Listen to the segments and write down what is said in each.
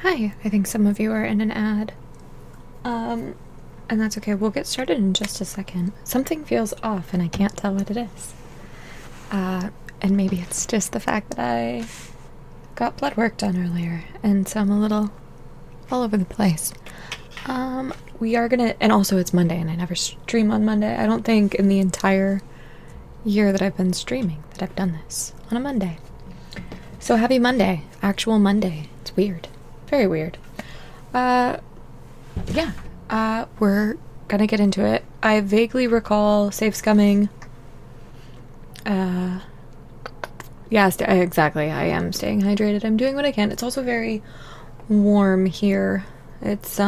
Hi, I think some of you are in an ad. And that's okay. We'll get started in just a second. Something feels off and I can't tell what it is. And maybe it's just the fact that I got blood work done earlier, and so I'm a little all over the place. We are gonna, and also it's Monday and I never stream on Monday. I don't think in the entire year that I've been streaming that I've done this on a Monday. So happy Monday, actual Monday. It's weird, very weird. Yeah, we're gonna get into it. I vaguely recall safe scumming. Yeah, exactly. I am staying hydrated. I'm doing what I can. It's also very warm here. It's,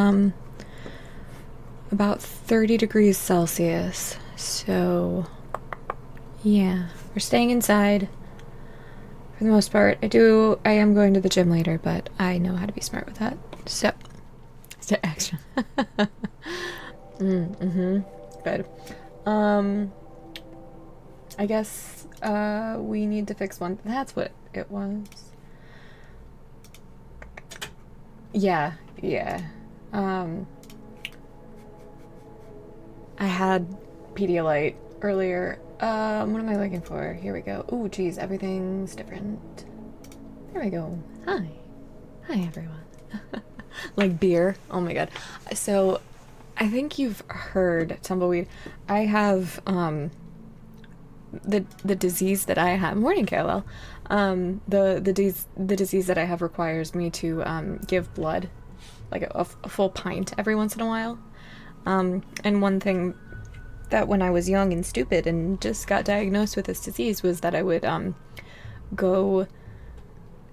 about 30 degrees Celsius. So, yeah, we're staying inside for the most part. I am going to the gym later, but I know how to be smart with that. So, stay action. Good. I guess, we need to fix one. That's what it was. Yeah. I had Pedialyte earlier. What am I looking for? Here we go. Ooh, geez, everything's different. There we go. Hi, everyone. Like beer. Oh my god. So, I think you've heard, Tumbleweed. I have, the disease that I have. Morning, KLL. The disease that I have requires me to give blood, like a full pint every once in a while. And one thing that when I was young and stupid and just got diagnosed with this disease was that I would go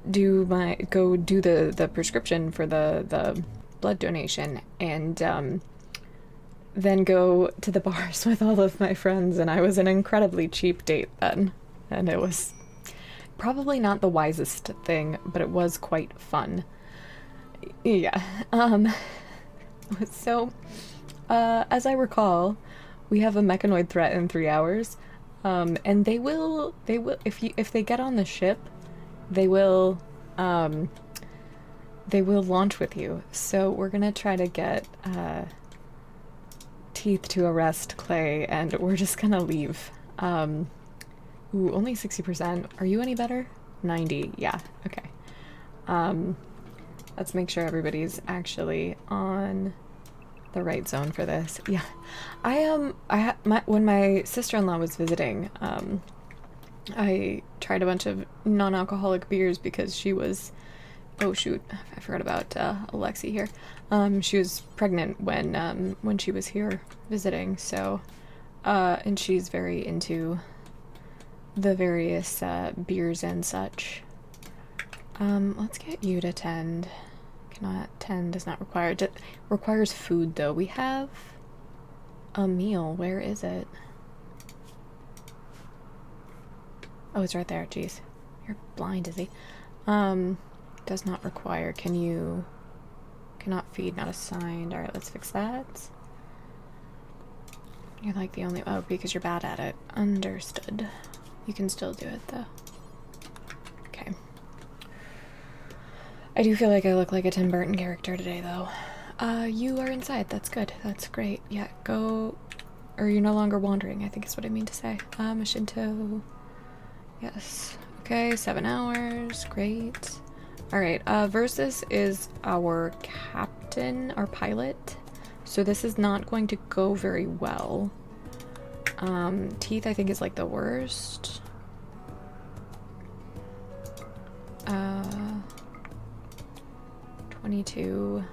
do the prescription for the blood donation and then go to the bars with all of my friends, and I was an incredibly cheap date then, and it was probably not the wisest thing, but it was quite fun. Yeah. So as I recall, we have a mechanoid threat in 3 hours, and they will if they get on the ship, they will launch with you. So we're gonna try to get Teeth to arrest Clay, and we're just gonna leave. Ooh, only 60%. Are you any better? 90. Yeah. Okay. Let's make sure everybody's actually on the right zone for this. Yeah, when my sister-in-law was visiting, I tried a bunch of non-alcoholic beers because she was, oh shoot, I forgot about Alexi here. She was pregnant when she was here visiting, so and she's very into the various beers and such. Let's get you to tend. Cannot tend, does not require. Requires food though. We have a meal. Where is it? Oh, it's right there. Jeez, you're blind, is he? Does not require. Cannot feed, not assigned. All right, let's fix that. You're like the only. Oh, because you're bad at it. Understood. You can still do it though. Okay. I do feel like I look like a Tim Burton character today, though. You are inside. That's good. That's great. Yeah, go... Or you're no longer wandering, I think is what I mean to say. Shinto... Yes. Okay, 7 hours. Great. Alright, Versus is our captain, our pilot. So this is not going to go very well. Teeth, I think, is like the worst. 22.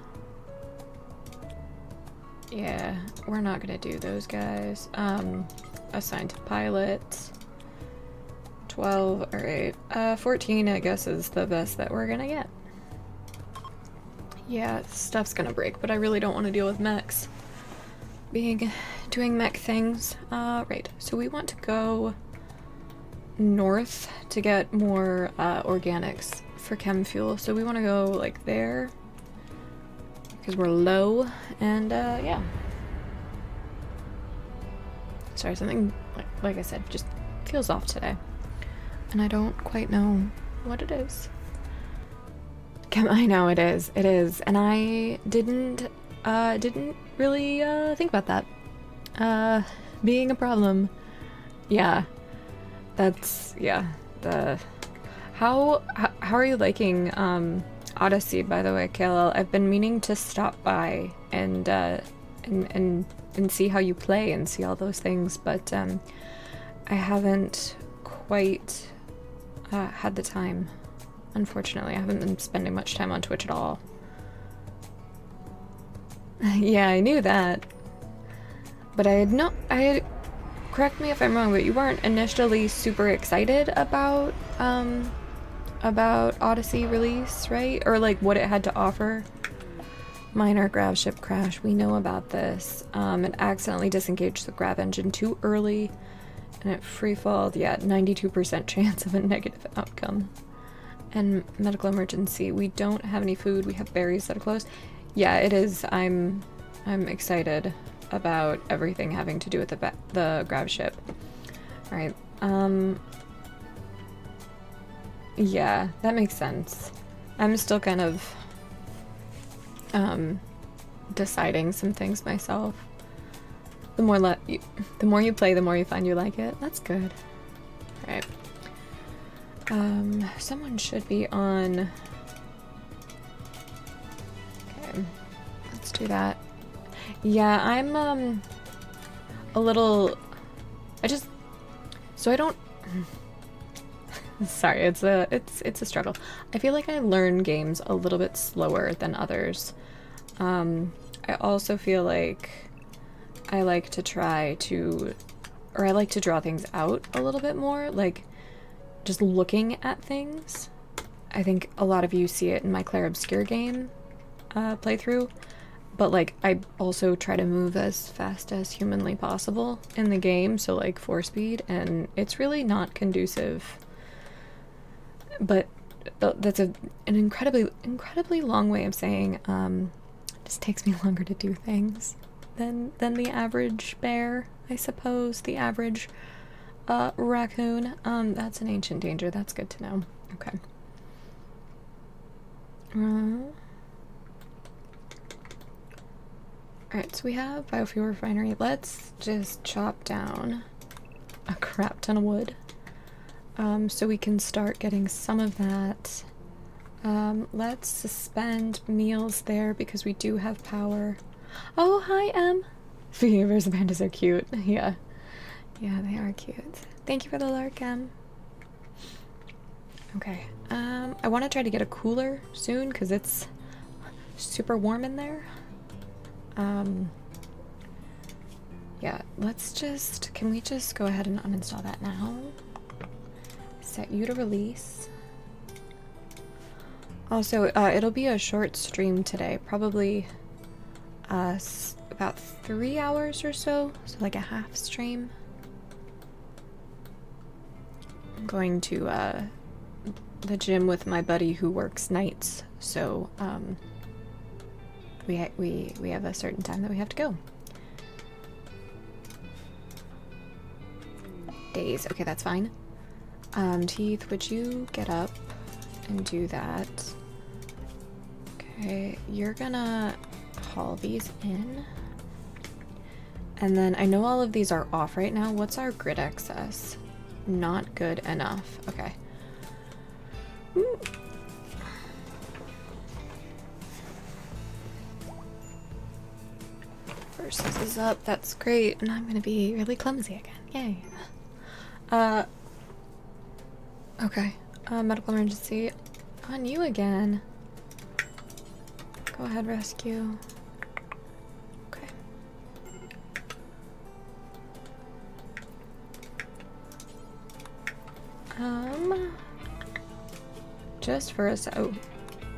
Yeah, we're not gonna do those guys. Assigned to pilot. 12, alright. 14, I guess, is the best that we're gonna get. Yeah, stuff's gonna break, but I really don't want to deal with mechs. Doing mech things. Right, so we want to go north to get more, organics for chem fuel. So we want to go, like, there. Because we're low, and, yeah. Sorry, something, like I said, just feels off today. And I don't quite know what it is. I know it is. It is. And I didn't really think about that. Being a problem. Yeah. That's yeah. The how are you liking Odyssey, by the way, KLL? I've been meaning to stop by and see how you play and see all those things, but I haven't quite had the time. Unfortunately, I haven't been spending much time on Twitch at all. Yeah, I knew that. But correct me if I'm wrong, but you weren't initially super excited about Odyssey release, right? Or like what it had to offer? Minor grav ship crash, we know about this. It accidentally disengaged the grav engine too early, and it freefalled. Yeah, 92% chance of a negative outcome. And medical emergency. We don't have any food. We have berries that are closed. Yeah, it is. I'm excited about everything having to do with the grav ship. All right. Yeah, that makes sense. I'm still kind of deciding some things myself. The more you play, the more you find you like it. That's good. All right. Someone should be on. Okay, let's do that. Yeah, I'm a little. So I don't. Sorry, it's a struggle. I feel like I learn games a little bit slower than others. I also feel like I like to I like to draw things out a little bit more, like just looking at things. I think a lot of you see it in my Claire Obscure game playthrough, but like I also try to move as fast as humanly possible in the game, so like 4-speed, and it's really not conducive. But that's an incredibly long way of saying it just takes me longer to do things than the average bear, I suppose, the average raccoon. That's an ancient danger. That's good to know. Okay. Alright, so we have biofuel refinery. Let's just chop down a crap ton of wood. So we can start getting some of that. Let's suspend meals there because we do have power. Oh, hi, Em. Beavers and pandas are cute. Yeah. Yeah, they are cute. Thank you for the lurk, Em. Okay. I want to try to get a cooler soon because it's super warm in there. Yeah, can we just go ahead and uninstall that now? Set you to release. Also, it'll be a short stream today, probably about 3 hours or so like a half stream. I'm going to the gym with my buddy who works nights, so we have a certain time that we have to go. Days, okay, that's fine. Teeth, would you get up and do that? Okay, you're gonna haul these in. And then I know all of these are off right now. What's our grid access? Not good enough. Okay. Ooh. First this is up. That's great. And I'm gonna be really clumsy again. Yay. Okay. Medical emergency. On you again. Go ahead, rescue. Okay. Just for us. Oh,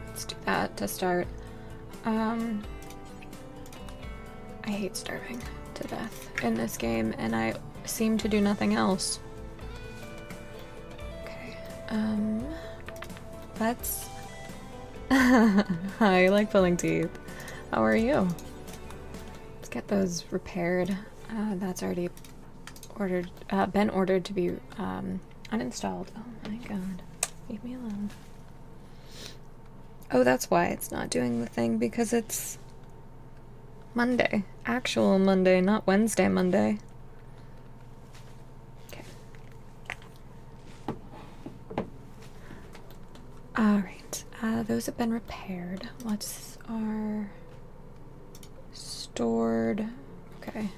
let's do that to start. I hate starving to death in this game, and I seem to do nothing else. Okay. Let's. I like pulling teeth. How are you? Let's get those repaired. That's already ordered. Been ordered to be uninstalled. Oh my god. Leave me alone. Oh, that's why it's not doing the thing, because it's Monday. Actual Monday, not Wednesday Monday. Okay. Alright, those have been repaired. What's our stored? Okay,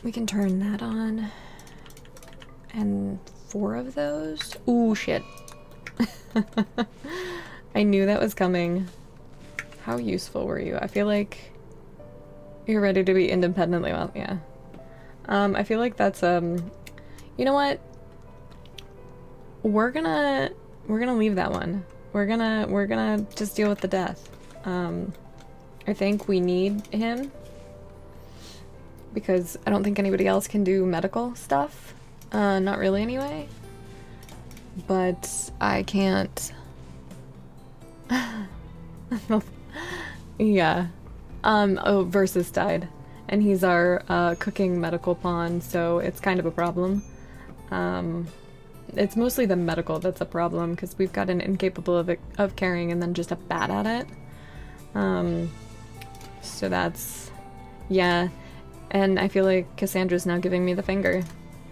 we can turn that on. And 4 of those? Ooh, shit. I knew that was coming. How useful were you? I feel like you're ready to be independently well, yeah. I feel like that's, you know what? We're gonna leave that one. We're gonna just deal with the death. I think we need him because I don't think anybody else can do medical stuff. Not really anyway. But I can't. Yeah. Oh, Versus died. And he's our cooking medical pawn, so it's kind of a problem. It's mostly the medical that's a problem, because we've got an incapable of carrying and then just a bad at it. So that's... yeah. And I feel like Cassandra's now giving me the finger.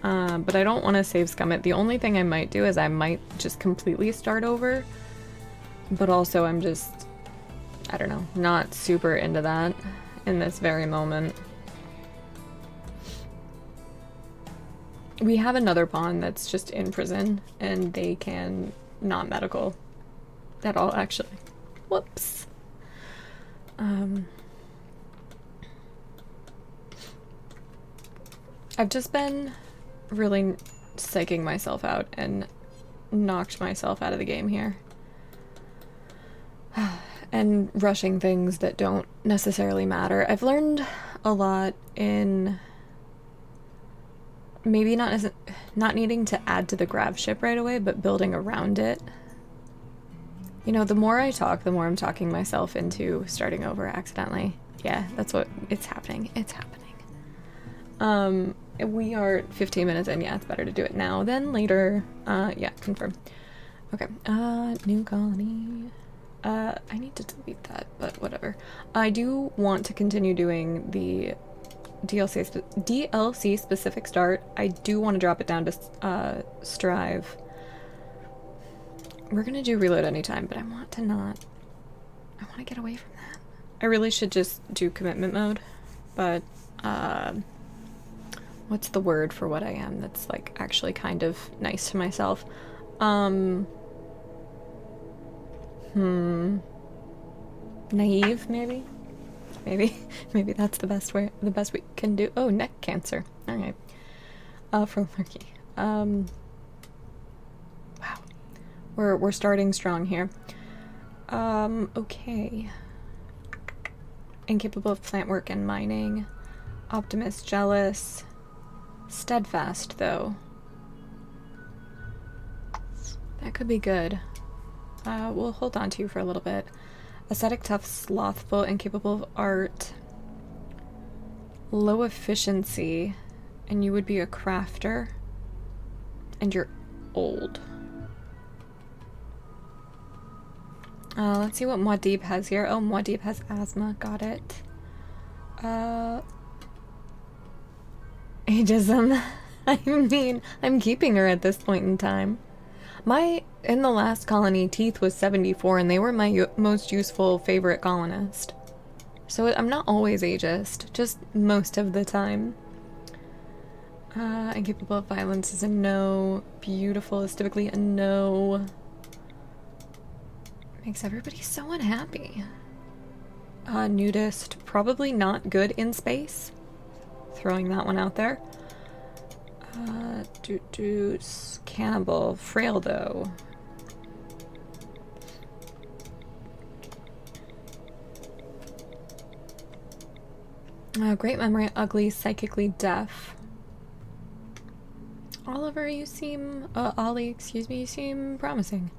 But I don't want to save Scummit. The only thing I might do is I might just completely start over. But also I'm just, I don't know, not super into that in this very moment. We have another pawn that's just in prison, and they can not medical at all, actually. Whoops. I've just been really psyching myself out and knocked myself out of the game here. And rushing things that don't necessarily matter. I've learned a lot in maybe not needing to add to the grav ship right away, but building around it. You know, the more I talk, the more I'm talking myself into starting over accidentally. Yeah, that's what it's happening. It's happening. We are 15 minutes in. Yeah, it's better to do it now than later. Yeah, confirm. Okay, new colony. I need to delete that, but whatever. I do want to continue doing the DLC specific start. I do want to drop it down to Strive. We're gonna do reload anytime, but I want to get away from that. I really should just do commitment mode, but what's the word for what I am that's like actually kind of nice to myself? Naive, maybe? Maybe that's the best we can do. Oh, neck cancer. Alright. From Murky. Wow. We're starting strong here. Okay. Incapable of plant work and mining. Optimist, jealous. Steadfast, though. That could be good. We'll hold on to you for a little bit. Ascetic, tough, slothful, incapable of art. Low efficiency. And you would be a crafter. And you're old. Let's see what Muad'Dib has here. Oh, Muad'Dib has asthma. Got it. Ageism. I mean, I'm keeping her at this point in time. In the last colony, Teeth was 74, and they were my most useful favorite colonist. So I'm not always ageist, just most of the time. Incapable of violence is a no. Beautiful is typically a no. Makes everybody so unhappy. Nudist, probably not good in space. Throwing that one out there. Cannibal, frail though. Great memory, ugly, psychically deaf. Oliver, you seem, Ollie, excuse me, you seem promising.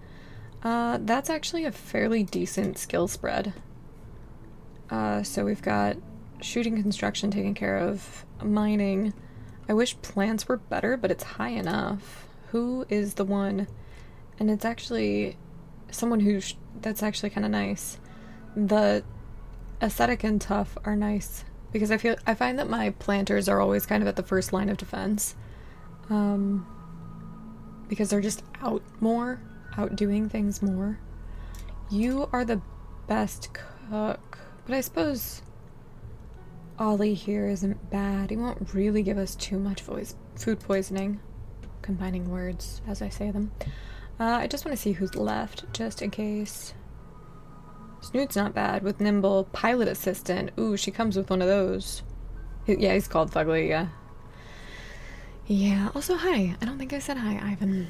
That's actually a fairly decent skill spread. So we've got shooting, construction taken care of, mining. I wish plants were better, but it's high enough. Who is the one? And it's actually someone who that's actually kind of nice. The aesthetic and tough are nice because I find that my planters are always kind of at the first line of defense, because they're just out doing things more. You are the best cook, but I suppose Ollie here isn't bad. He won't really give us too much food poisoning. Combining words as I say them. I just want to see who's left, just in case. Snoot's not bad with nimble pilot assistant. Ooh, she comes with one of those. Yeah, he's called Fugly, yeah. Yeah, also hi. I don't think I said hi, Ivan.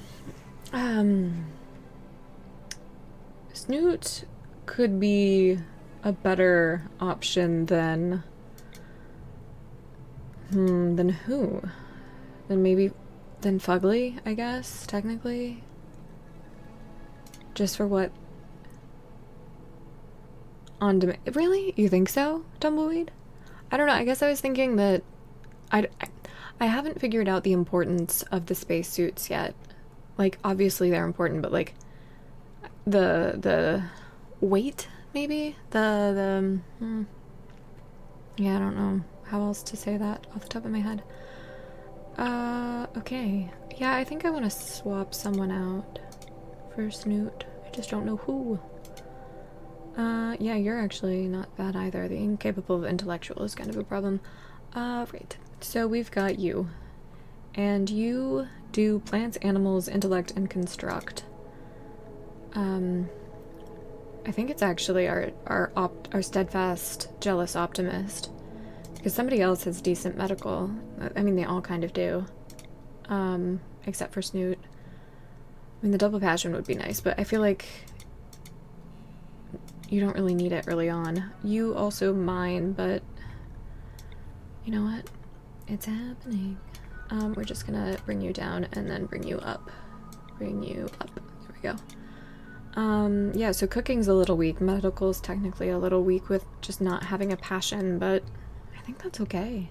Snoot could be a better option than who? Than Fugly, I guess, technically. Just for what? On demand. Really? You think so, Tumbleweed? I don't know. I guess I was thinking that I haven't figured out the importance of the spacesuits yet. Like, obviously they're important, but like the weight, maybe? Yeah, I don't know how else to say that off the top of my head. Okay. Yeah, I think I want to swap someone out for Snoot. I just don't know who. Yeah, you're actually not bad either. The incapable of intellectual is kind of a problem. Right. So we've got you. And you do plants, animals, intellect, and construct. I think it's actually our steadfast, jealous optimist. Because somebody else has decent medical. I mean, they all kind of do. Except for Snoot. I mean, the double passion would be nice, but I feel like you don't really need it early on. You also mine, but you know what? It's happening. We're just gonna bring you down and then bring you up. Bring you up. There we go. Yeah, so cooking's a little weak. Medical's technically a little weak with just not having a passion, but I think that's okay.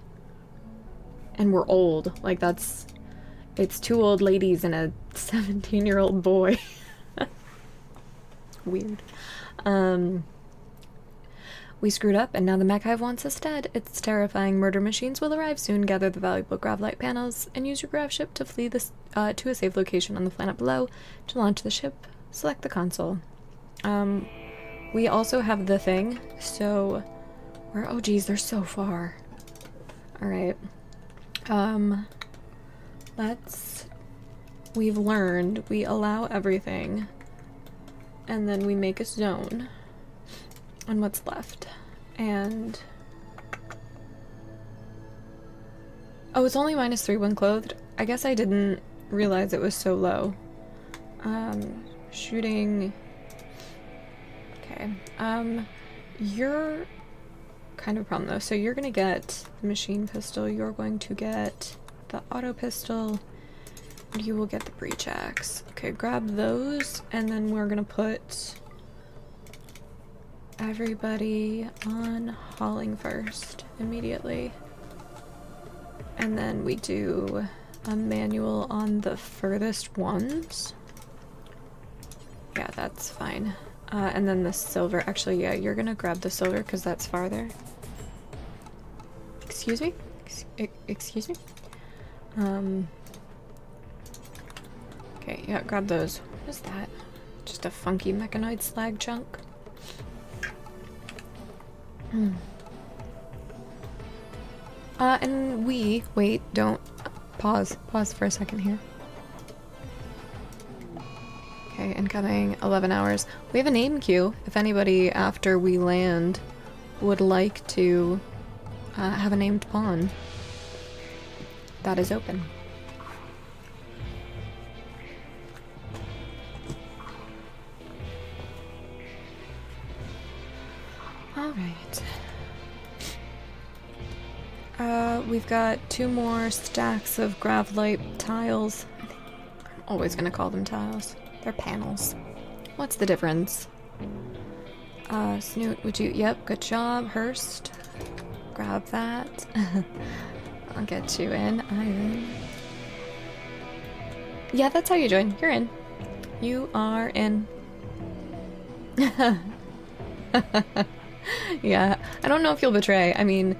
And we're old. Like, it's two old ladies and a 17-year-old boy. Weird. We screwed up, and now the mech hive wants us dead. Its terrifying murder machines will arrive soon. Gather the valuable gravlight panels and use your grav ship to flee to a safe location on the planet below. To launch the ship, select the console. We also have the thing, so oh geez, they're so far. Alright. We've learned, we allow everything, and then we make a zone on what's left. And oh, it's only -3 when clothed. I guess I didn't realize it was so low. Shooting. Okay. You're kind of a problem though. So you're gonna get the machine pistol, you're going to get the auto pistol, and you will get the breach axe. Okay, grab those, and then we're gonna put everybody on hauling first immediately. And then we do a manual on the furthest ones. Yeah, that's fine. And then the silver. Actually, yeah, you're gonna grab the silver because that's farther. Excuse me? Excuse me? Okay, yeah, grab those. What is that? Just a funky mechanoid slag chunk? And wait, don't, pause for a second here. Okay, incoming 11 hours. We have a name queue if anybody after we land would like to have a named pawn. That is open. Alright. We've got 2 more stacks of gravlite tiles. I'm always gonna call them tiles. They're panels. What's the difference? Snoot, would you? Yep, good job. Hurst. Grab that. I'll get you in. Ivan. Yeah, that's how you join. You're in. You are in. Yeah, I don't know if you'll betray. I mean,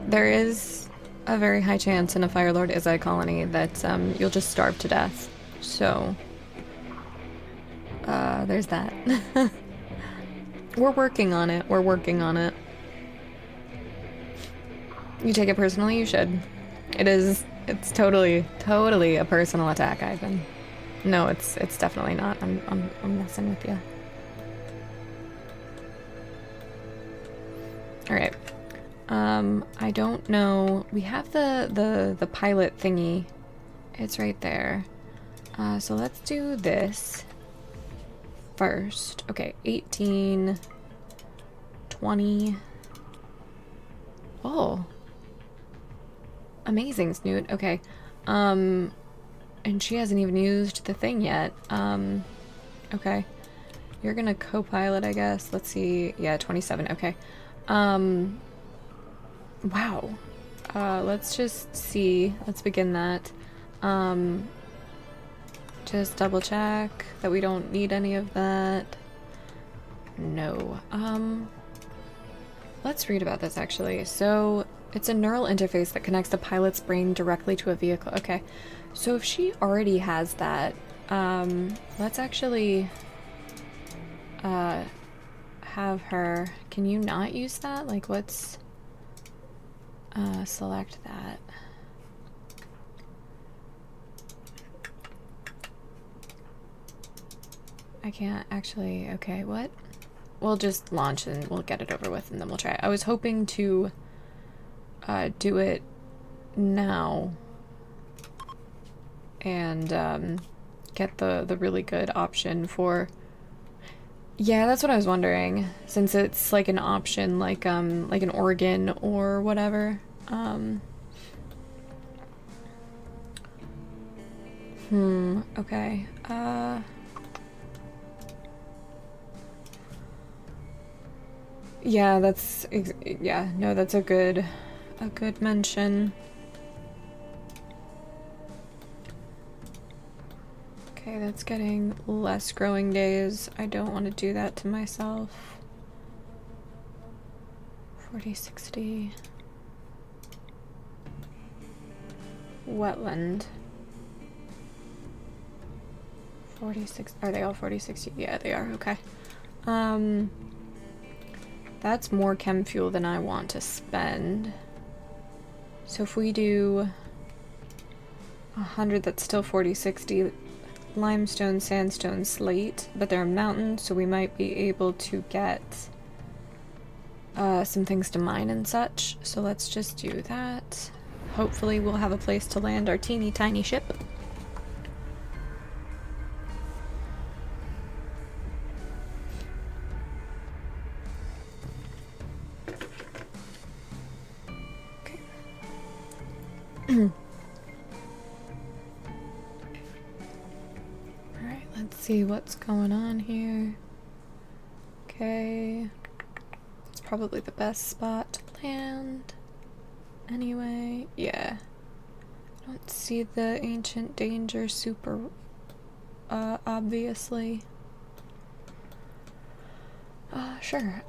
there is a very high chance in a Fire Lord Izai colony that you'll just starve to death. So, there's that. We're working on it. We're working on it. You take it personally, you should. It's totally a personal attack, Ivan. No, it's definitely not. I'm messing with you. All right. I don't know. We have the pilot thingy. It's right there. So let's do this first. Okay, 18, 20. Oh. Amazing, Snoot. Okay. And she hasn't even used the thing yet. Okay. You're gonna co-pilot, I guess. Let's see. Yeah, 27. Okay. Wow. Let's just see. Let's begin that. Just double check that we don't need any of that. No. Let's read about this actually. So, it's a neural interface that connects the pilot's brain directly to a vehicle. Okay. So if she already has that, let's actually have her. Can you not use that? Like, let's select that. I can't actually. Okay, what? We'll just launch and we'll get it over with and then we'll try it. I was hoping to do it now and get the really good option for. Yeah, that's what I was wondering. Since it's like an option, like an organ or whatever. Okay. Yeah, yeah, no, that's a good mention. Okay, that's getting less growing days. I don't want to do that to myself. 40, 60. Wetland. 46. Are they all 40, 60? Yeah, they are. Okay. That's more chem fuel than I want to spend. So if we do 100, that's still 40, 60. Limestone, sandstone, slate, but they're mountains, so we might be able to get some things to mine and such. So let's just do that. Hopefully we'll have a place to land our teeny tiny ship. Alright, let's see what's going on here. Okay. It's probably the best spot to land. Anyway, yeah. I don't see the ancient danger super obviously. Sure.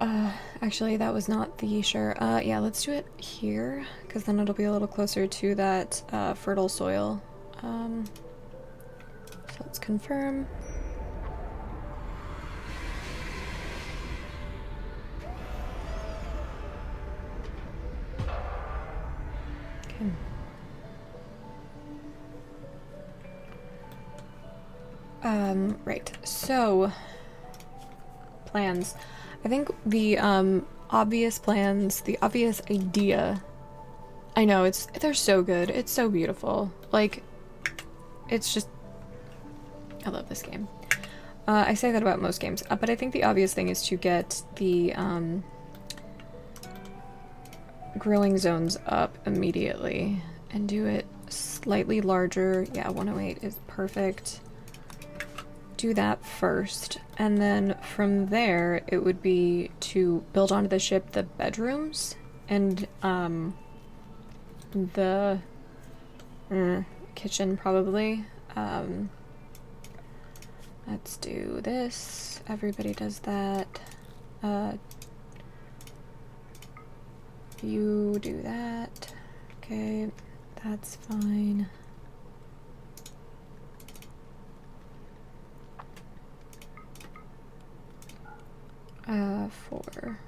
Actually, that was not the sure. Yeah, let's do it here, because then it'll be a little closer to that fertile soil. So let's confirm. Okay. Right. So, plans. I think the obvious plans, the obvious idea. I know they're so good. It's so beautiful. Like, it's just. I love this game. I say that about most games, but I think the obvious thing is to get the grilling zones up immediately and do it slightly larger. Yeah, 108 is perfect. Do that first, and then from there it would be to build onto the ship the bedrooms and the kitchen probably. Let's do this. Everybody does that. You do that. Okay, that's fine. Four.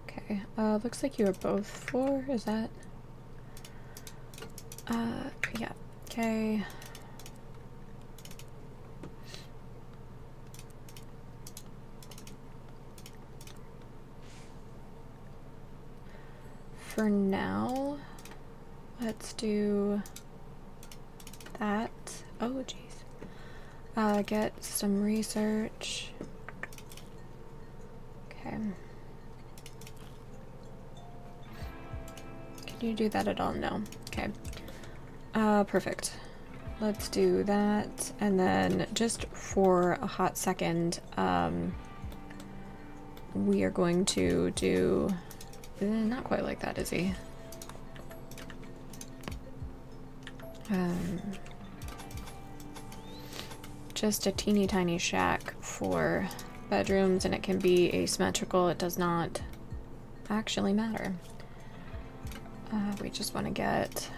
Okay, looks like you are both 4, is that? Yeah, okay. For now, let's do that. Oh, jeez. Get some research. Okay. Can you do that at all? No. Okay. Perfect. Let's do that, and then just for a hot second, we are going to do... not quite like that, is he? Just a teeny tiny shack for bedrooms, and it can be asymmetrical. It does not actually matter. We just want to get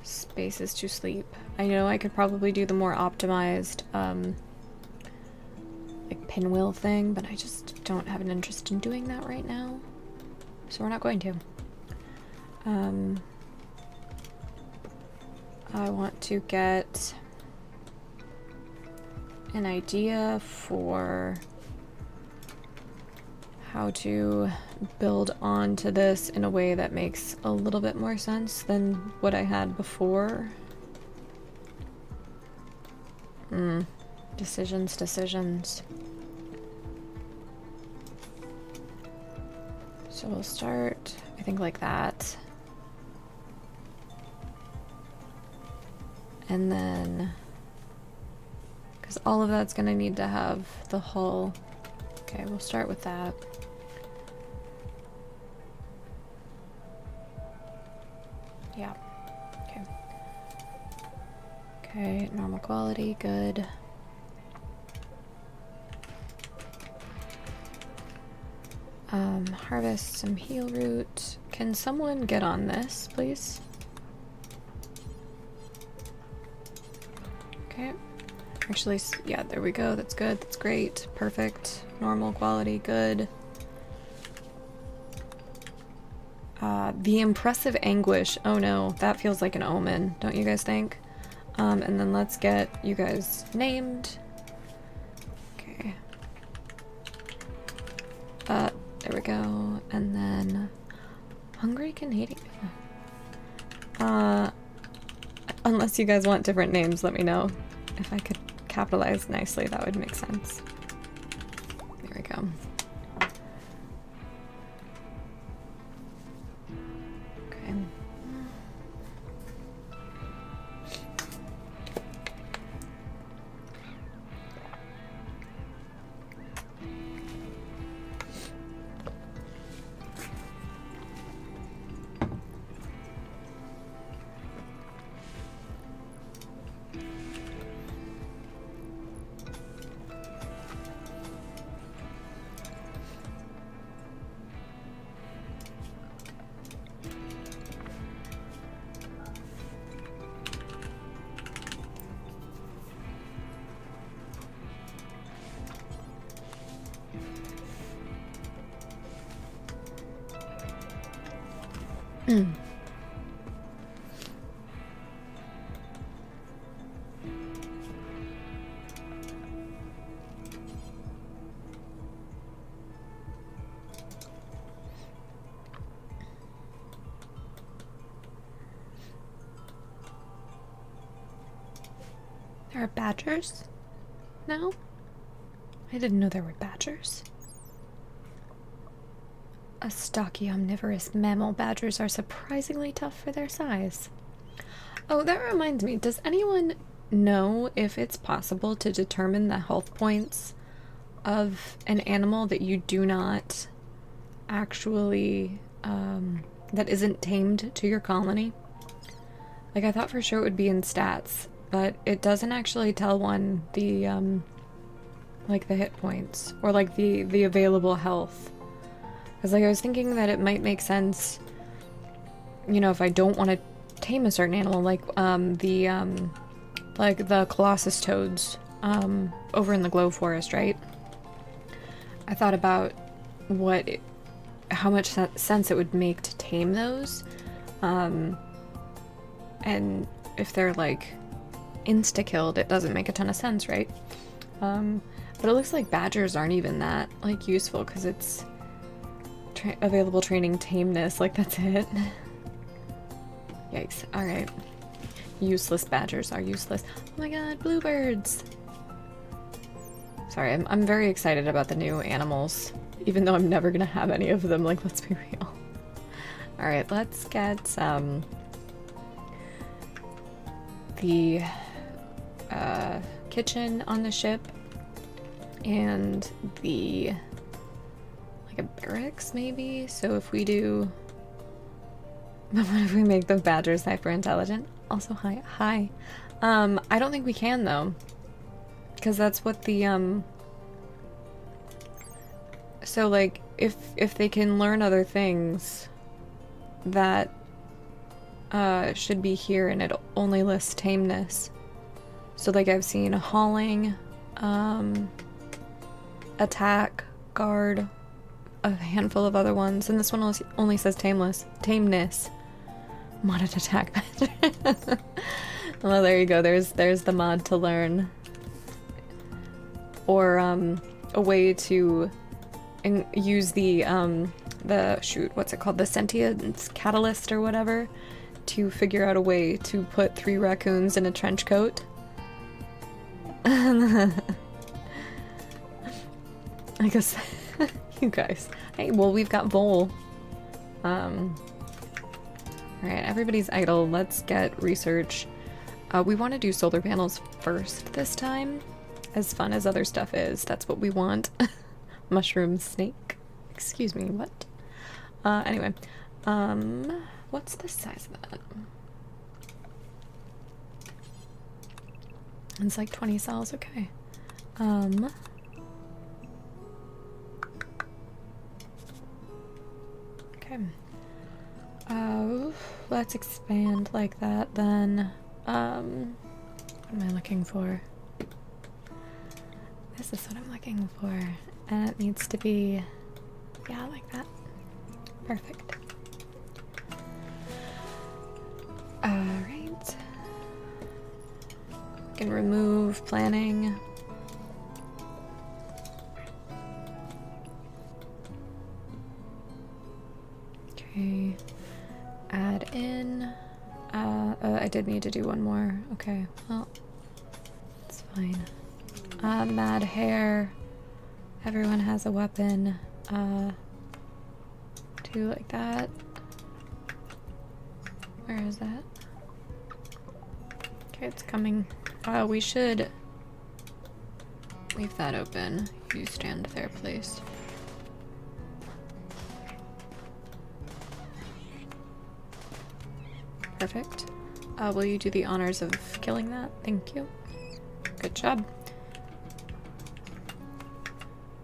spaces to sleep. I know I could probably do the more optimized like pinwheel thing, but I just don't have an interest in doing that right now, so we're not going to. I want to get an idea for how to build onto this in a way that makes a little bit more sense than what I had before. Decisions. So we'll start, I think, like that. And then, because all of that's going to need to have the hull. Okay, we'll start with that. Yeah. Okay. Okay, normal quality, good. Harvest some heal root. Can someone get on this, please? Okay. Actually, yeah, there we go. That's good. That's great. Perfect. Normal quality, good. The impressive anguish. Oh no, that feels like an omen, don't you guys think? And then let's get you guys named. Okay. There we go. And then Hungry Canadian. Unless you guys want different names, let me know. If I could capitalize nicely, that would make sense. There we go. Okay. There are badgers now? I didn't know there were badgers. A stocky, omnivorous mammal, badgers are surprisingly tough for their size. Oh, that reminds me, does anyone know if it's possible to determine the health points of an animal that you do not actually, that isn't tamed to your colony? Like, I thought for sure it would be in stats, but it doesn't actually tell one the, like, the hit points, or, like, the available health. Because, like, I was thinking that it might make sense, you know, if I don't want to tame a certain animal, like, like, the Colossus toads, over in the Glow Forest, right? I thought about how much sense it would make to tame those, and if they're, like, insta-killed, it doesn't make a ton of sense, right? But it looks like badgers aren't even that, like, useful, because it's available training tameness, like, that's it. Yikes. Alright. Useless badgers are useless. Oh my god, bluebirds! Sorry, I'm very excited about the new animals, even though I'm never gonna have any of them, like, let's be real. Alright, let's get, the kitchen on the ship, and the, like, a barracks maybe? So if we do, what if we make the badgers hyper intelligent? Also hi. I don't think we can though, because that's what the so, like, if they can learn other things, that should be here, and it only lists tameness. So, like, I've seen hauling, attack, guard, a handful of other ones, and this one only says tameness. Modded attack badger. Well, there you go. There's the mod to learn, or a way to use the shoot, what's it called? The sentience catalyst or whatever, to figure out a way to put 3 raccoons in a trench coat. I guess you guys. Hey, well, we've got Vol. Alright, everybody's idle. Let's get research. We want to do solar panels first this time. As fun as other stuff is, that's what we want. Mushroom snake. Excuse me, what? Anyway. What's the size of that? It's like 20 cells, okay. Okay. Let's expand like that then. What am I looking for? This is what I'm looking for. And it needs to be, yeah, like that. Perfect. Alright. We can remove planning. Okay. Add in. I did need to do one more. Okay, well, it's fine. Mad hair. Everyone has a weapon. Do like that. Where is that? Okay, it's coming. We should leave that open. You stand there, please. Perfect. Will you do the honors of killing that? Thank you. Good job.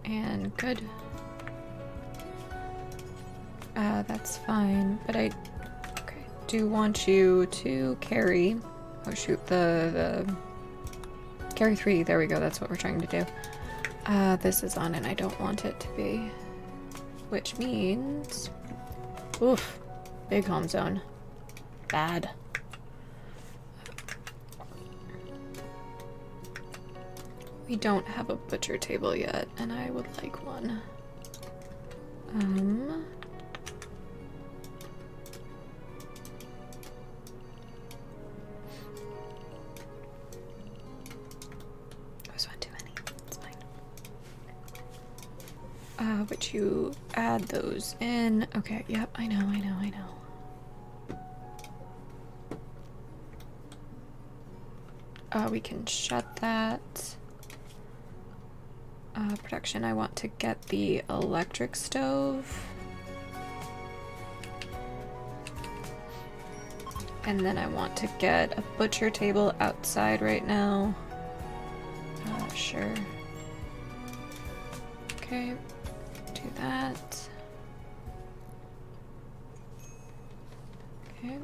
And good. That's fine, but I do want you to carry, oh shoot, the carry 3, there we go, that's what we're trying to do. This is on and I don't want it to be, which means, oof, big home zone, bad. We don't have a butcher table yet, and I would like one. There's one too many. It's fine. But you add those in. Okay, yep, I know. We can shut that. Production, I want to get the electric stove. And then I want to get a butcher table outside right now. Sure. Okay, do that. Okay.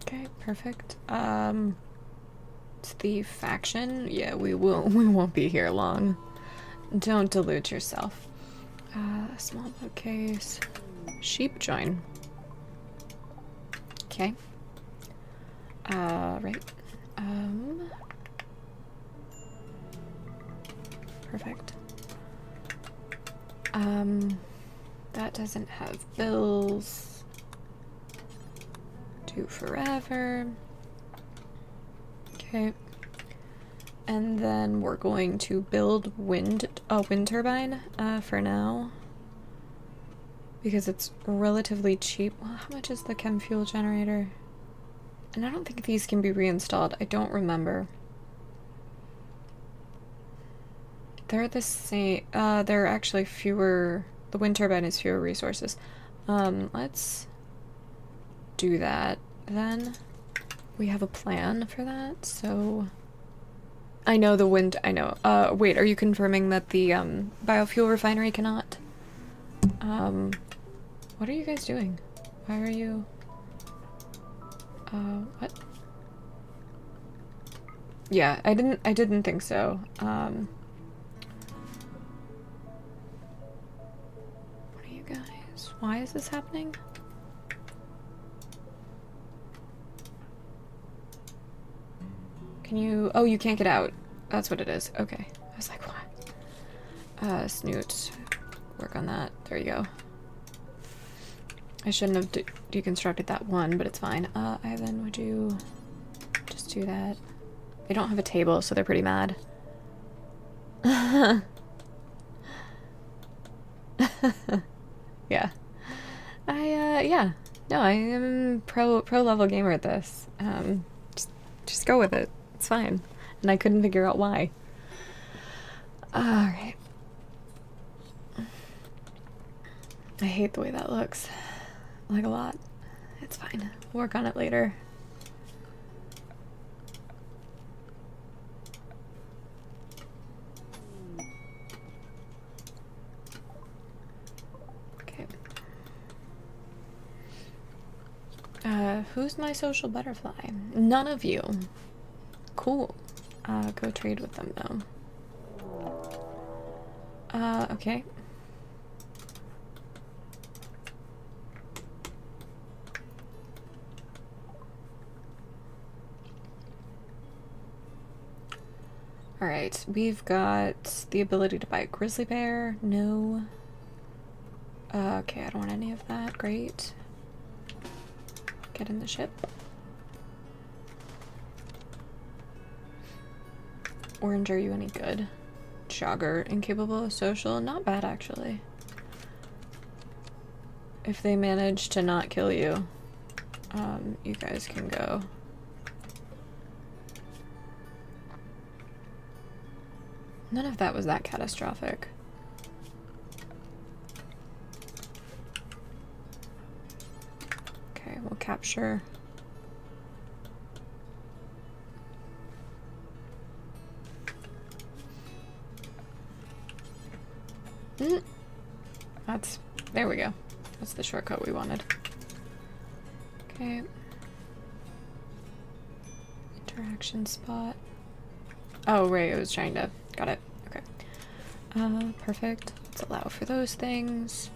Okay, perfect. It's the faction. Yeah, we won't be here long. Don't delude yourself. Small bookcase. Sheep join. Okay. Right. Perfect. That doesn't have bills. Do forever. Okay. And then we're going to build a wind turbine for now. Because it's relatively cheap. Well, how much is the chem fuel generator? And I don't think these can be reinstalled. I don't remember. They're the same. They're actually fewer. The wind turbine is fewer resources. Let's do that then. We have a plan for that, so I know the wind. I know. Wait, are you confirming that the biofuel refinery cannot? What are you guys doing? Why are you? What? Yeah, I didn't think so. What are you guys? Why is this happening? Can you? Oh, you can't get out. That's what it is. Okay. I was like, what? Snoot. Work on that. There you go. I shouldn't have deconstructed that one, but it's fine. Ivan, would you just do that? They don't have a table, so they're pretty mad. Yeah. Yeah. No, I am pro level gamer at this. Just go with it. It's fine. And I couldn't figure out why. Alright. I hate the way that looks. Like a lot. It's fine. We'll work on it later. Okay. Who's my social butterfly? None of you. Cool. Go trade with them though. Okay. Alright, we've got the ability to buy a grizzly bear. No. Okay, I don't want any of that. Great. Get in the ship. Orange, are you any good? Jogger, incapable of social. Not bad, actually. If they manage to not kill you, you guys can go. None of that was that catastrophic. Okay, we'll capture. There we go. That's the shortcut we wanted. Okay. Interaction spot. Oh, right, I was trying to... Got it. Okay. Perfect. Let's allow for those things.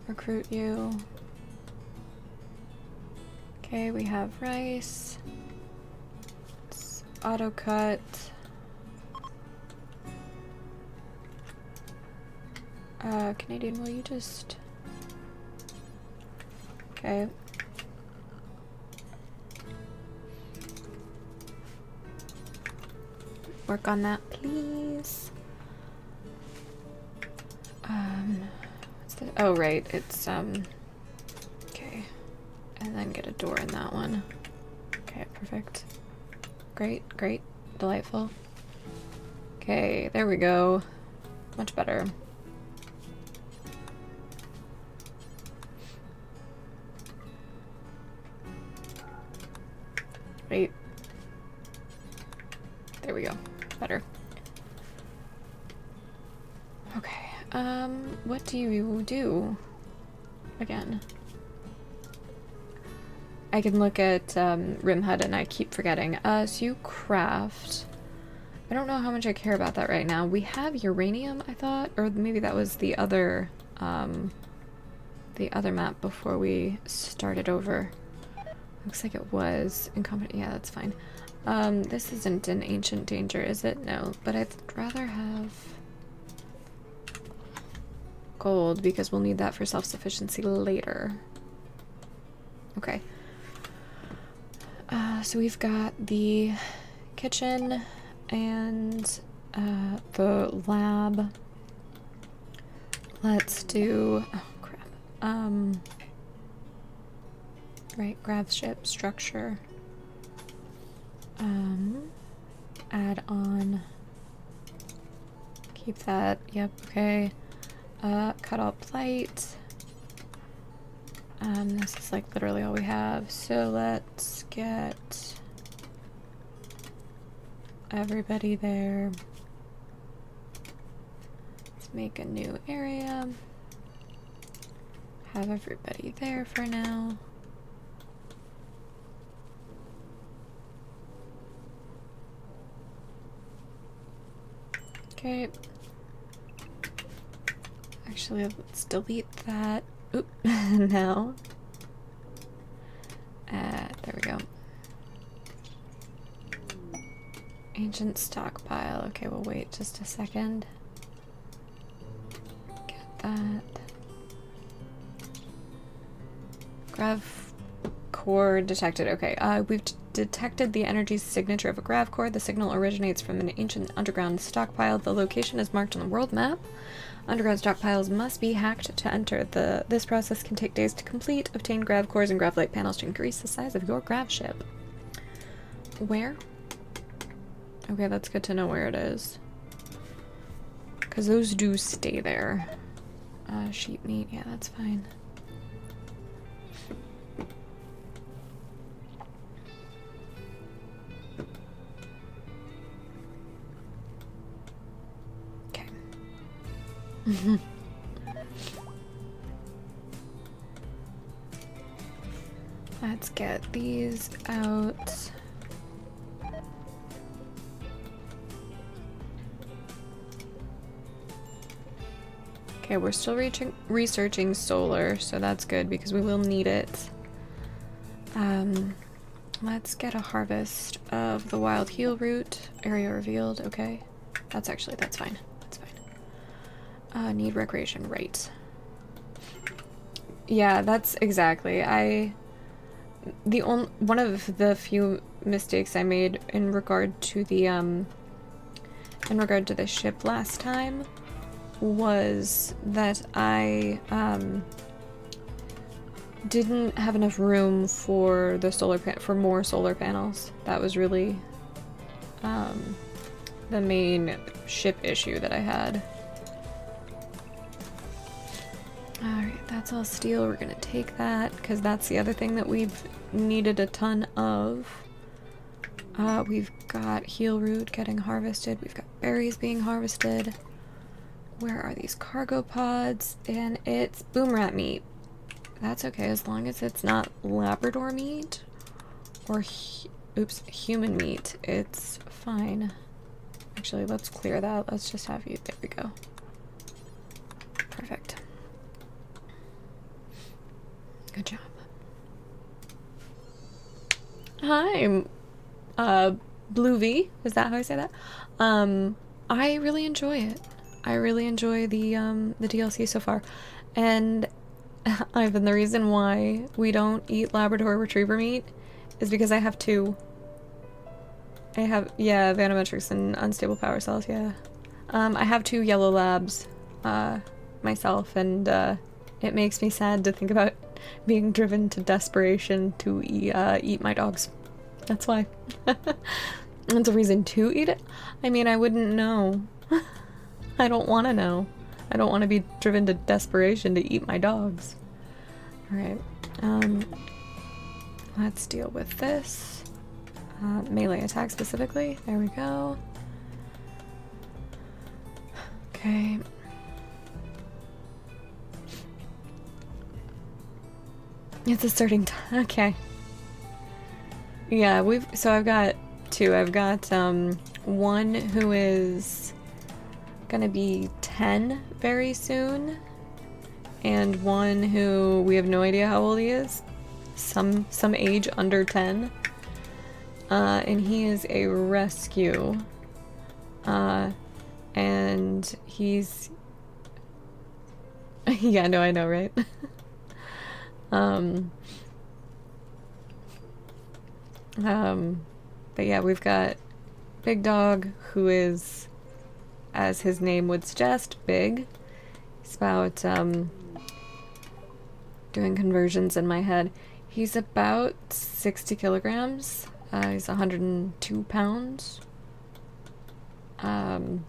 Recruit you. Okay, we have rice. Let's auto cut. Canadian, will you just... Okay. Work on that, please. What's the... Oh, right, it's, okay. And then get a door in that one. Okay, perfect. Great, great, delightful. Okay, there we go. Much better. Wait. There we go. Better. Okay. What do you do? Again. I can look at Rimhut and I keep forgetting. So you craft. I don't know how much I care about that right now. We have uranium, I thought, or maybe that was the other map before we started over. Looks like it was incompetent. Yeah, that's fine. This isn't an ancient danger, is it? No, but I'd rather have gold because we'll need that for self-sufficiency later. Okay. So we've got the kitchen and the lab. Let's do... Oh, crap. Right, grav ship structure. Add on. Keep that. Yep, okay. Cut all plate. This is like literally all we have. So let's get everybody there. Let's make a new area. Have everybody there for now. Okay. Actually, let's delete that. Oop, now. There we go. Ancient stockpile. Okay, we'll wait just a second. Get that. Grav core detected. Okay, we've detected the energy signature of a grav core. The signal originates from an ancient underground stockpile. The location is marked on the world map. Underground stockpiles must be hacked to enter. This process can take days to complete. Obtain grav cores and grav light panels to increase the size of your grav ship. Where? Okay, that's good to know where it is. Because those do stay there. Sheep meat, yeah, that's fine. Let's get these out. Okay, we're still researching solar, so that's good because we will need it. Let's get a harvest of the wild heal root. Area revealed, okay. That's fine. That's fine. Need recreation, right. Yeah, that's exactly. One of the few mistakes I made in regard to the ship last time was that I didn't have enough room for the more solar panels. That was really the main ship issue that I had. Alright, that's all steel. We're gonna take that, because that's the other thing that we've needed a ton of. We've got heal root getting harvested. We've got berries being harvested. Where are these cargo pods? And it's boom rat meat. That's okay, as long as it's not Labrador meat or human meat. It's fine. Actually, let's clear that. Let's just have you. There we go. Perfect. Good job. Hi, Blue V. Is that how I say that? I really enjoy it. I really enjoy the DLC so far. And Ivan, the reason why we don't eat Labrador Retriever meat is because I have two. I have, yeah, Vanometrics and Unstable Power Cells, yeah. I have two yellow labs, myself, and, it makes me sad to think about being driven to desperation to eat my dogs. That's why. That's a reason to eat it? I mean, I wouldn't know. I don't want to know. I don't want to be driven to desperation to eat my dogs. Alright, let's deal with this. Melee attack specifically. There we go. Okay. It's a starting time. Okay. Yeah, so I've got two. I've got one who is gonna be 10 very soon, and one who we have no idea how old he is. Some age under 10. And he is a rescue. And he's yeah, no, I know, right? But yeah, we've got Big Dog, who is, as his name would suggest, big. He's about, doing conversions in my head. He's about 60 kilograms. He's 102 pounds. And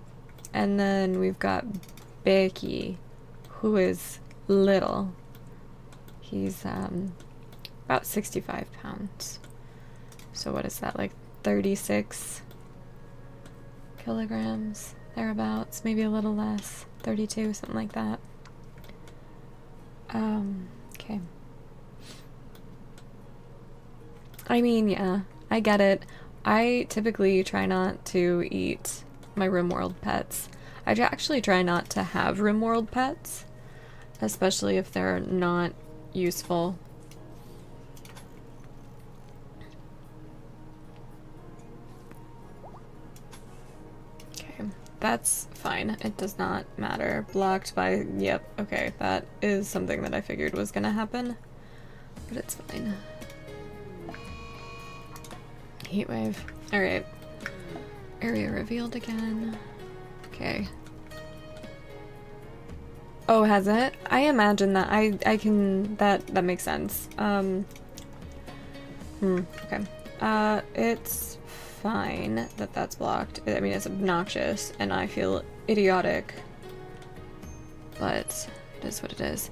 then we've got Becky, who is little. He's, about 65 pounds. So what is that, like 36 kilograms? Thereabouts, maybe a little less. 32, something like that. Okay. I mean, yeah, I get it. I typically try not to eat my Rimworld pets. I actually try not to have Rimworld pets, especially if they're not useful. Okay, that's fine. It does not matter. Blocked by... Yep, okay, that is something that I figured was gonna happen, but it's fine. Heatwave. Alright. Area revealed again. Okay. Oh, has it? I imagine that I can... That makes sense. Okay. It's fine that that's blocked. I mean, it's obnoxious, and I feel idiotic. But it is what it is.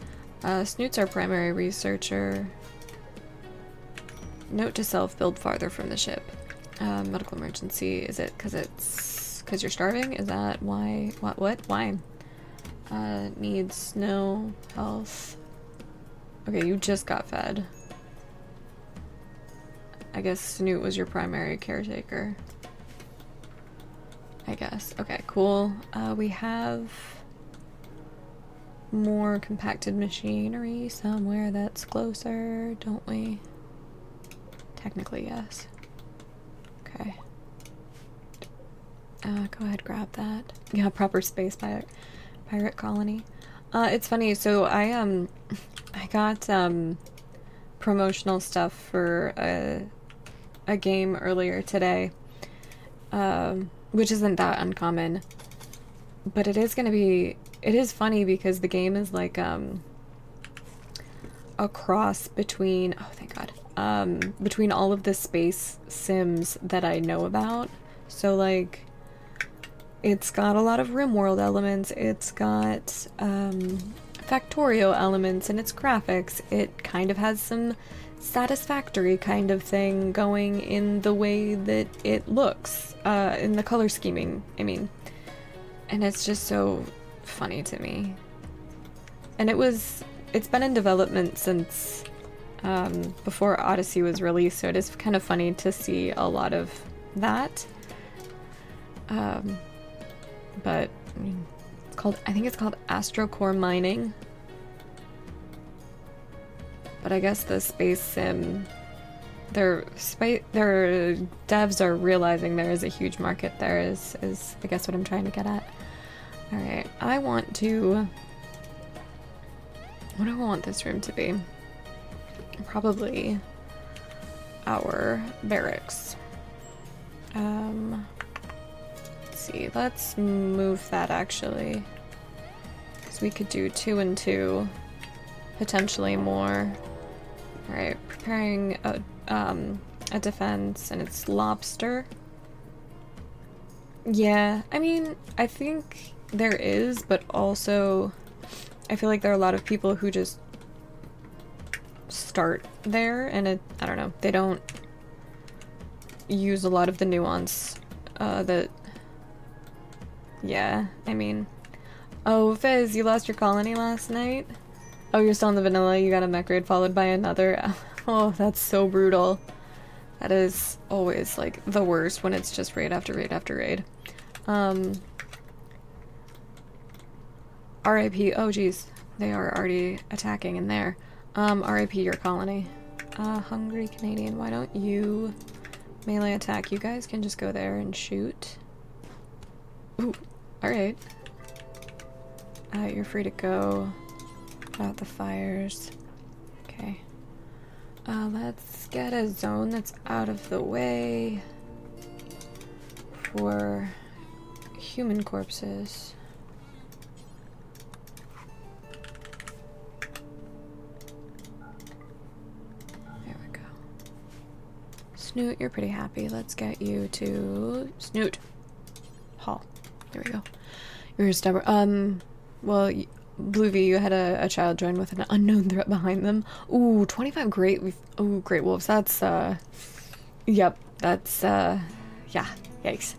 Snoot's our primary researcher. Note to self, build farther from the ship. Medical emergency. Is it because you're starving? Is that why? What? Why? Needs no health. Okay, you just got fed. I guess Snoot was your primary caretaker. I guess. Okay, cool. We have more compacted machinery somewhere that's closer, don't we? Technically, yes. Okay. Go ahead, grab that. Yeah, proper space pirate colony. It's funny, so I got promotional stuff for a game earlier today, which isn't that uncommon, but it is funny because the game is like a cross between, oh thank god, between all of the space sims that I know about. So like, it's got a lot of Rimworld elements, it's got Factorio elements in its graphics, it kind of has some Satisfactory kind of thing going in the way that it looks, in the color scheming, I mean. And it's just so funny to me. And it's been in development since before Odyssey was released, so it is kind of funny to see a lot of that. But I mean, I think it's called Astrocore Mining. But I guess the space sim, their devs are realizing there is a huge market there, is I guess what I'm trying to get at. Alright, I want to... What do I want this room to be? Probably our barracks. Let's see, let's move that actually. Because we could do 2 and 2. Potentially more. Alright, preparing a defense, and it's lobster. Yeah, I mean, I think there is, but also I feel like there are a lot of people who just start there, and I don't know, they don't use a lot of the nuance that, yeah, I mean, oh, Fizz, you lost your colony last night? Oh, you're still in the vanilla, you got a mech raid followed by another. Oh, that's so brutal. That is always, like, the worst when it's just raid after raid after raid. RIP, oh geez, they are already attacking in there. RIP your colony. Hungry Canadian, why don't you melee attack? You guys can just go there and shoot. Ooh, alright. You're free to go. Out the fires. Okay. Let's get a zone that's out of the way for human corpses. There we go. Snoot, you're pretty happy. Let's get you to Snoot Hall. There we go. You're stubborn. Well, Blue V, you had a child join with an unknown threat behind them. Ooh, 25 great. Ooh, great wolves. That's yep. That's yeah. Yikes.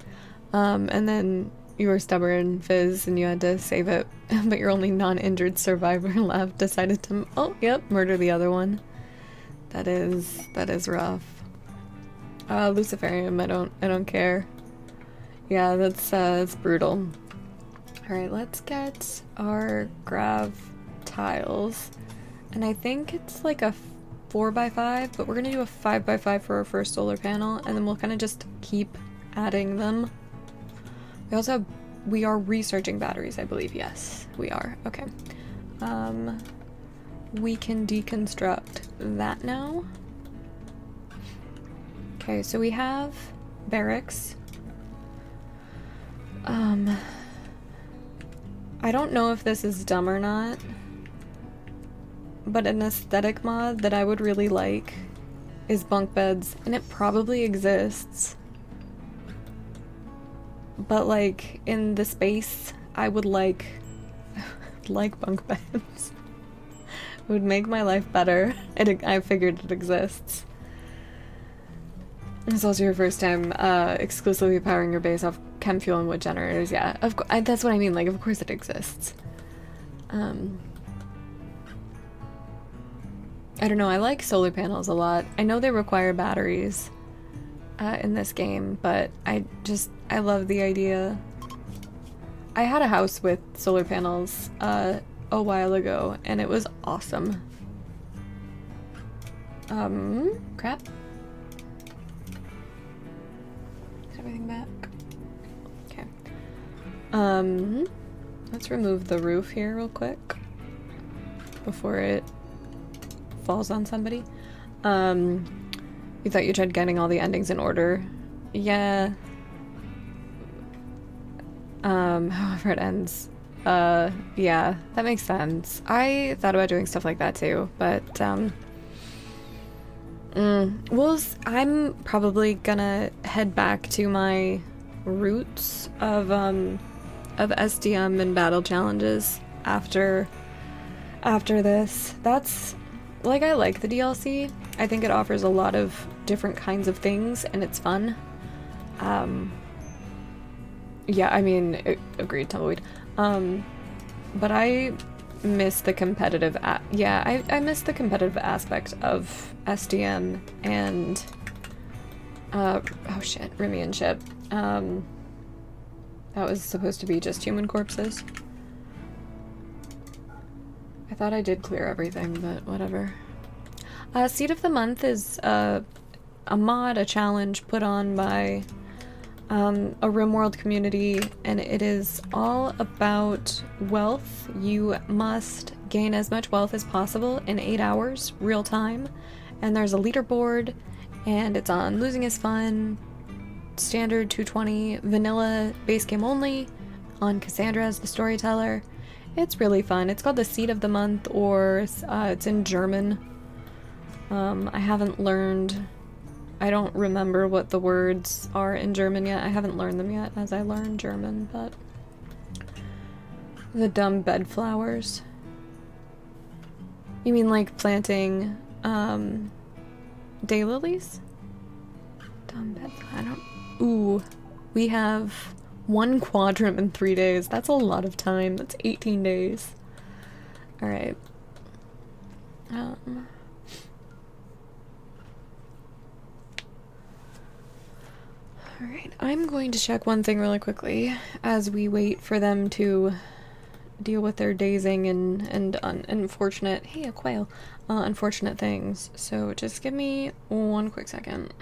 And then you were stubborn, Fizz, and you had to save it, but your only non-injured survivor left decided to. Oh, yep, murder the other one. That is rough. Luciferium, I don't care. Yeah, that's brutal. Alright, let's get our grav tiles. And I think it's like a 4x5, but we're gonna do a 5x5 for our first solar panel, and then we'll kind of just keep adding them. We are researching batteries, I believe. Yes, we are. Okay. We can deconstruct that now. Okay, so we have barracks. I don't know if this is dumb or not, but an aesthetic mod that I would really like is bunk beds, and it probably exists. But like in the space, I would like bunk beds. It would make my life better. I figured it exists. It's also your first time exclusively powering your base off chem fuel and wood generators. Yeah, that's what I mean. Like, of course it exists. I don't know. I like solar panels a lot. I know they require batteries in this game, but I love the idea. I had a house with solar panels a while ago, and it was awesome. Crap. Everything back. Okay. Let's remove the roof here real quick before it falls on somebody. You thought you tried getting all the endings in order. Yeah. However it ends. Yeah, that makes sense. I thought about doing stuff like that too, but well, I'm probably gonna head back to my roots of SDM and battle challenges after this. That's, like, I like the DLC. I think it offers a lot of different kinds of things, and it's fun. Yeah, I mean, agreed, Tumbleweed. But I miss the competitive I miss the competitive aspect of SDM and oh shit, Rimian ship. That was supposed to be just human corpses. I thought I did clear everything, but whatever. Seed of the Month is a mod, a challenge put on by a Rimworld community, and it is all about wealth. You must gain as much wealth as possible in 8 hours, real time. And there's a leaderboard, and it's on Losing is Fun, Standard 220, Vanilla, base game only, on Cassandra as the storyteller. It's really fun. It's called the Seed of the Month, or it's in German. I haven't learned... I don't remember what the words are in German yet. I haven't learned them yet as I learn German, but... The dumb bedflowers. You mean like planting, daylilies? Dumb bedflowers. I don't... Ooh. We have 1 quadrum in 3 days. That's a lot of time. That's 18 days. Alright. Alright, I'm going to check one thing really quickly as we wait for them to deal with their dazing and unfortunate, hey, a quail, unfortunate things. So just give me 1 quick second.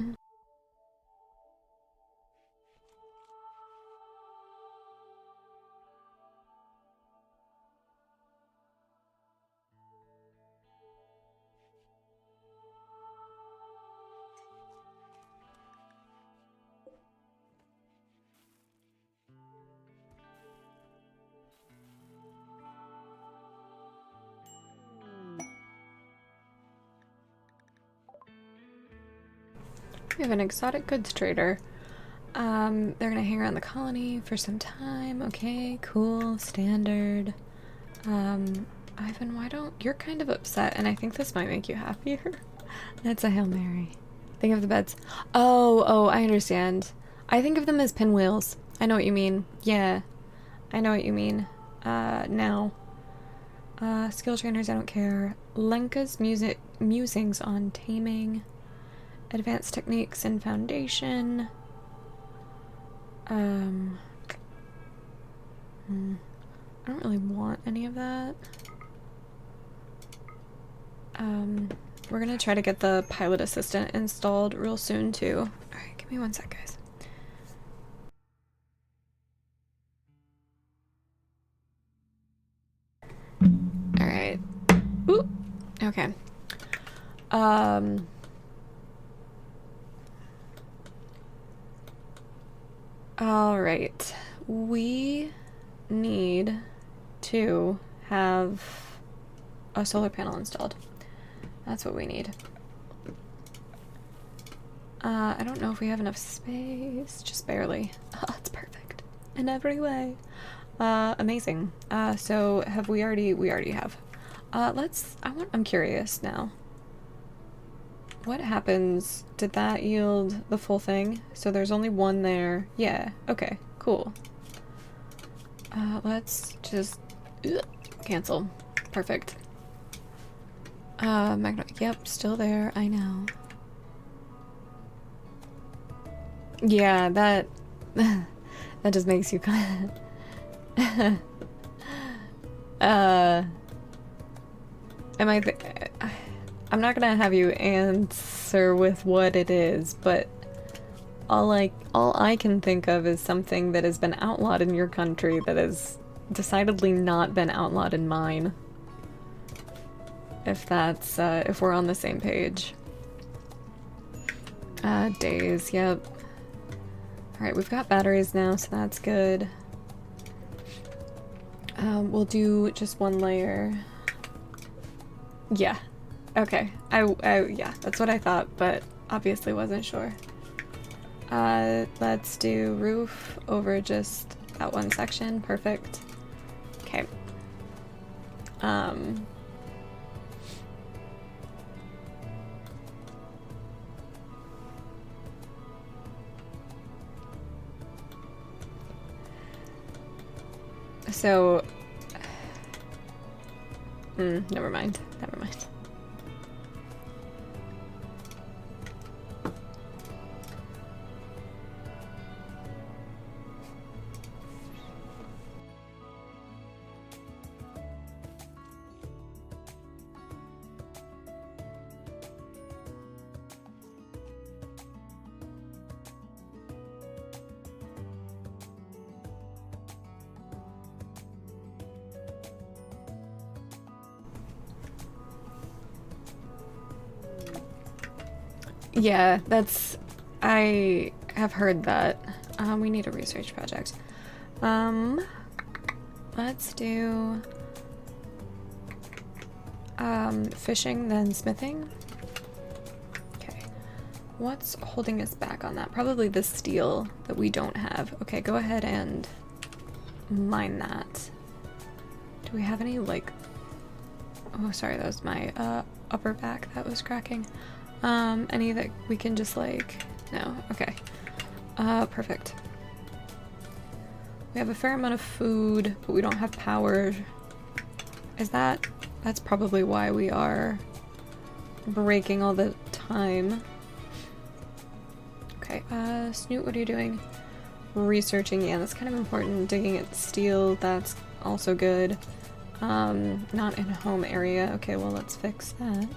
We have an exotic goods trader. They're gonna hang around the colony for some time. Okay, cool, standard. Ivan, why don't... You're kind of upset, and I think this might make you happier. That's a Hail Mary. Think of the beds. Oh, I understand. I think of them as pinwheels. I know what you mean. Yeah. I know what you mean. Now. Skill trainers, I don't care. Lenka's musings on taming. Advanced techniques and foundation. I don't really want any of that. We're gonna try to get the pilot assistant installed real soon too. Alright, give me 1 sec, guys. Alright. Ooh! Okay. Alright. We need to have a solar panel installed. That's what we need. I don't know if we have enough space. Just barely. Oh, it's perfect. In every way. Amazing. So have we already have. I'm curious now. What happens? Did that yield the full thing? So there's only 1 there. Yeah, okay, cool. Let's just cancel. Perfect. Yep, still there, I know. Yeah, that that just makes you kind of I'm not gonna have you answer with what it is, but all I can think of is something that has been outlawed in your country that has decidedly not been outlawed in mine. If that's, if we're on the same page. Days, yep. Alright, we've got batteries now, so that's good. We'll do just 1 layer. Yeah. Okay. Yeah, that's what I thought, but obviously wasn't sure. Let's do roof over just that 1 section. Perfect. Okay. So... never mind. Never mind. Yeah, that's... I have heard that. We need a research project. Let's do... fishing, then smithing. Okay. What's holding us back on that? Probably the steel that we don't have. Okay, go ahead and mine that. Do we have any, like... Oh, sorry, that was my upper back that was cracking. Any that we can just, like... No? Okay. Perfect. We have a fair amount of food, but we don't have power. Is that... That's probably why we are breaking all the time. Okay, Snoot, what are you doing? Researching, yeah, that's kind of important. Digging at steel, that's also good. Not in home area. Okay, well, let's fix that.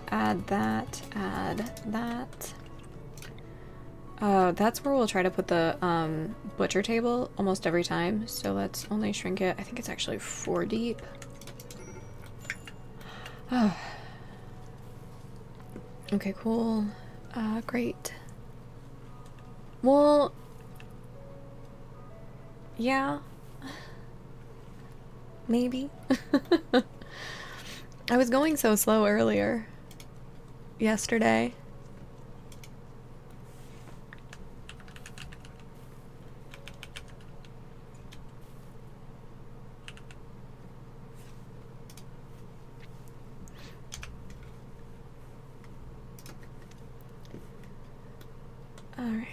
Add that, add that. That's where we'll try to put the, butcher table almost every time. So let's only shrink it. I think it's actually 4 deep. Oh. Okay, cool. Great. Well, yeah. Maybe. I was going so slow earlier. Yesterday. Alright.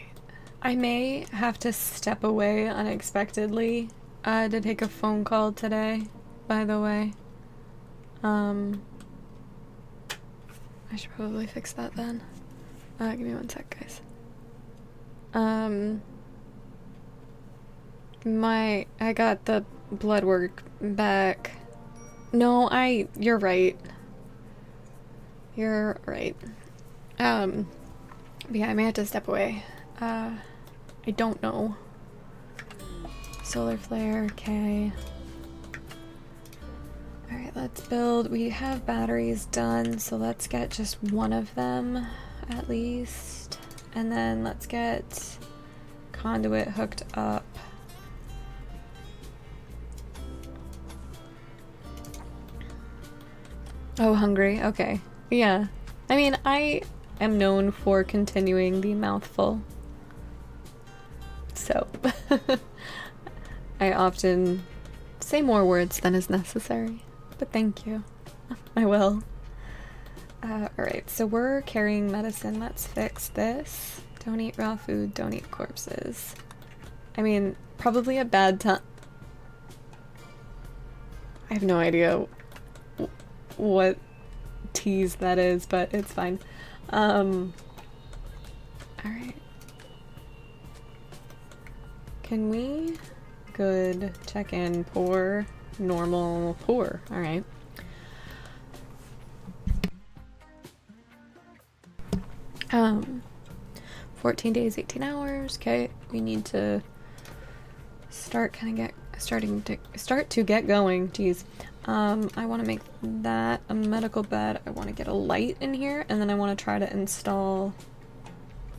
I may have to step away unexpectedly to take a phone call today, by the way. I should probably fix that then. Give me 1 sec, guys. I got the blood work back. No, you're right. You're right. But yeah, I may have to step away. I don't know. Solar flare, okay. Alright, let's build. We have batteries done, so let's get just one of them at least. And then let's get conduit hooked up. Oh, hungry. Okay. Yeah. I mean, I am known for continuing the mouthful. So, I often say more words than is necessary. But thank you. I will. Alright, so we're carrying medicine. Let's fix this. Don't eat raw food, don't eat corpses. I mean, probably a bad time. I have no idea what tease that is, but it's fine. Alright. Can we? Good. Check in. Poor. Normal. Poor. Alright. Um, 14 days, 18 hours. Okay, we need to start to get going. Jeez. I want to make that a medical bed. I want to get a light in here, and then I want to try to install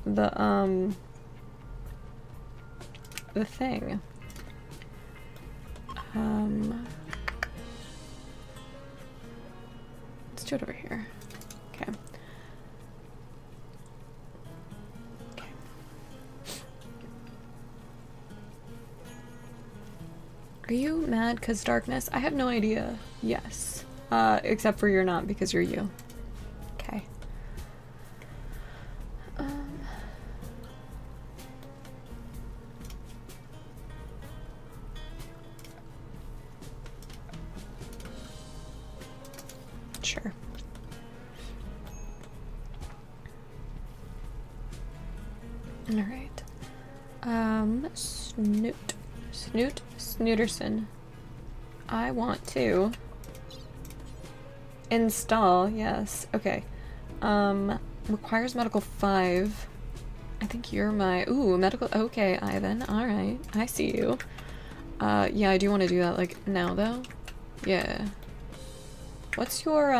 the thing. Let's do it over here. Okay. Okay. Are you mad 'cause darkness? I have no idea. Yes. Except for you're not because you're you. Okay. Sure. All right. Snooterson. I want to install, yes. Okay. Requires medical 5. I think you're my, ooh, medical, okay, Ivan. All right. I see you. Yeah, I do want to do that, like, now, though. Yeah. What's your,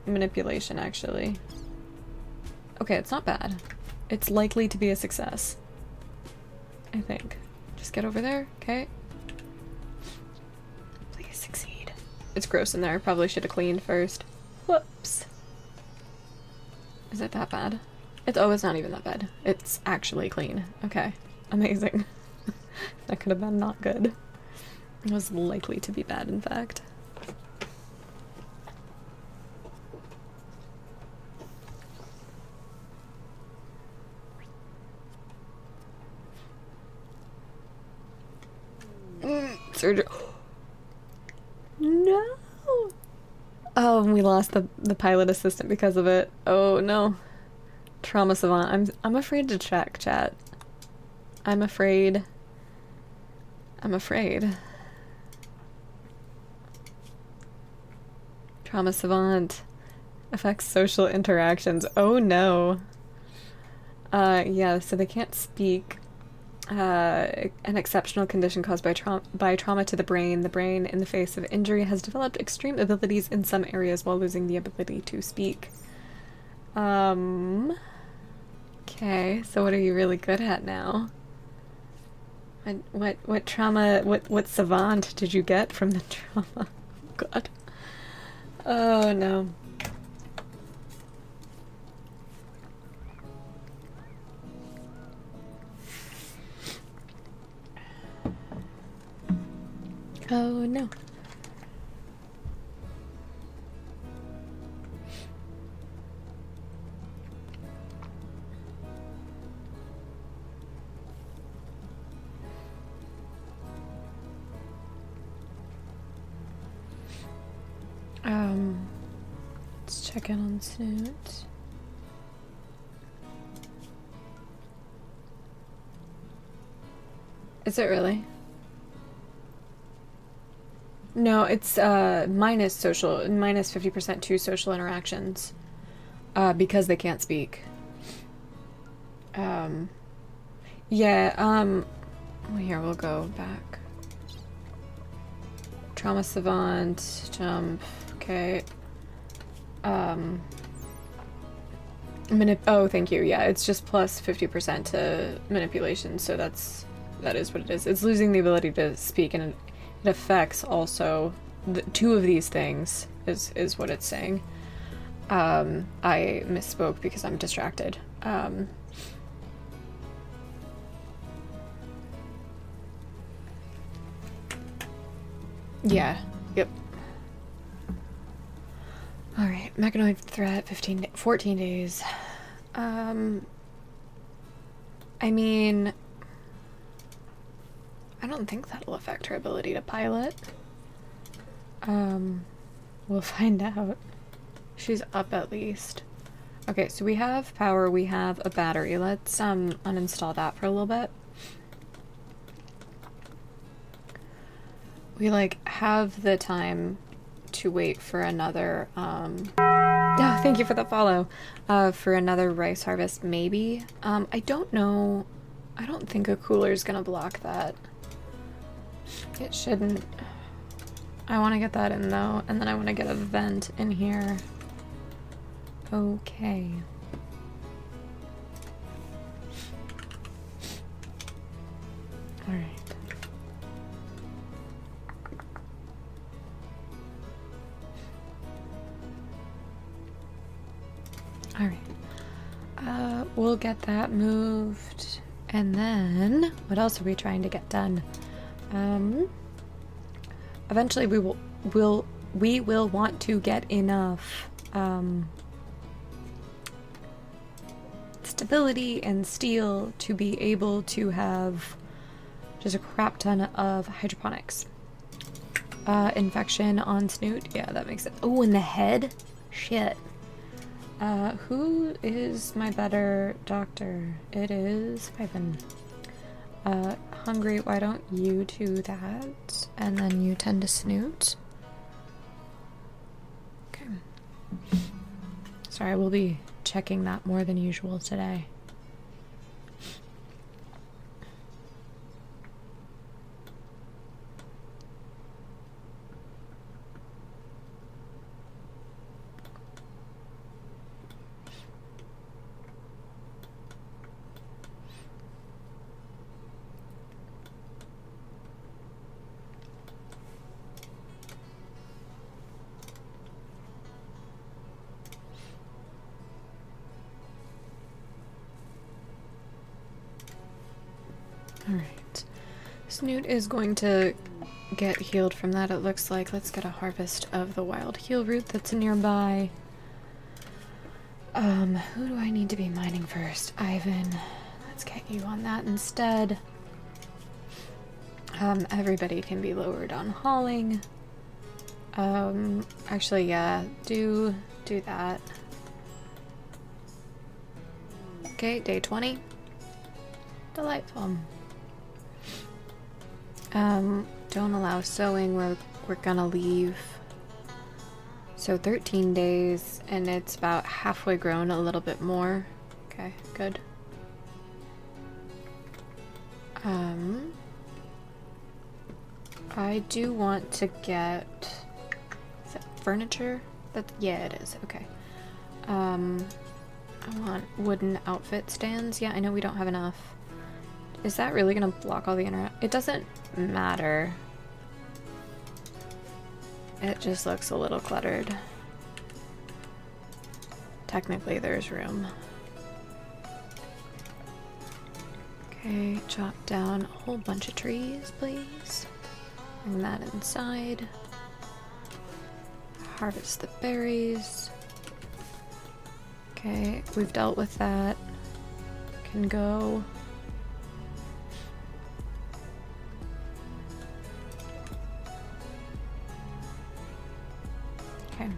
manipulation, actually? Okay, it's not bad. It's likely to be a success. I think. Just get over there, okay? Please succeed. It's gross in there. Probably should have cleaned first. Whoops. Is it that bad? Oh, it's not even that bad. It's actually clean. Okay. Amazing. That could have been not good. It was likely to be bad, in fact. Surgery. No! Oh, we lost the pilot assistant because of it. Oh no. Trauma savant. I'm afraid to check, chat. I'm afraid. Trauma savant affects social interactions. Oh no. Yeah, so they can't speak. An exceptional condition caused by trauma to the brain. The brain, in the face of injury, has developed extreme abilities in some areas while losing the ability to speak. Okay, so what are you really good at now? What trauma, what savant did you get from the trauma? God. Oh no. Oh no. Let's check in on Snoot. Is it really? No, it's minus 50% to social interactions. Because they can't speak. Yeah, well, here, we'll go back. Trauma savant, jump, okay. Oh, thank you, yeah, it's just plus 50% to manipulation, so that is what it is. It's losing the ability to speak, and it affects also two of these things, is what it's saying. I misspoke because I'm distracted. Yeah, yep. Alright, mechanoid threat, 14 days. I mean, I don't think that'll affect her ability to pilot. We'll find out. She's up at least. Okay, so we have power, we have a battery. Let's uninstall that for a little bit. We like have the time to wait for another oh, thank you for the follow. For another rice harvest, maybe. I don't know. I don't think a cooler's gonna block that. It shouldn't. I want to get that in though, and then I want to get a vent in here. Okay. All right. All right. We'll get that moved, and then what else are we trying to get done? Eventually we will want to get enough stability and steel to be able to have just a crap ton of hydroponics. Infection on Snoot. Yeah, that makes sense. Oh, in the head? Shit. Who is my better doctor? It is Pippin. Hungry, why don't you do that? And then you tend to Snoot. Okay. Sorry, we'll be checking that more than usual today. Snoot is going to get healed from that, it looks like. Let's get a harvest of the wild heal root that's nearby. Who do I need to be mining first? Ivan. Let's get you on that instead. Everybody can be lowered on hauling. Actually, yeah, do that. Okay, day 20. Delightful. Don't allow sewing, we're gonna leave. So 13 days, and it's about halfway grown, a little bit more. Okay, good. I do want to get, is that furniture? Yeah, it is, okay. I want wooden outfit stands. Yeah, I know we don't have enough. Is that really gonna block all the internet? It doesn't matter. It just looks a little cluttered. Technically, there's room. Okay, chop down a whole bunch of trees, please. Bring that inside. Harvest the berries. Okay, we've dealt with that. Can go. Okay.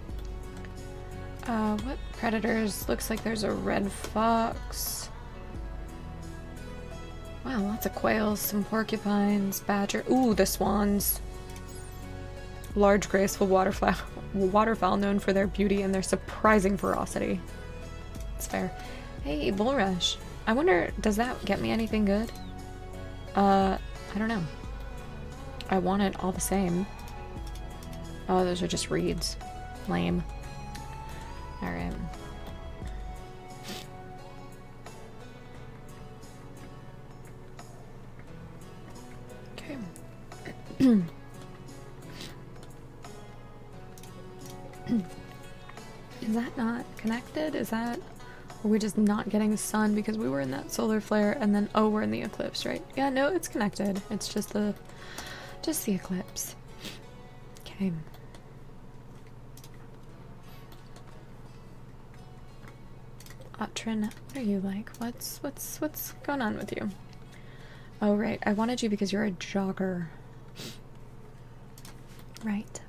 What predators? Looks like there's a red fox. Wow, lots of quails, some porcupines, badger. Ooh, the swans. Large, graceful waterfowl known for their beauty and their surprising ferocity. It's fair. Hey, bulrush. I wonder, does that get me anything good? I don't know. I want it all the same. Oh, those are just reeds. Lame. Alright. Okay. Is that not connected? Is that... Are we just not getting the sun because we were in that solar flare and then, oh, we're in the eclipse, right? Yeah, no, it's connected. It's just the eclipse. Okay. Otrin, what are you like? What's going on with you? Oh, right. I wanted you because you're a jogger. Right.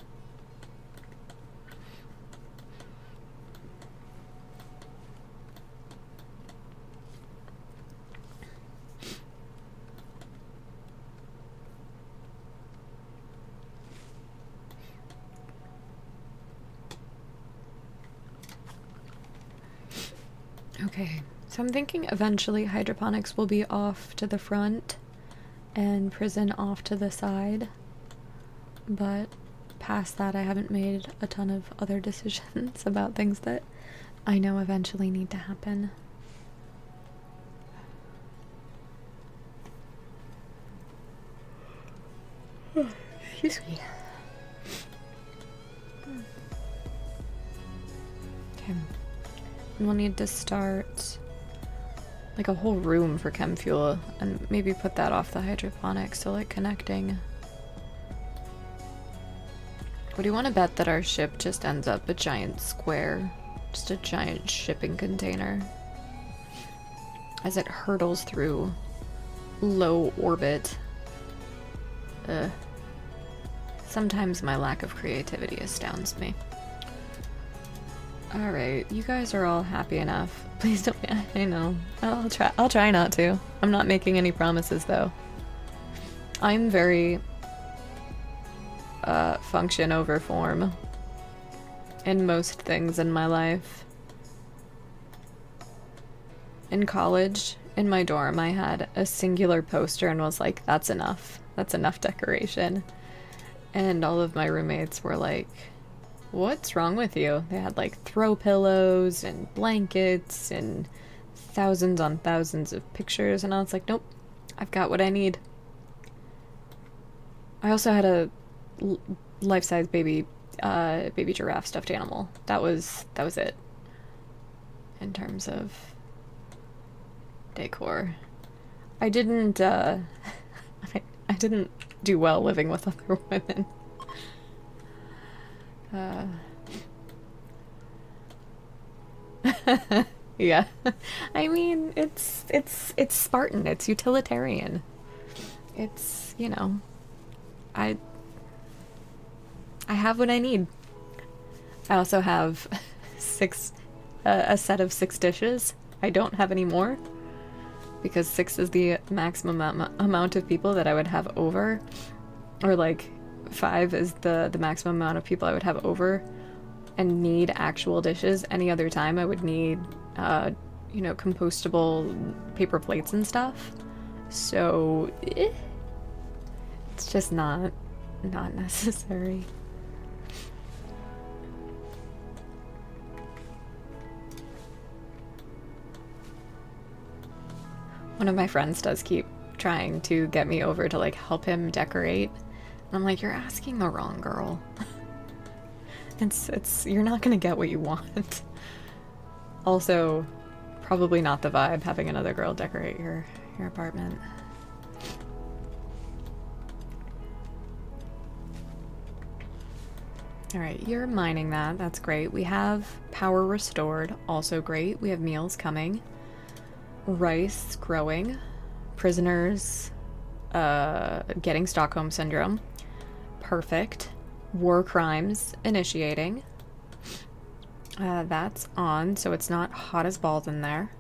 Okay, so I'm thinking eventually hydroponics will be off to the front and prison off to the side, but past that I haven't made a ton of other decisions about things that I know eventually need to happen. Excuse me. Okay. We'll need to start like a whole room for chem fuel and maybe put that off the hydroponics, so like connecting. What do you want to bet that our ship just ends up a giant square? Just a giant shipping container as it hurtles through low orbit. Sometimes my lack of creativity astounds me. Alright, you guys are all happy enough. Please don't. I know. I'll try not to. I'm not making any promises though. I'm very function over form in most things in my life. In college, in my dorm, I had a singular poster and was like, that's enough. That's enough decoration. And all of my roommates were like, what's wrong with you? They had like throw pillows and blankets and thousands on thousands of pictures, and I was like, nope, I've got what I need. I also had a life-size baby giraffe stuffed animal. That was it in terms of decor. I didn't I didn't do well living with other women. Yeah. I mean, it's Spartan. It's utilitarian. It's, you know, I have what I need. I also have a set of 6 dishes. I don't have any more because 6 is the maximum amount of people that I would have over, or like 5 is the maximum amount of people I would have over and need actual dishes. Any other time I would need, you know, compostable paper plates and stuff. So, it's just not necessary. One of my friends does keep trying to get me over to like help him decorate. And I'm like, you're asking the wrong girl. You're not gonna get what you want. Also, probably not the vibe having another girl decorate your apartment. Alright, you're mining that. That's great. We have power restored. Also great. We have meals coming. Rice growing. Prisoners getting Stockholm Syndrome. Perfect. War crimes initiating. That's on, so it's not hot as balls in there.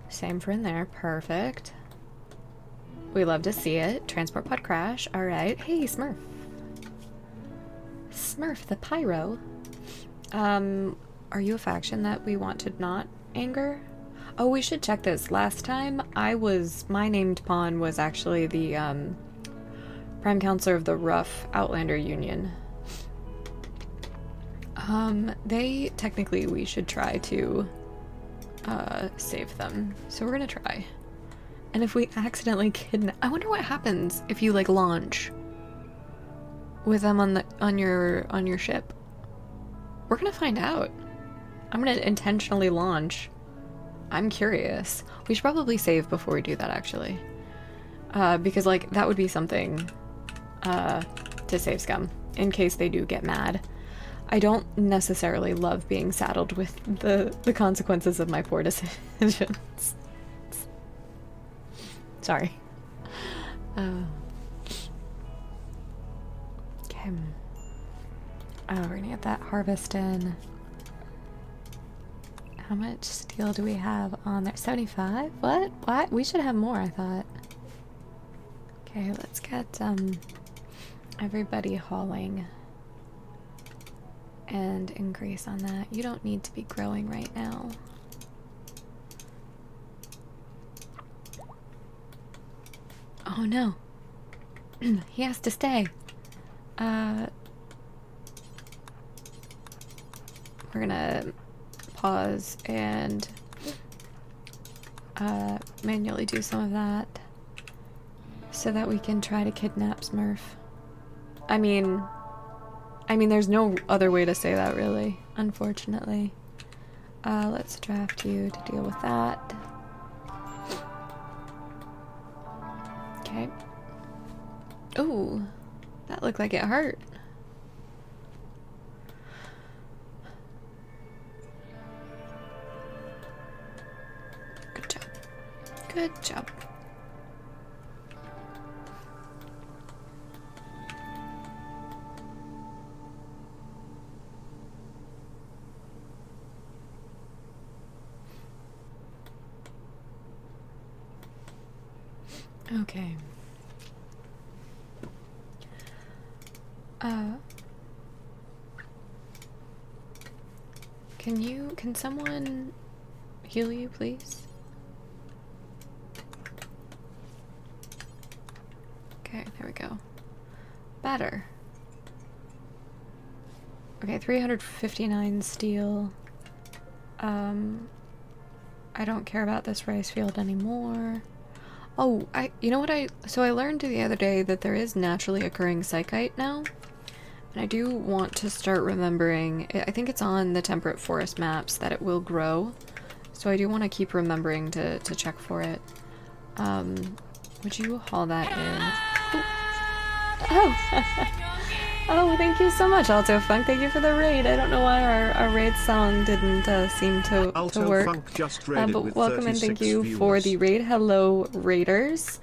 Same for in there. Perfect. We love to see it. Transport pod crash. Alright. Hey, Smurf. Smurf the Pyro. Are you a faction that we want to not anger? Oh, we should check this. Last time my named pawn was actually the Prime Counselor of the Rough Outlander Union. We should try to save them. So we're gonna try. And if we accidentally kidnap, I wonder what happens if you like launch with them on your ship. We're gonna find out. I'm gonna intentionally launch. I'm curious. We should probably save before we do that, actually. Because, like, that would be something to save scum, in case they do get mad. I don't necessarily love being saddled with the consequences of my poor decisions. Sorry. Okay. Oh, we're gonna get that harvest in. How much steel do we have on there? 75? What? What? We should have more, I thought. Okay, let's get everybody hauling and increase on that. You don't need to be growing right now. Oh no. He has to stay. We're gonna pause and manually do some of that so that we can try to kidnap Smurf. I mean, there's no other way to say that, really, unfortunately. Let's draft you to deal with that. Okay. Ooh, that looked like it hurt. Good job. Good job. Okay. Can someone heal you, please? Okay, there we go. Better. Okay, 359 steel. I don't care about this rice field anymore. Oh, you know what so I learned the other day that there is naturally occurring psychite now. And I do want to start remembering, I think it's on the temperate forest maps that it will grow. So I do want to keep remembering to check for it. Would you haul that in? Oh. Oh, oh, thank you so much, Alto Funk. Thank you for the raid. I don't know why our raid song didn't seem to work. Funk just raided but with welcome and thank you viewers. for the raid. Hello, raiders.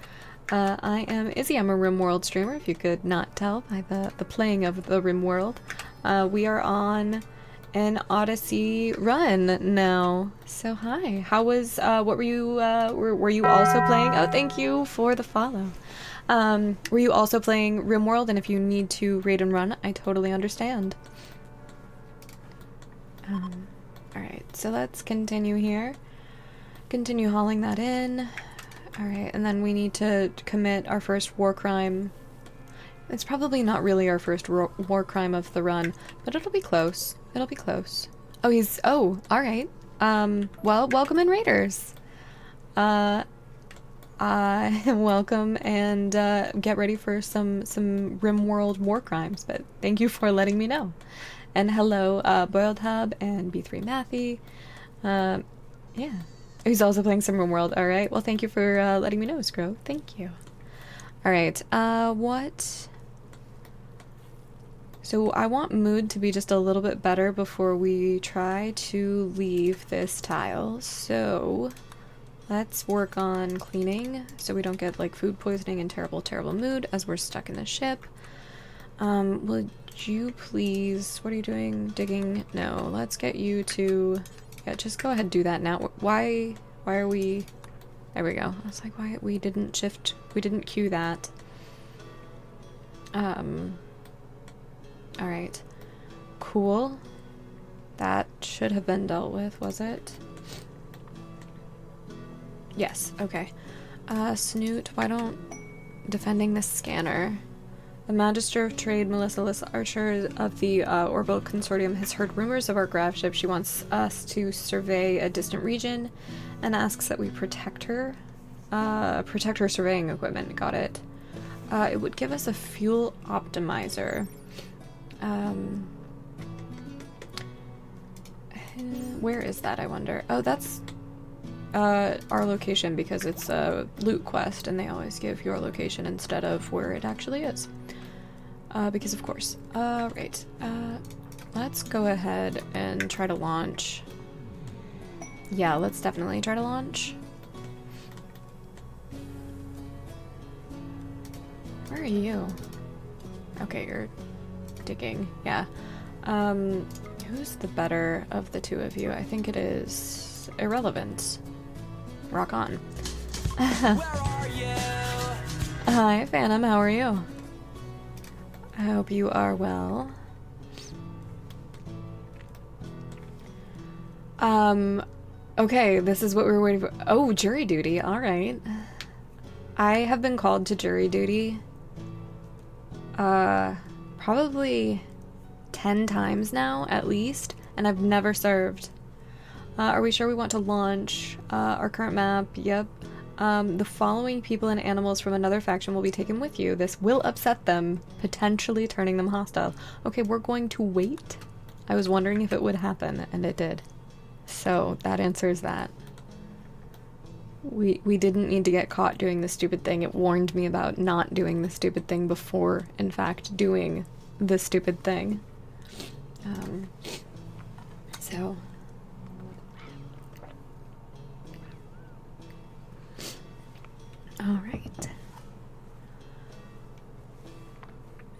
I am Izzy. I'm a Rimworld streamer, if you could not tell by the playing of the Rimworld. We are on an Odyssey run now. So hi. How was, what were you, were you also playing? Oh, thank you for the follow. Were you also playing Rimworld? And if you need to raid and run, I totally understand. Alright, so let's continue here. Continue hauling that in. Alright, and then we need to commit our first war crime. It's probably not really our first war crime of the run, but it'll be close. It'll be close. Oh, he's... Oh, alright. Well, welcome in, raiders. Welcome and get ready for some Rimworld war crimes, but thank you for letting me know. And hello, Boiled Hub and B3 Mathy. Yeah. He's also playing some Rimworld. Alright, well thank you for letting me know, Scro. Thank you. Alright, what... So I want mood to be just a little bit better before we try to leave this tile, so... Let's work on cleaning so we don't get like food poisoning and terrible mood as we're stuck in the ship. Would you please, what are you doing? Digging? No, let's get you to, yeah, just go ahead and do that now. Why are we, there we go. I was like, why, we didn't queue that. Alright. Cool. That should have been dealt with, was it? Yes, okay. Snoot, why don't... Defending the scanner. The Magister of Trade, Melissa Archer of the Orbital Consortium, has heard rumors of our grav ship. She wants us to survey a distant region and asks that we protect her. Protect her surveying equipment. Got it. It would give us a fuel optimizer. Where is that, I wonder? Oh, that's... our location, because it's a loot quest and they always give your location instead of where it actually is. Because of course. Right. Let's go ahead and try to launch. Yeah, let's definitely try to launch. Where are you? Okay, you're digging. Yeah. Who's the better of the two of you? I think it is Irrelevant. Rock on. Where are you? Hi, Phantom. How are you? I hope you are well. Okay, this is what we were waiting for. Oh, jury duty. All right. I have been called to jury duty probably 10 times now, at least, and I've never served. Are we sure we want to launch our current map? Yep. The following people and animals from another faction will be taken with you. This will upset them, potentially turning them hostile. Okay, we're going to wait. I was wondering if it would happen, and it did. So, that answers that. We didn't need to get caught doing the stupid thing. It warned me about not doing the stupid thing before, in fact, doing the stupid thing. So... Alright.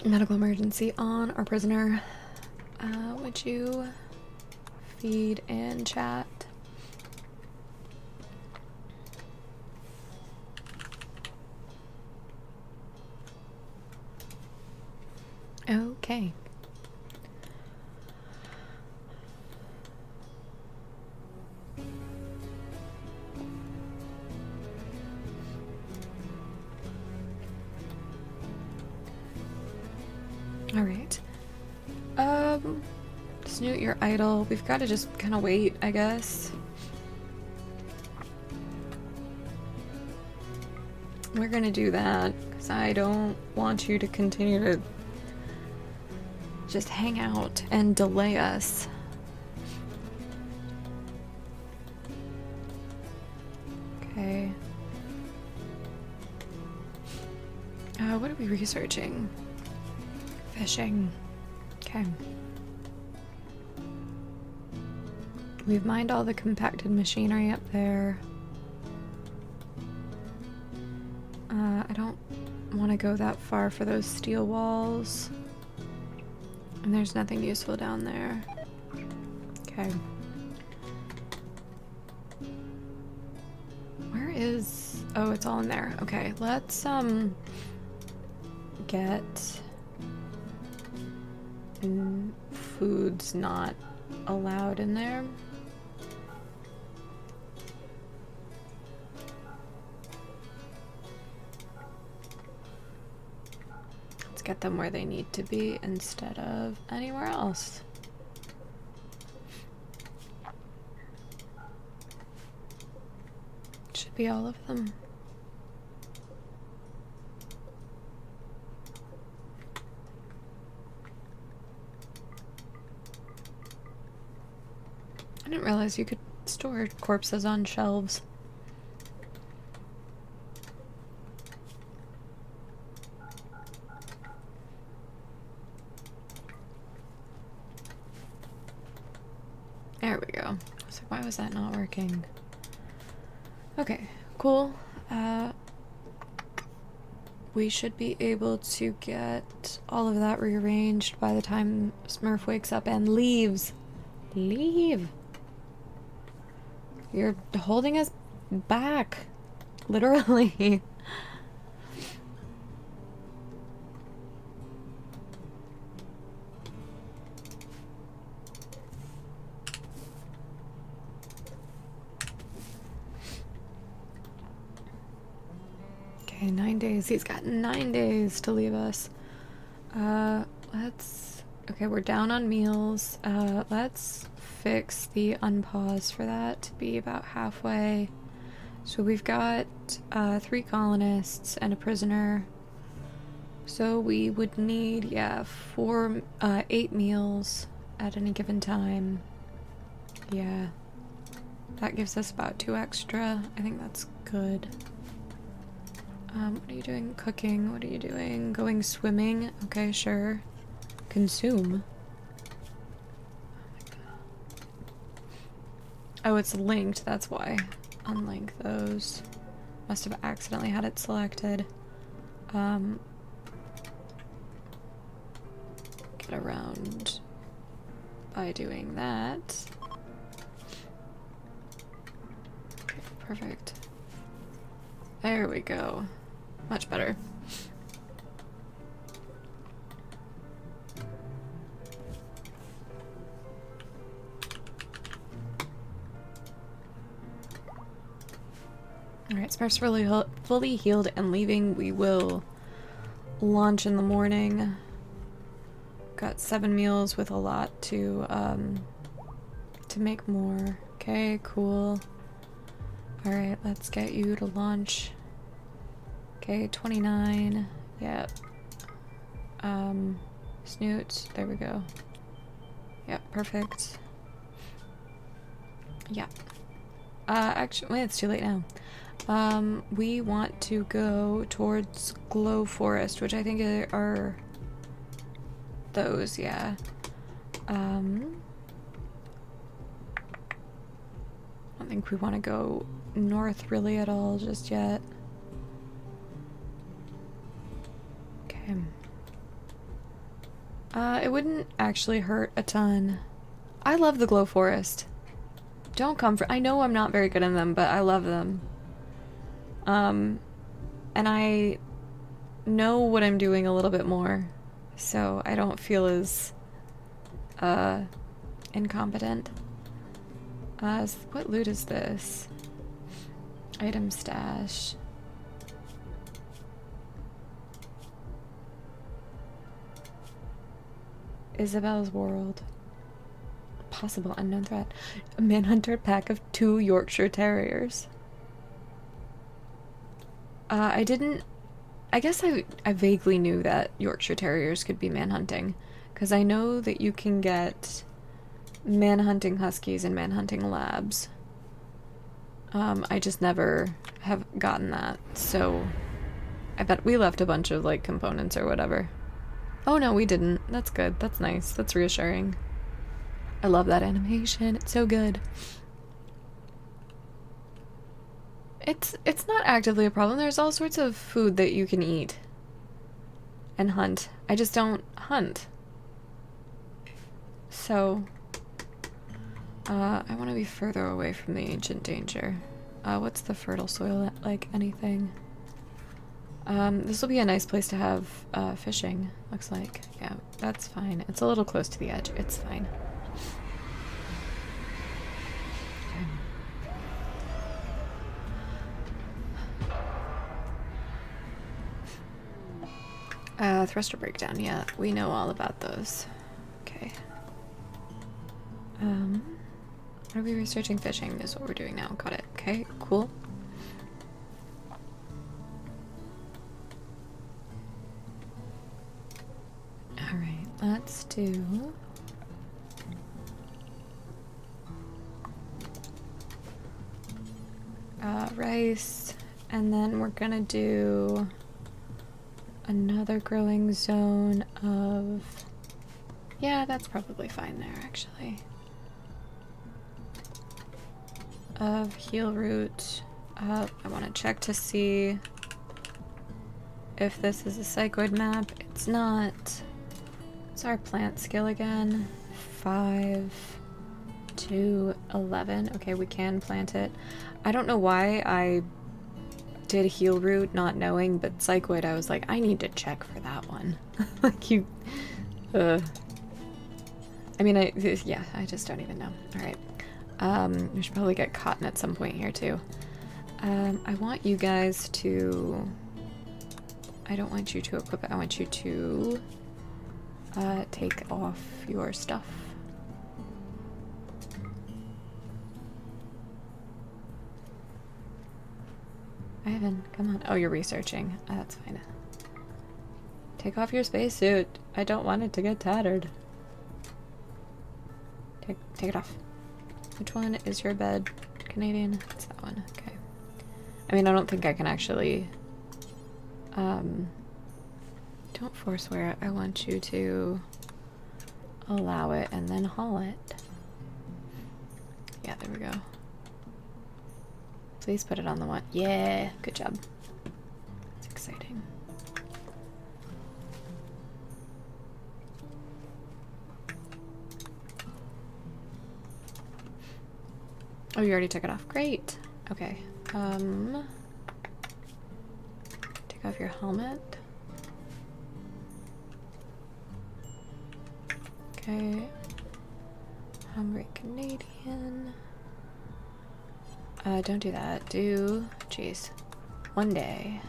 Medical emergency on our prisoner. Would you feed and chat? Okay. Alright. Snoot, you're idle. We've got to just kind of wait, I guess. We're gonna do that, because I don't want you to continue to just hang out and delay us. Okay. What are we researching? Fishing. Okay. We've mined all the compacted machinery up there. I don't want to go that far for those steel walls. And there's nothing useful down there. Okay. Where is... Oh, it's all in there. Okay, let's, get... foods not allowed in there. Let's get them where they need to be instead of anywhere else. Should be all of them. I didn't realize you could store corpses on shelves. There we go. So why was that not working? Okay, cool. We should be able to get all of that rearranged by the time Smurf wakes up and leaves. Leave! You're holding us back. Literally. Okay, 9 days. He's got 9 days to leave us. Okay, we're down on meals. Let's fix the unpause for that to be about halfway. So we've got 3 colonists and a prisoner. So we would need, yeah, 8 meals at any given time. Yeah. That gives us about 2 extra. I think that's good. What are you doing? Cooking. What are you doing? Going swimming. Okay, sure. Consume. Oh, it's linked. That's why. Unlink those. Must have accidentally had it selected. Get around by doing that. Okay, perfect. There we go. Much better. Alright, Smurf's fully healed and leaving. We will launch in the morning. Got 7 meals with a lot to make more. Okay, cool. Alright, let's get you to launch. Okay, 29. Yep. Snoot. There we go. Yep, perfect. Yeah. Actually, wait, it's too late now. We want to go towards Glow Forest, which I think are those, yeah. I don't think we want to go north really at all just yet. Okay. It wouldn't actually hurt a ton. I love the Glow Forest. Don't come for— I know I'm not very good in them, but I love them. And I know what I'm doing a little bit more, so I don't feel as, incompetent. What loot is this? Item stash. Isabel's World. Possible unknown threat. A manhunter pack of 2 Yorkshire Terriers. I guess I vaguely knew that Yorkshire Terriers could be manhunting, because I know that you can get manhunting Huskies and manhunting Labs. I just never have gotten that, so I bet we left a bunch of, like, components or whatever. Oh no, we didn't. That's good. That's nice. That's reassuring. I love that animation. It's so good. It's not actively a problem. There's all sorts of food that you can eat and hunt. I just don't hunt. So, I want to be further away from the ancient danger. What's the fertile soil like? Anything? This will be a nice place to have fishing, looks like. Yeah, that's fine. It's a little close to the edge. It's fine. Thruster breakdown, yeah, we know all about those. Okay. Are we researching fishing is what we're doing now. Got it. Okay, cool. Alright, let's do... rice, and then we're gonna do another growing zone of... Yeah, that's probably fine there, actually. Of heel root. I want to check to see if this is a psychoid map. It's not. It's our plant skill again. 5 to 11. Okay, we can plant it. I don't know why I did heel root not knowing, but psychoid I was like, I need to check for that one. Like you... I mean, yeah, I just don't even know. Alright. We should probably get cotton at some point here too. I want you guys to... I don't want you to equip it. I want you to take off your stuff. Ivan, come on. Oh, you're researching. That's fine. Take off your spacesuit. I don't want it to get tattered. Take it off. Which one is your bed? Canadian? It's that one. Okay. I mean, I don't think I can actually... Don't force wear it. I want you to allow it and then haul it. Yeah, there we go. Please put it on the one. Yeah, good job. It's exciting. Oh, you already took it off. Great. Okay. Take off your helmet. Okay. Hungry Canadian. Don't do that. Do... Jeez. One day.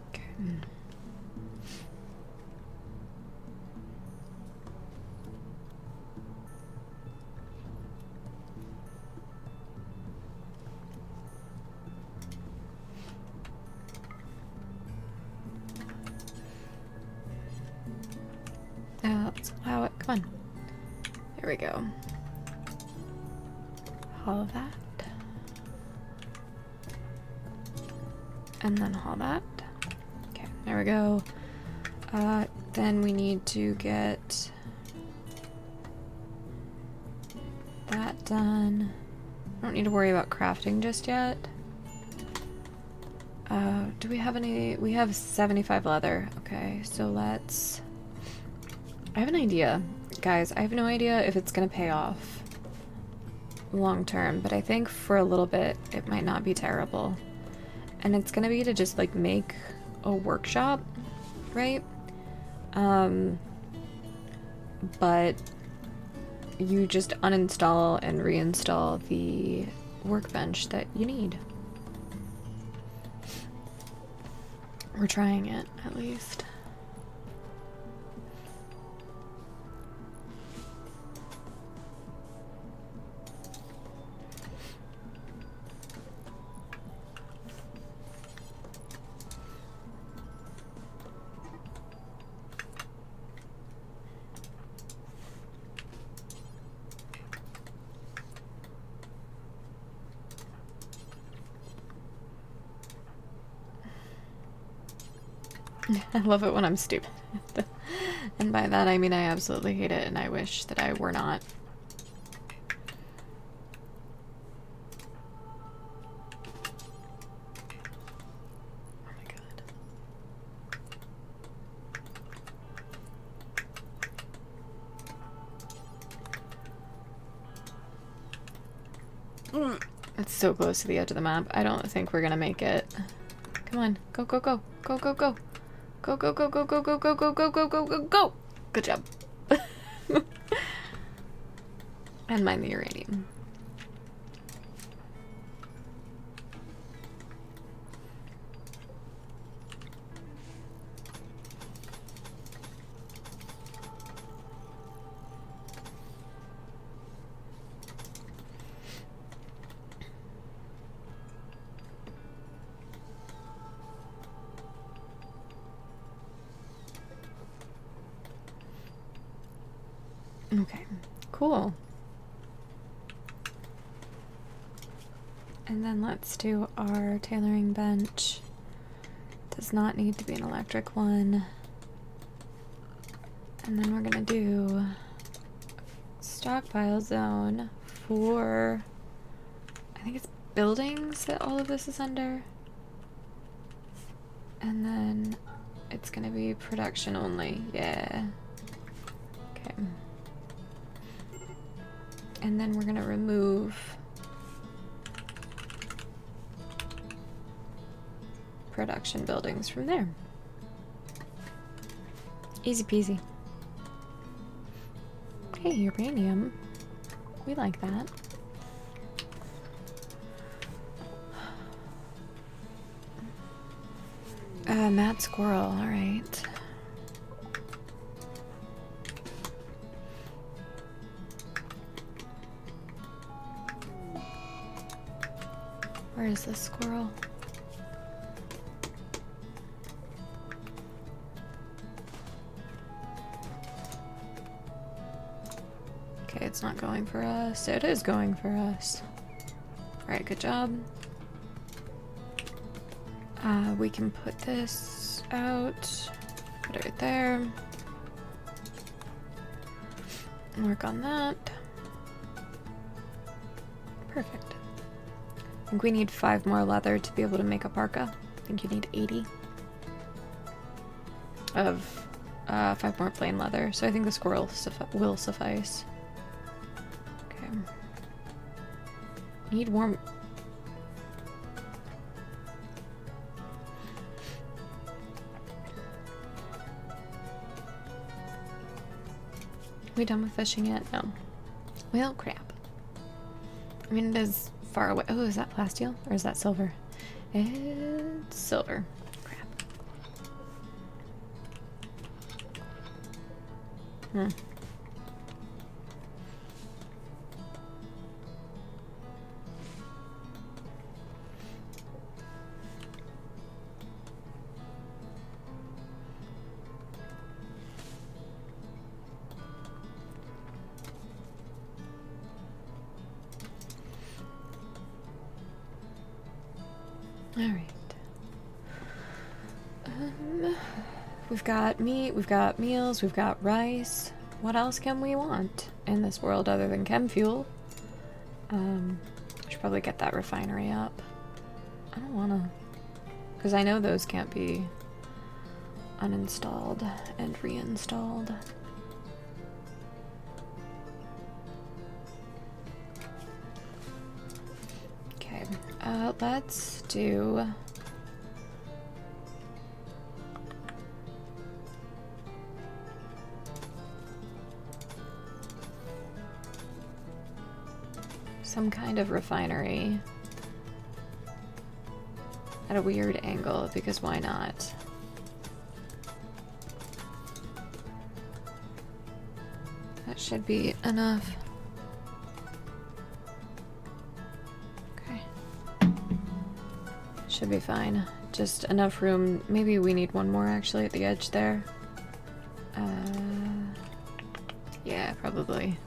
Okay. Let's allow it. Come on. There we go. Haul that. And then haul that. Okay, there we go. Then we need to get that done. I don't need to worry about crafting just yet. Do we have any? We have 75 leather. Okay, so let's... I have an idea, guys. I have no idea if it's gonna pay off long term, but I think for a little bit it might not be terrible. And it's gonna be to just like make a workshop, right? But you just uninstall and reinstall the workbench that you need. We're trying it, at least. I love it when I'm stupid. And by that I mean I absolutely hate it and I wish that I were not. Oh my god. It's so close to the edge of the map. I don't think we're gonna make it. Come on. Go, go, go. Go, go, go. Go, go, go, go, go, go, go, go, go, go, go, go, go! Good job. And mine the uranium. Okay, cool. And then let's do our tailoring bench. Does not need to be an electric one. And then we're gonna do stockpile zone for, I think it's buildings that all of this is under. And then it's gonna be production only, yeah. Okay. And then we're gonna remove production buildings from there. Easy peasy. Hey, uranium. We like that. Mad squirrel, alright. Where is this squirrel? Okay, it's not going for us. It is going for us. Alright, good job. We can put this out. Put it right there. And work on that. Perfect. I think we need 5 more leather to be able to make a parka. I think you need 80 of 5 more plain leather. So I think the squirrel will suffice. Okay. Need warm. We done with fishing yet? No. Well, crap. I mean, it is far away. Oh, is that plasteel? Or is that silver? It's silver. Crap. Hmm. Alright. We've got meat, we've got meals, we've got rice. What else can we want in this world other than chem fuel? Should probably get that refinery up. I don't wanna, because I know those can't be uninstalled and reinstalled. Okay, let's do some kind of refinery at a weird angle, because why not? That should be enough. Okay. Should be fine. Just enough room. Maybe we need one more actually at the edge there. Yeah, probably.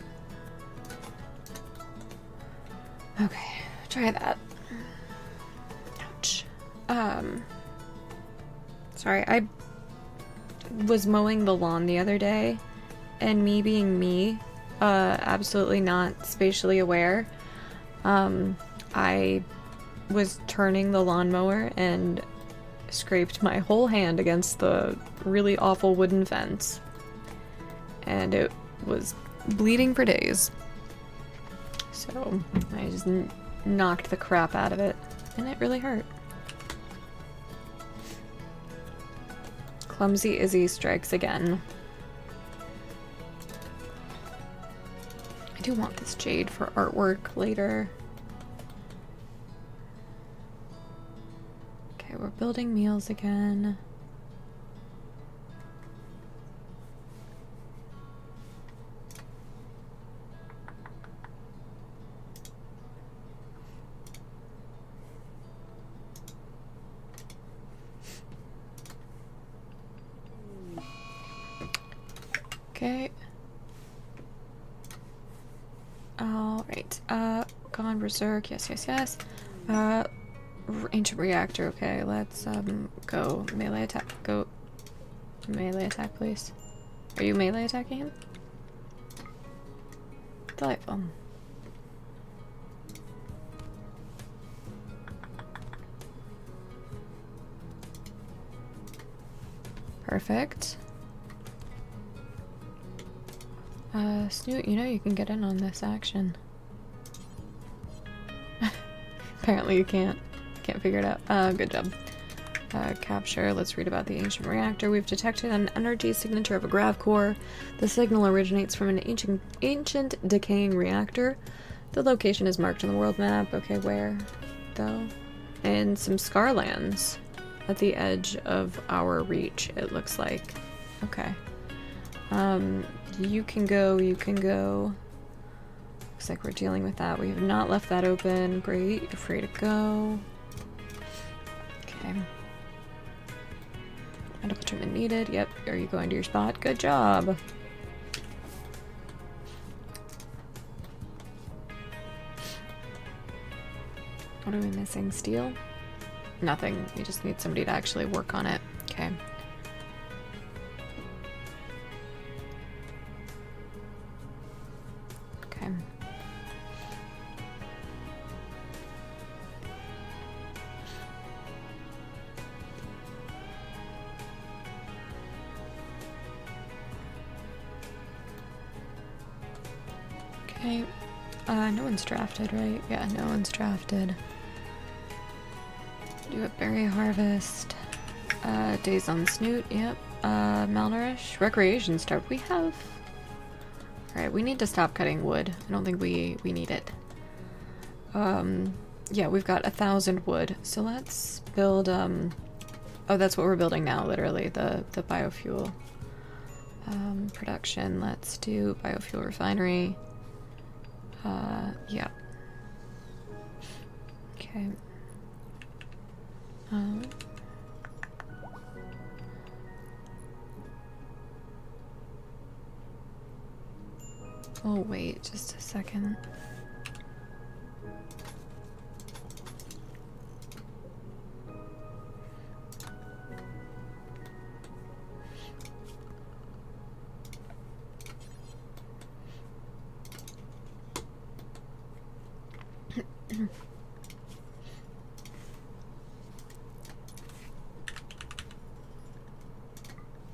Okay, try that. Ouch. Sorry, was mowing the lawn the other day, and me being me, absolutely not spatially aware, I was turning the lawnmower and scraped my whole hand against the really awful wooden fence. And it was bleeding for days. So I just knocked the crap out of it, and it really hurt. Clumsy Izzy strikes again. I do want this jade for artwork later. Okay, we're building meals again. Okay. Alright. Gone Berserk. Yes, yes, yes. Ancient Reactor. Okay, let's, go melee attack. Go melee attack, please. Are you melee attacking him? Delightful. Perfect. Snoot, you know you can get in on this action. Apparently you can't. Can't figure it out. Good job. Capture. Let's read about the ancient reactor. We've detected an energy signature of a grav core. The signal originates from an ancient decaying reactor. The location is marked on the world map. Okay, where, though? And some Scarlands at the edge of our reach, it looks like. Okay. You can go, you can go. Looks like we're dealing with that. We have not left that open. Great, you're free to go. Okay. Medical treatment needed. Yep, are you going to your spot? Good job. What are we missing? Steel? Nothing. We just need somebody to actually work on it. Okay. Okay. Okay. No one's drafted, right? Yeah, no one's drafted. Do a berry harvest. Days on Snoot, yep. Malnourish. Recreation start. We have... Alright, we need to stop cutting wood. I don't think we need it. Yeah, we've got 1,000 wood. So let's build, oh, that's what we're building now, literally, the biofuel production. Let's do biofuel refinery. Yeah. Okay. Oh, wait, just a second.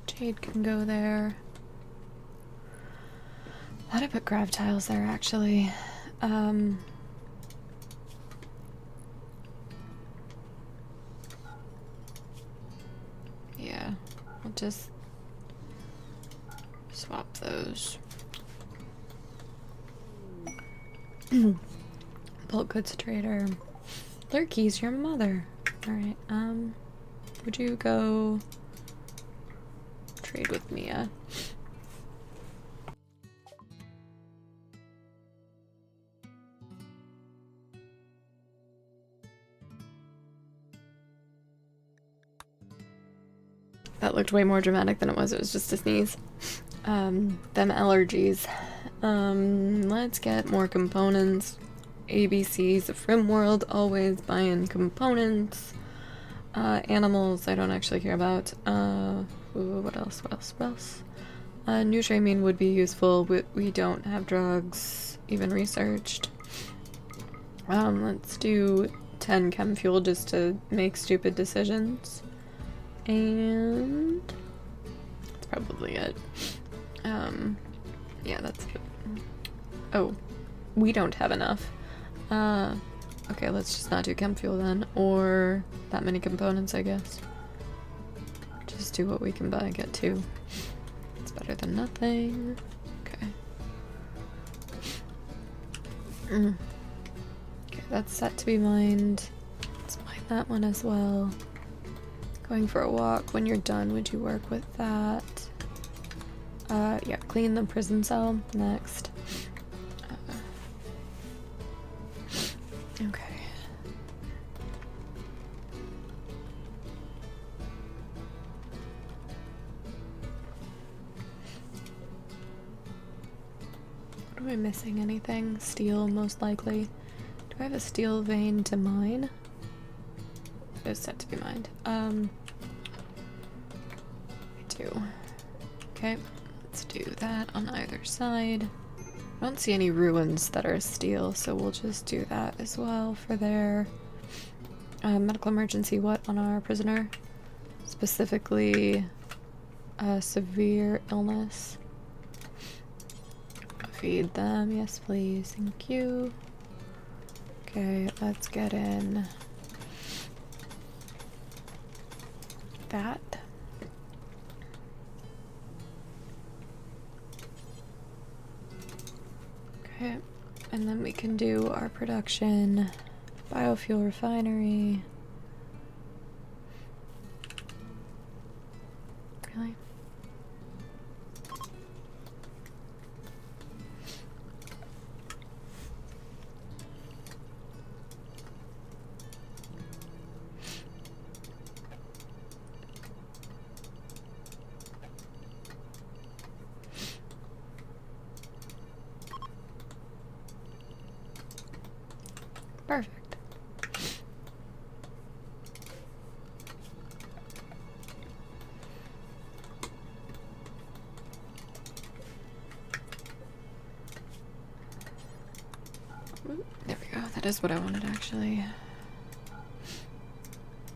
Jade can go there. Why did I put grav tiles there, actually? Yeah, I'll just swap those. Bulk goods trader. Lurky's your mother. Alright, would you go trade with Mia? That looked way more dramatic than it was just a sneeze. Them allergies. Let's get more components. ABCs of Rimworld, always buying components. Animals, I don't actually care about. Ooh, what else? What else? What else? Nutramine would be useful. We don't have drugs even researched. Let's do 10 chem fuel just to make stupid decisions. And that's probably it. Yeah, that's it. Oh, we don't have enough. Okay, let's just not do chem fuel then, or that many components, I guess. Just do what we can buy, get 2. It's better than nothing. Okay. Okay, that's set to be mined. Let's mine that one as well. Going for a walk. When you're done, would you work with that? Yeah, clean the prison cell next. Okay. Am I missing anything? Steel, most likely. Do I have a steel vein to mine? It is set to be mined. I do. Okay, let's do that on either side. I don't see any ruins that are steel, so we'll just do that as well for their medical emergency. What on our prisoner? Specifically, severe illness. Feed them, yes please, thank you. Okay, let's get in that. Okay, and then we can do our production, biofuel refinery. Really? Perfect. Ooh, there we go. That is what I wanted, actually.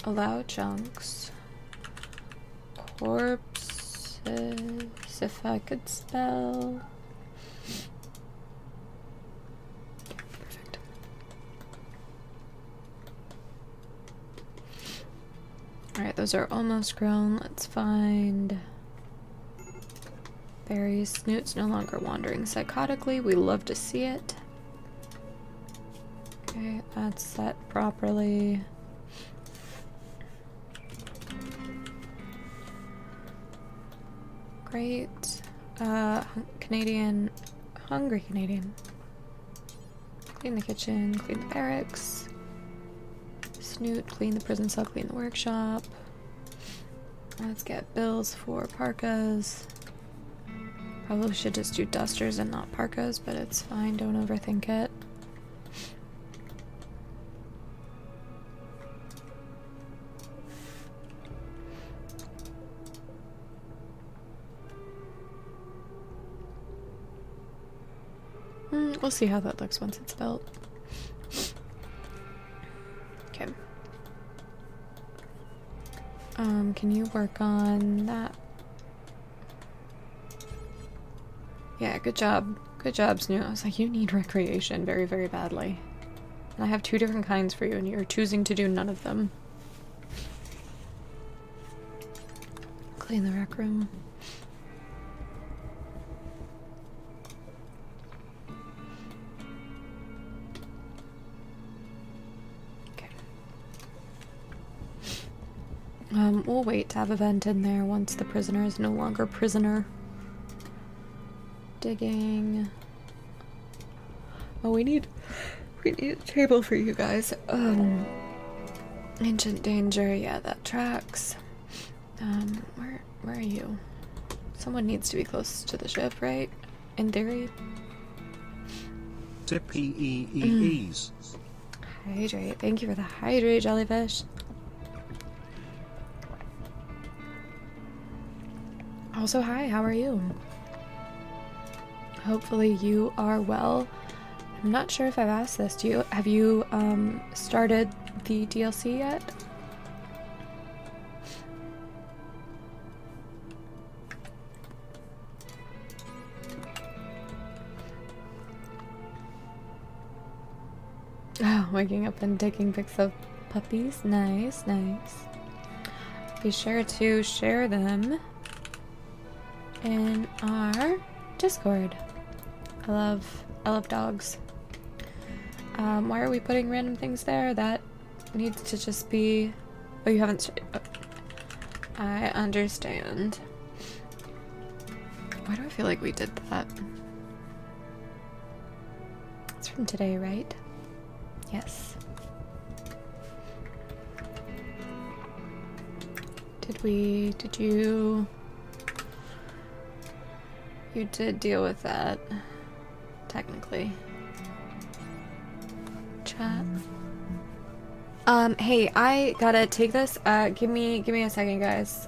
Allow chunks. Corpses, if I could spell. Perfect. Alright, those are almost grown. Let's find berries. Snoot's no longer wandering psychotically. We love to see it. Okay, that's set properly. Great. Canadian. Hungry Canadian. Clean the kitchen, clean the barracks. Snoot, clean the prison cell, clean the workshop. Let's get bills for parkas. Probably should just do dusters and not parkas, but it's fine, don't overthink it. We'll see how that looks once it's built. Okay. Can you work on that? Yeah, good job. Good job, Snoot. I was like, you need recreation very, very badly. And I have 2 different kinds for you, and you're choosing to do none of them. Clean the rec room. We'll wait to have a vent in there once the prisoner is no longer prisoner. Digging. Oh, we need a table for you guys. Ancient danger, yeah, that tracks. Where are you? Someone needs to be close to the ship, right? In theory. Ease. Hydrate. Thank you for the hydrate, jellyfish. Also, hi, how are you? Hopefully you are well. I'm not sure if I've asked this. Have you started the DLC yet? Oh, waking up and taking pics of puppies. Nice, nice. Be sure to share them in our Discord. I love dogs. Why are we putting random things there? That needs to just be... Oh, you haven't... I understand. Why do I feel like we did that? It's from today, right? Yes. Did you... You did deal with that, technically. Chat. Hey, I gotta take this. Give me a second, guys.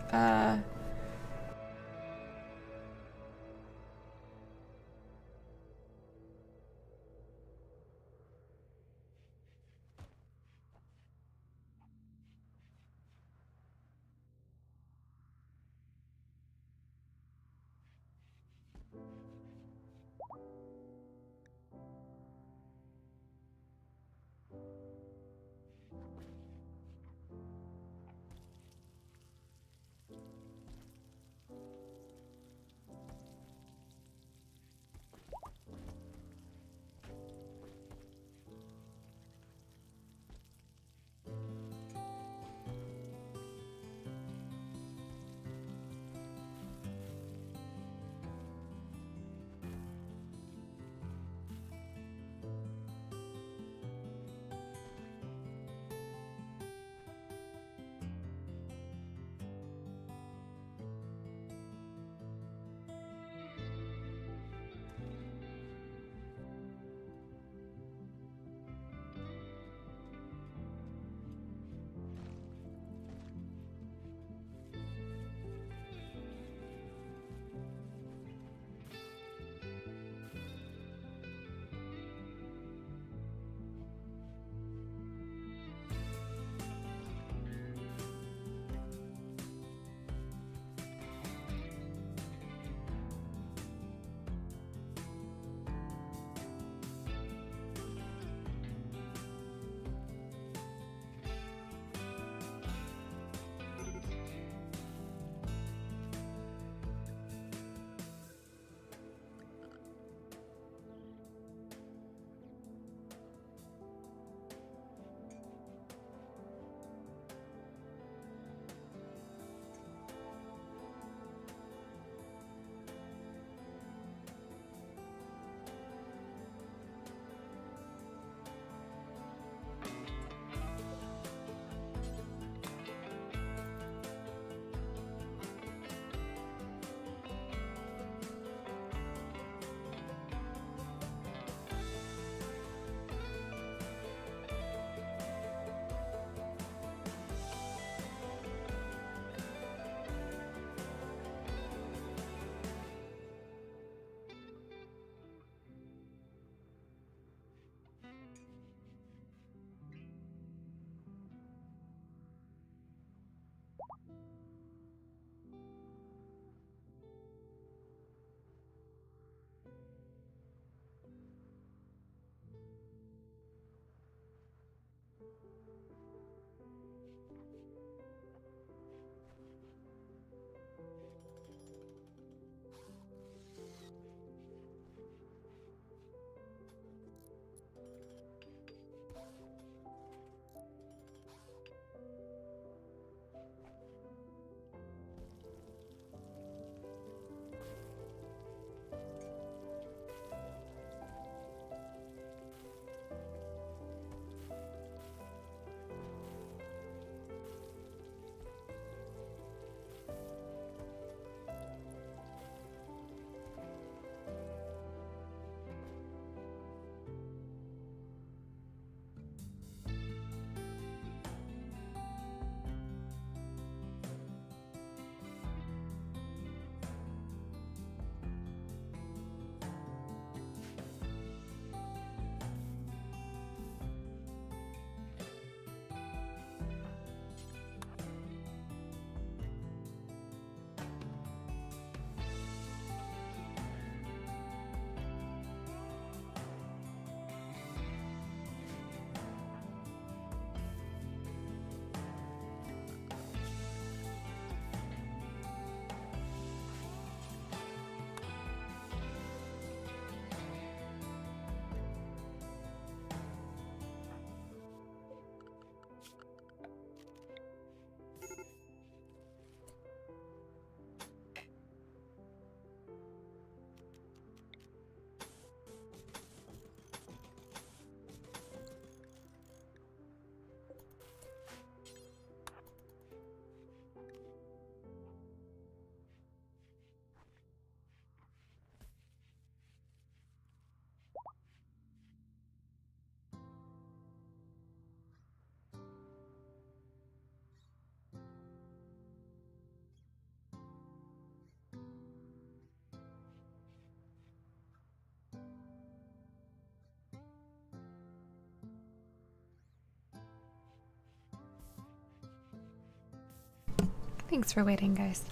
Thanks for waiting, guys.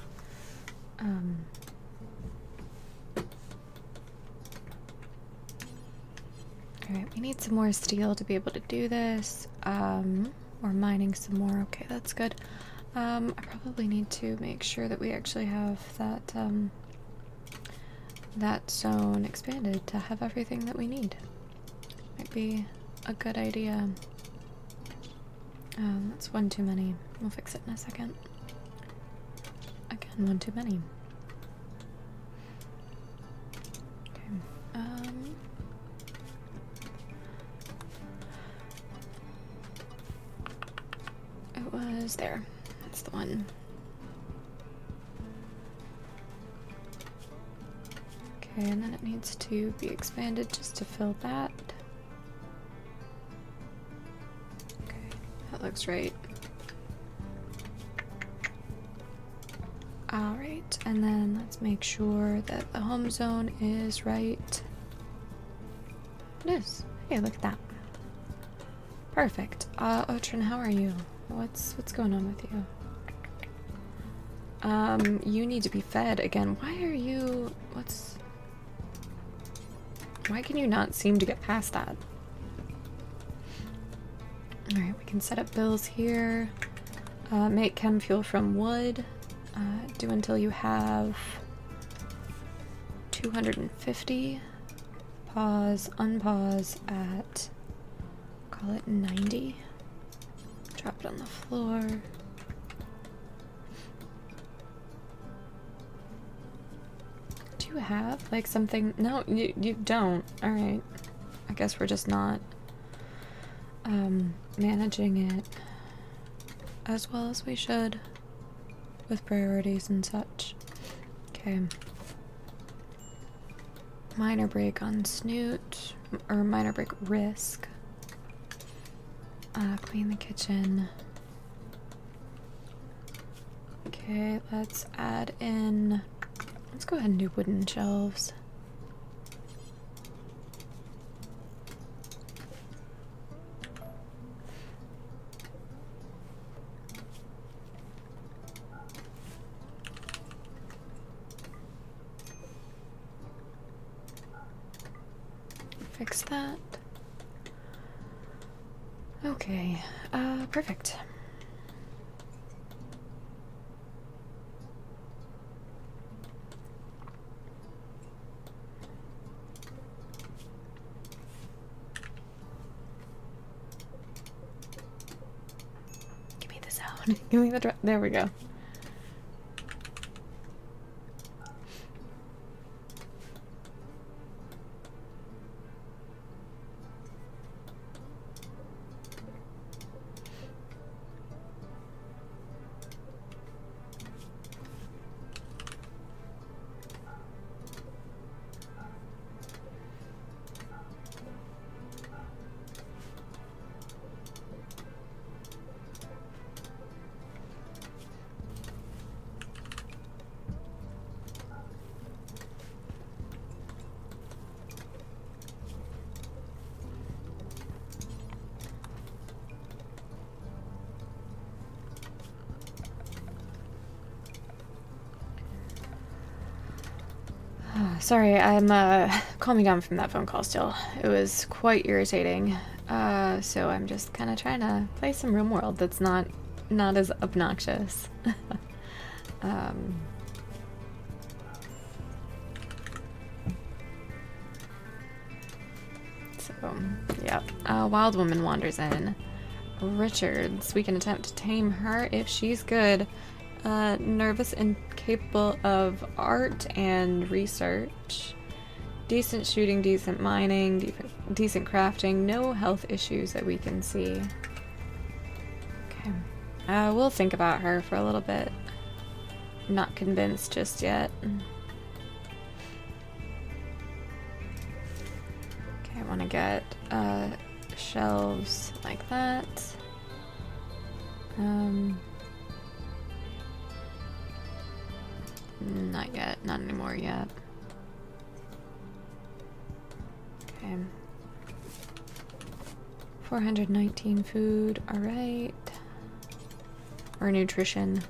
Alright, we need some more steel to be able to do this. We're mining some more. Okay, that's good. I probably need to make sure that we actually have that, that zone expanded to have everything that we need. Might be a good idea. That's one too many. We'll fix it in a second. Again, one too many. Okay. It was there. That's the one. Okay, and then it needs to be expanded just to fill that. Okay, that looks right. Alright, and then let's make sure that the home zone is right. It is. Hey, look at that. Perfect. Otrin, how are you? What's going on with you? You need to be fed again. Why are you... Why can you not seem to get past that? Alright, we can set up bills here. Make chem fuel from wood. Do until you have 250. Pause, unpause at, call it 90. Drop it on the floor. Do you have like something? No, you don't. Alright. I guess we're just not managing it as well as we should with priorities and such. Okay. Minor break on Snoot, or minor break risk. Clean the kitchen. Okay, let's add in, let's go ahead and do wooden shelves. Fix that. Okay, perfect. Give me the sound. Give me the there we go. Sorry, I'm calming down from that phone call still. It was quite irritating. So I'm just kind of trying to play some Rimworld that's not as obnoxious. So, yeah. Wild woman wanders in. Richards. We can attempt to tame her if she's good. Nervous and capable of art and research. Decent shooting, decent mining, decent crafting. No health issues that we can see. Okay. We'll think about her for a little bit. Not convinced just yet. Okay, I want to get shelves like that. Not yet. Not anymore yet. Okay. 419 food. Alright. Or nutrition.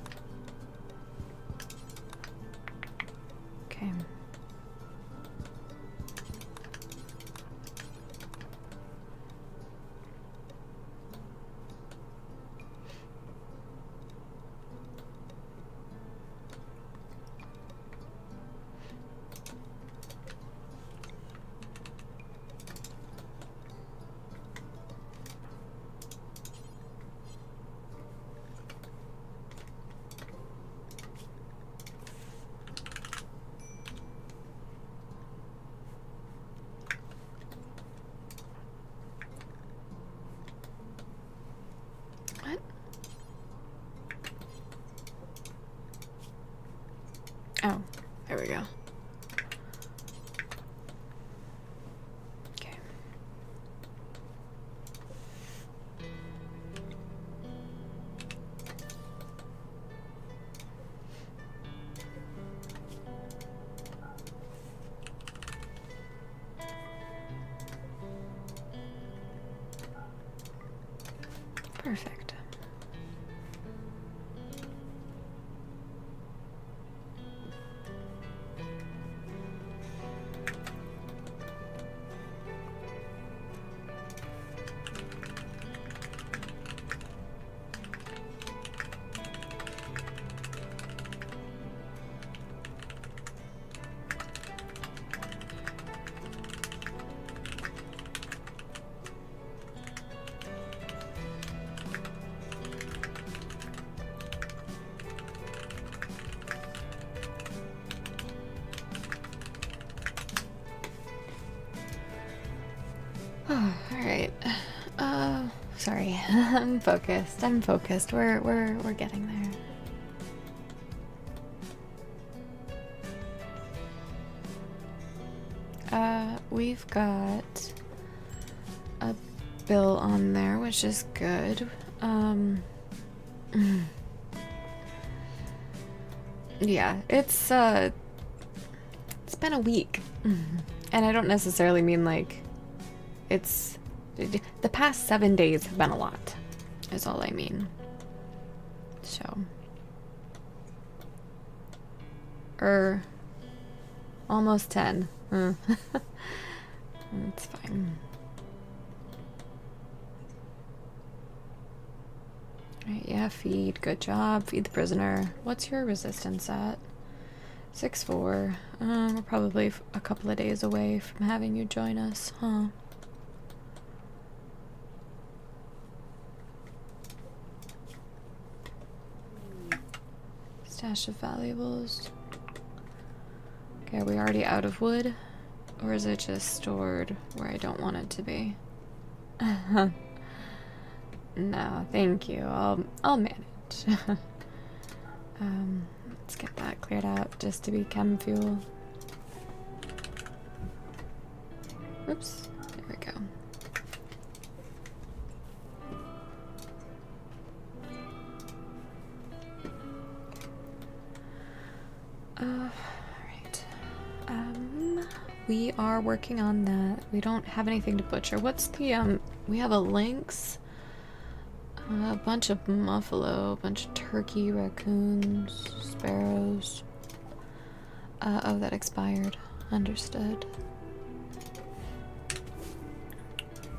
Perfect. Oh, all right. Sorry. I'm focused. I'm focused. We're getting there. We've got a bill on there, which is good. Yeah, it's been a week. And I don't necessarily mean like it's the past 7 days have been a lot, is all I mean. So, almost 10. It's fine. Right, yeah, feed. Good job. Feed the prisoner. What's your resistance at? 6-4. We're probably a couple of days away from having you join us, huh? Stash of valuables. Okay, are we already out of wood? Or is it just stored where I don't want it to be? No, thank you. I'll manage. Let's get that cleared out just to be chem fuel. Oops, there we go. Alright. We are working on that. We don't have anything to butcher. What's the, we have a lynx, a bunch of buffalo, a bunch of turkey, raccoons, sparrows. Oh, that expired. Understood.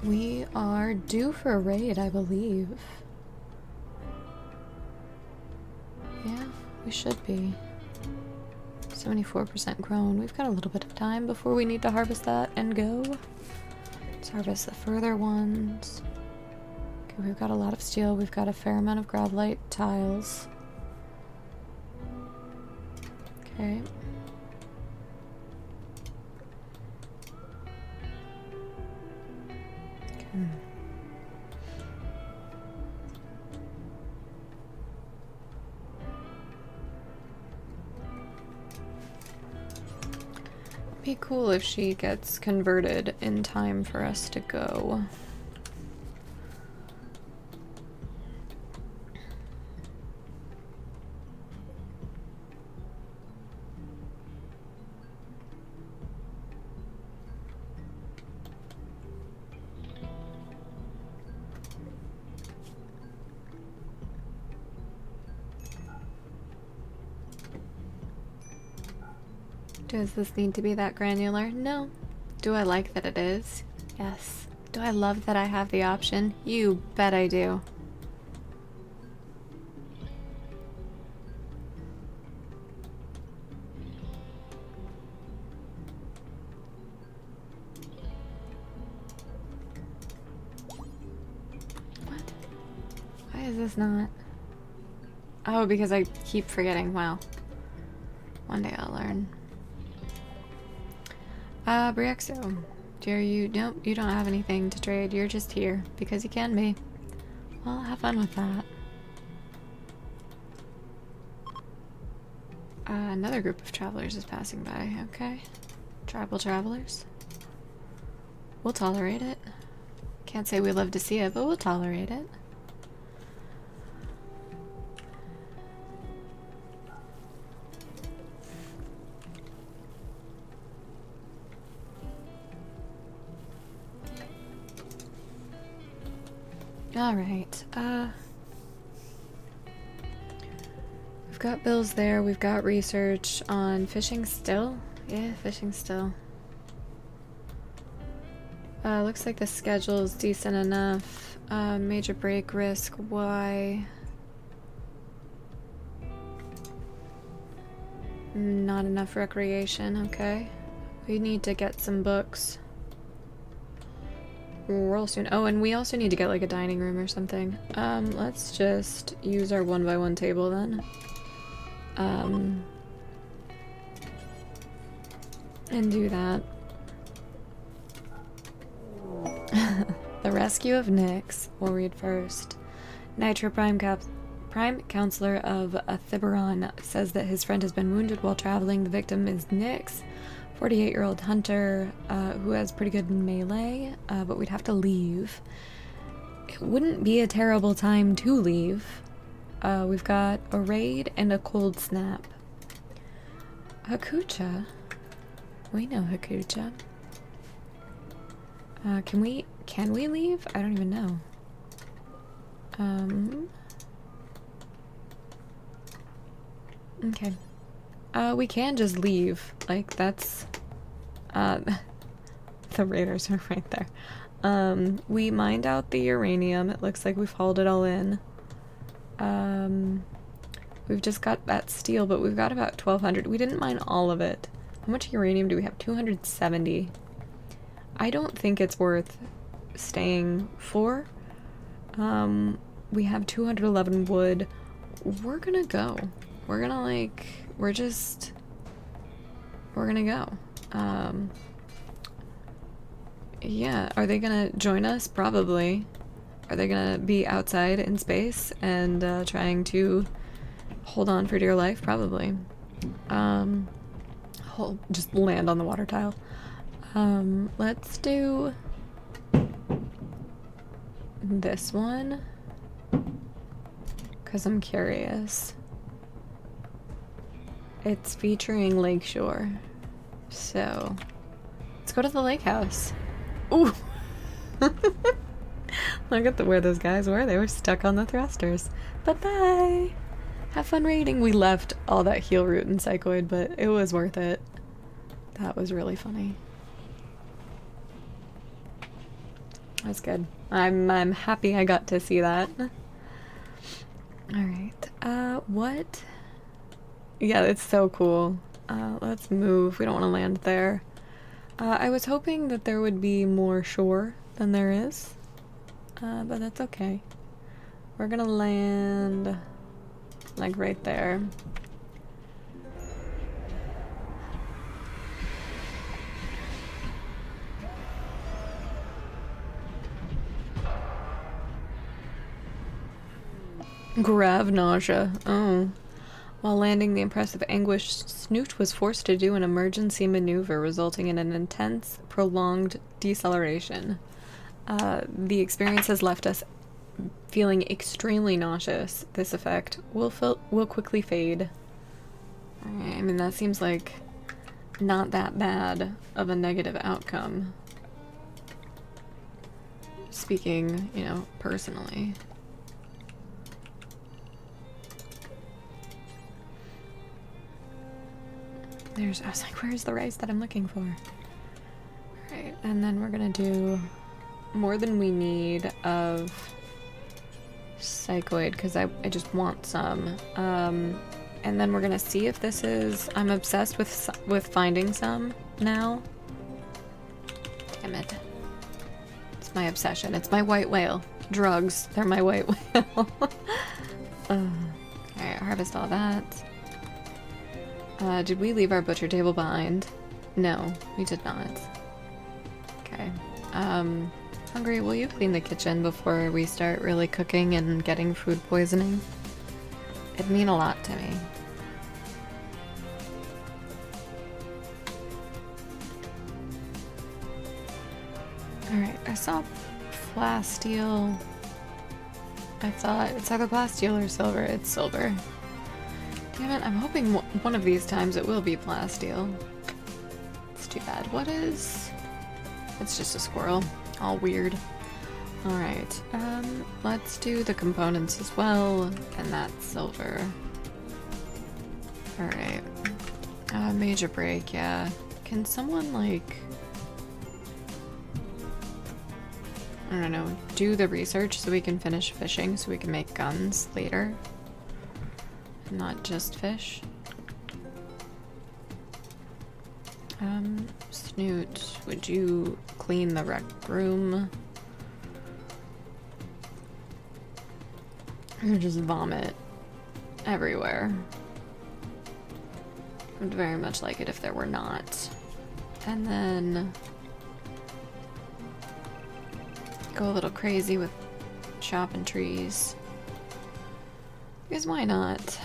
We are due for a raid, I believe. Yeah, we should be. 74% grown. We've got a little bit of time before we need to harvest that and go. Let's harvest the further ones. Okay, we've got a lot of steel. We've got a fair amount of gravelite tiles. Okay. Okay. Be cool if she gets converted in time for us to go. Does this need to be that granular? No. Do I like that it is? Yes. Do I love that I have the option? You bet I do. What? Why is this not? Oh, because I keep forgetting. Wow. One day I'll learn. Briexo. Nope, you don't have anything to trade. You're just here because you can be. Well, have fun with that. Another group of travelers is passing by. Okay. Tribal travelers. We'll tolerate it. Can't say we love to see it, but we'll tolerate it. Alright, we've got bills there, we've got research on fishing still. Yeah, fishing still. Looks like the schedule is decent enough. Major break risk, why? Not enough recreation, okay. We need to get some books. Real soon. Oh, and we also need to get like a dining room or something. Let's just use our 1x1 table then. And do that. The Rescue of Nyx. We'll read first. Nitro Prime Counselor of Thiberon says that his friend has been wounded while traveling. The victim is Nyx, 48-year-old hunter who has pretty good melee, but we'd have to leave. It wouldn't be a terrible time to leave. We've got a raid and a cold snap. Hakucha. We know Hakucha. Can we leave? I don't even know. Okay. We can just leave. Like, that's... the raiders are right there. We mined out the uranium. It looks like we've hauled it all in. We've just got that steel, but we've got about 1,200. We didn't mine all of it. How much uranium do we have? 270. I don't think it's worth staying for. We have 211 wood. We're gonna go. We're gonna, like... We're gonna go. Yeah, are they gonna join us? Probably. Are they gonna be outside in space and trying to hold on for dear life? Probably. Just land on the water tile. Let's do this one, because I'm curious. It's featuring Lakeshore, so let's go to the lake house. Ooh! Look at where those guys were. They were stuck on the thrusters. Bye-bye! Have fun raiding. We left all that heal root and psychoid, but it was worth it. That was really funny. That's good. I'm happy I got to see that. Alright. What? Yeah, it's so cool. Let's move. We don't want to land there. I was hoping that there would be more shore than there is. But that's okay. We're gonna land like right there. Grav nausea. Oh. While landing, the impressive anguished Snoot was forced to do an emergency maneuver, resulting in an intense, prolonged deceleration. The experience has left us feeling extremely nauseous. This effect will quickly fade. I mean, that seems like not that bad of a negative outcome. Speaking, you know, personally. I was like, where's the rice that I'm looking for? Alright, and then we're gonna do more than we need of psychoid, because I just want some. And then we're gonna see if this is... I'm obsessed with finding some now. Damn it. It's my obsession. It's my white whale. Drugs. They're my white whale. Alright, harvest all that. Did we leave our butcher table behind? No, we did not. Okay. Hungry, will you clean the kitchen before we start really cooking and getting food poisoning? It'd mean a lot to me. Alright, I saw plasteel. I thought it's either plasteel or silver. It's silver. Damn it, I'm hoping one of these times it will be plasteel. It's too bad. What is... It's just a squirrel. All weird. Alright, let's do the components as well, and that's silver. Alright. Major break, yeah. Can someone, like... I don't know, do the research so we can finish fishing so we can make guns later? Not just fish. Snoot, would you clean the rec room? Or just vomit everywhere? I'd very much like it if there were not. And then go a little crazy with chopping trees. Because why not?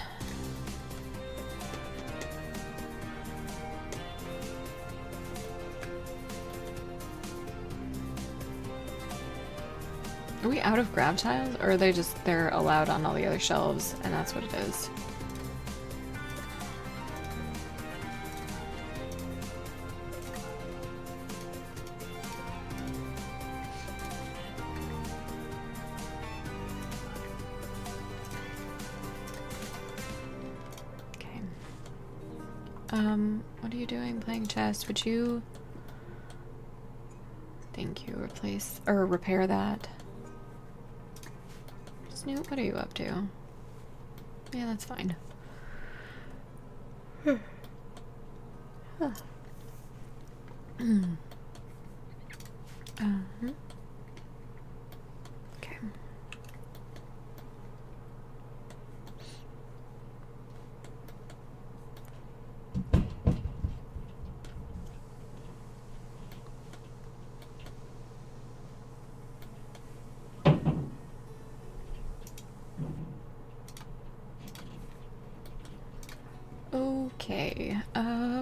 Are we out of grab tiles, or are they just, they're allowed on all the other shelves, and that's what it is? Okay. What are you doing? Playing chess? Would you... Thank you. Replace, or repair that. Snoop, what are you up to? Yeah, that's fine. Okay. Okay,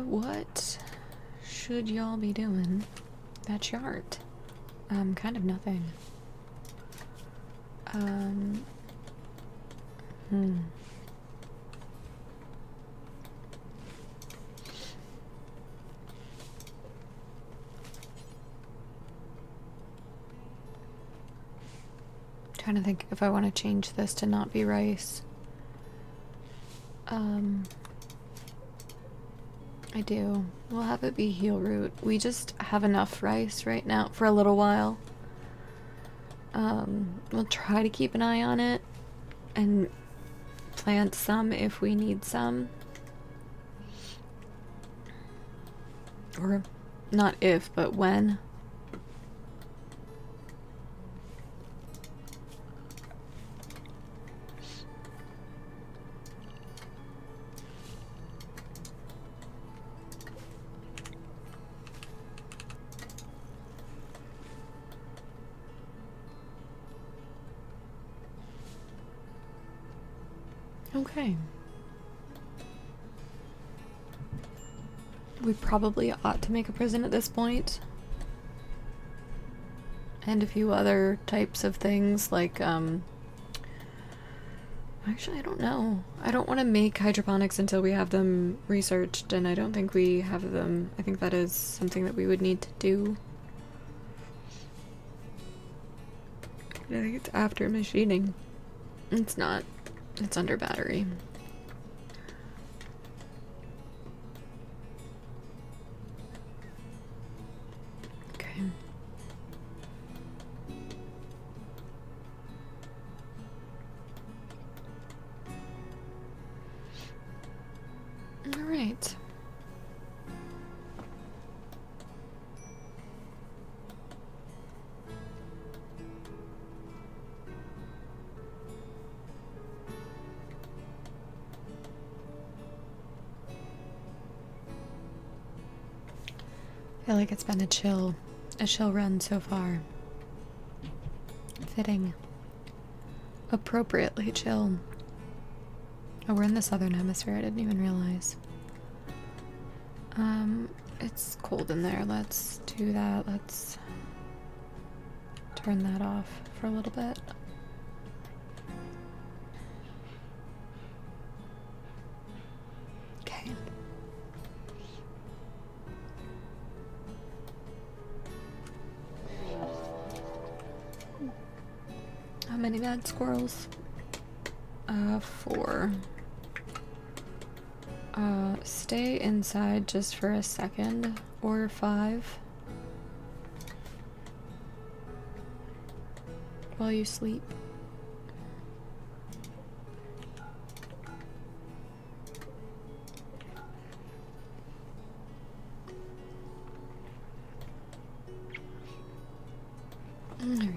what should y'all be doing? That's your art. Kind of nothing. Trying to think if I want to change this to not be rice. I do. We'll have it be heel root. We just have enough rice right now for a little while. We'll try to keep an eye on it and plant some if we need some. Or not if, but when. Okay. We probably ought to make a prison at this point. And a few other types of things like, actually, I don't know. I don't want to make hydroponics until we have them researched, and I don't think we have them. I think that is something that we would need to do. I think it's after machining. It's not. It's under battery. Okay. All right. I feel like it's been a chill run so far. Fitting. Appropriately chill. Oh, we're in the southern hemisphere, I didn't even realize. It's cold in there, let's do that. Let's turn that off for a little bit. Okay. How many mad squirrels? 4. Stay inside just for a second, or 5. While you sleep. Alright.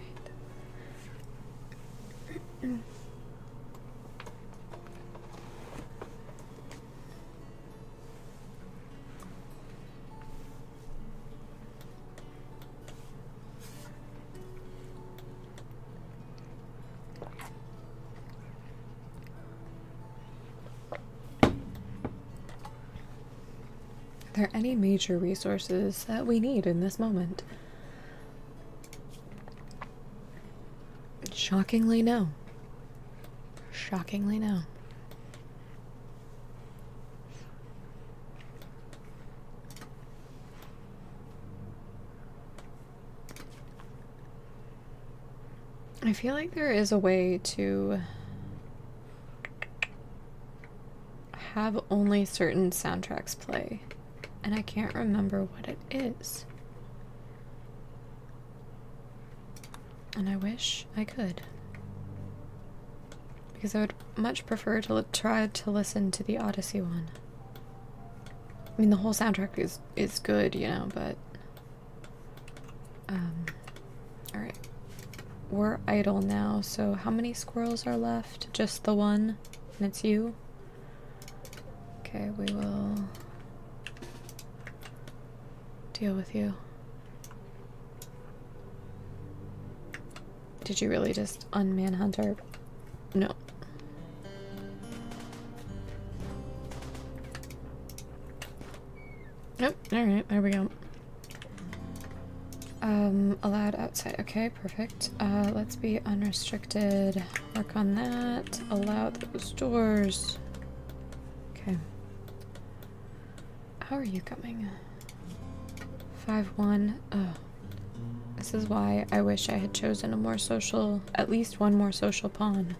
Are there any major resources that we need in this moment? Shockingly, no. Shockingly, no. I feel like there is a way to have only certain soundtracks play, and I can't remember what it is. And I wish I could. Because I would much prefer to try to listen to the Odyssey one. I mean, the whole soundtrack is good, you know, but... Alright. We're idle now, so how many squirrels are left? Just the one? And it's you? Okay, we will... deal with you. Did you really just unman Hunter? No. Nope. Alright, there we go. Allowed outside. Okay, perfect. Let's be unrestricted. Work on that. Allow those doors. Okay. How are you coming? 5-1. Oh. This is why I wish I had chosen a more social, at least one more social pawn.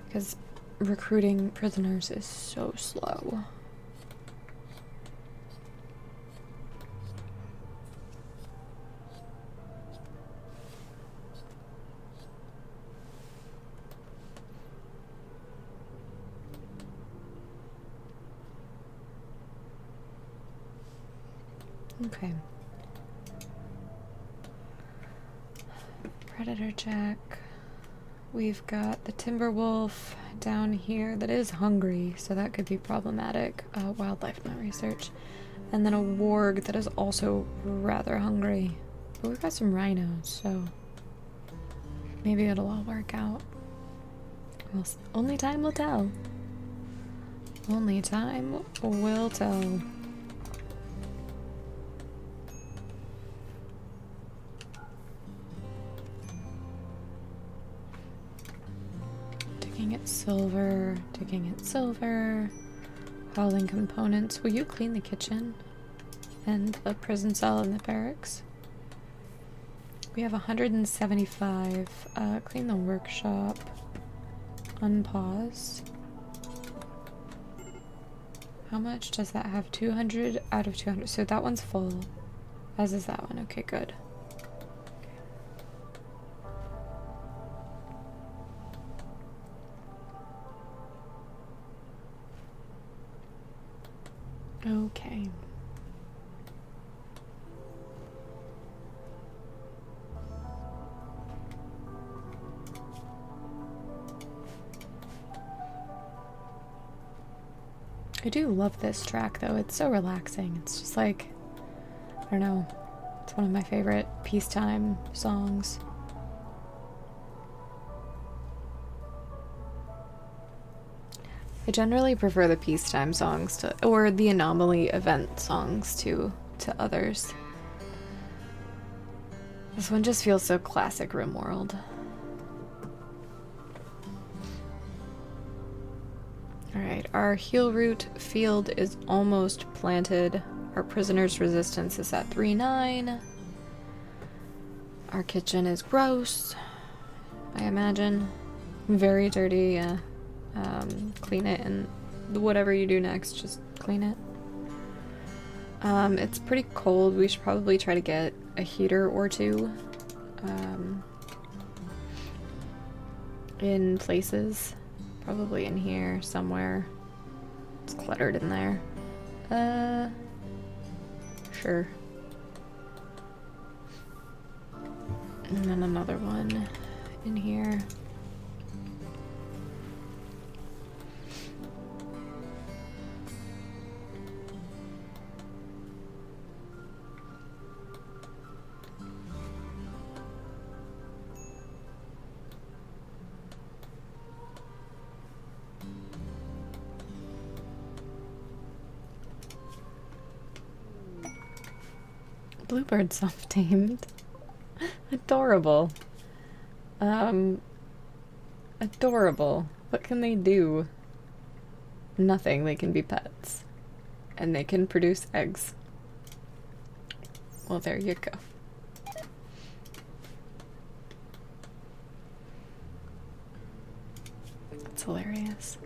Because recruiting prisoners is so slow. Okay. Predator check. We've got the Timberwolf down here that is hungry, so that could be problematic. Wildlife, not research. And then a warg that is also rather hungry. But we've got some rhinos, so maybe it'll all work out. Well, only time will tell. Only time will tell. Digging at silver, hauling components. Will you clean the kitchen and the prison cell and the barracks? We have 175. Clean the workshop. Unpause. How much does that have? 200 out of 200. So that one's full, as is that one. Okay, good. Okay. I do love this track though, it's so relaxing. It's just like, I don't know, it's one of my favorite peacetime songs. I generally prefer the peacetime songs to, or the anomaly event songs to others. This one just feels so classic Rimworld. Alright, our heal root field is almost planted. Our prisoner's resistance is at 3-9. Our kitchen is gross. I imagine. Very dirty, yeah. Clean it, and whatever you do next, just clean it. It's pretty cold. We should probably try to get a heater or two. In places. Probably in here somewhere. It's cluttered in there. Sure. And then another one in here. Bluebird self-tamed. Adorable. Adorable. What can they do? Nothing. They can be pets. And they can produce eggs. Well, there you go. That's hilarious.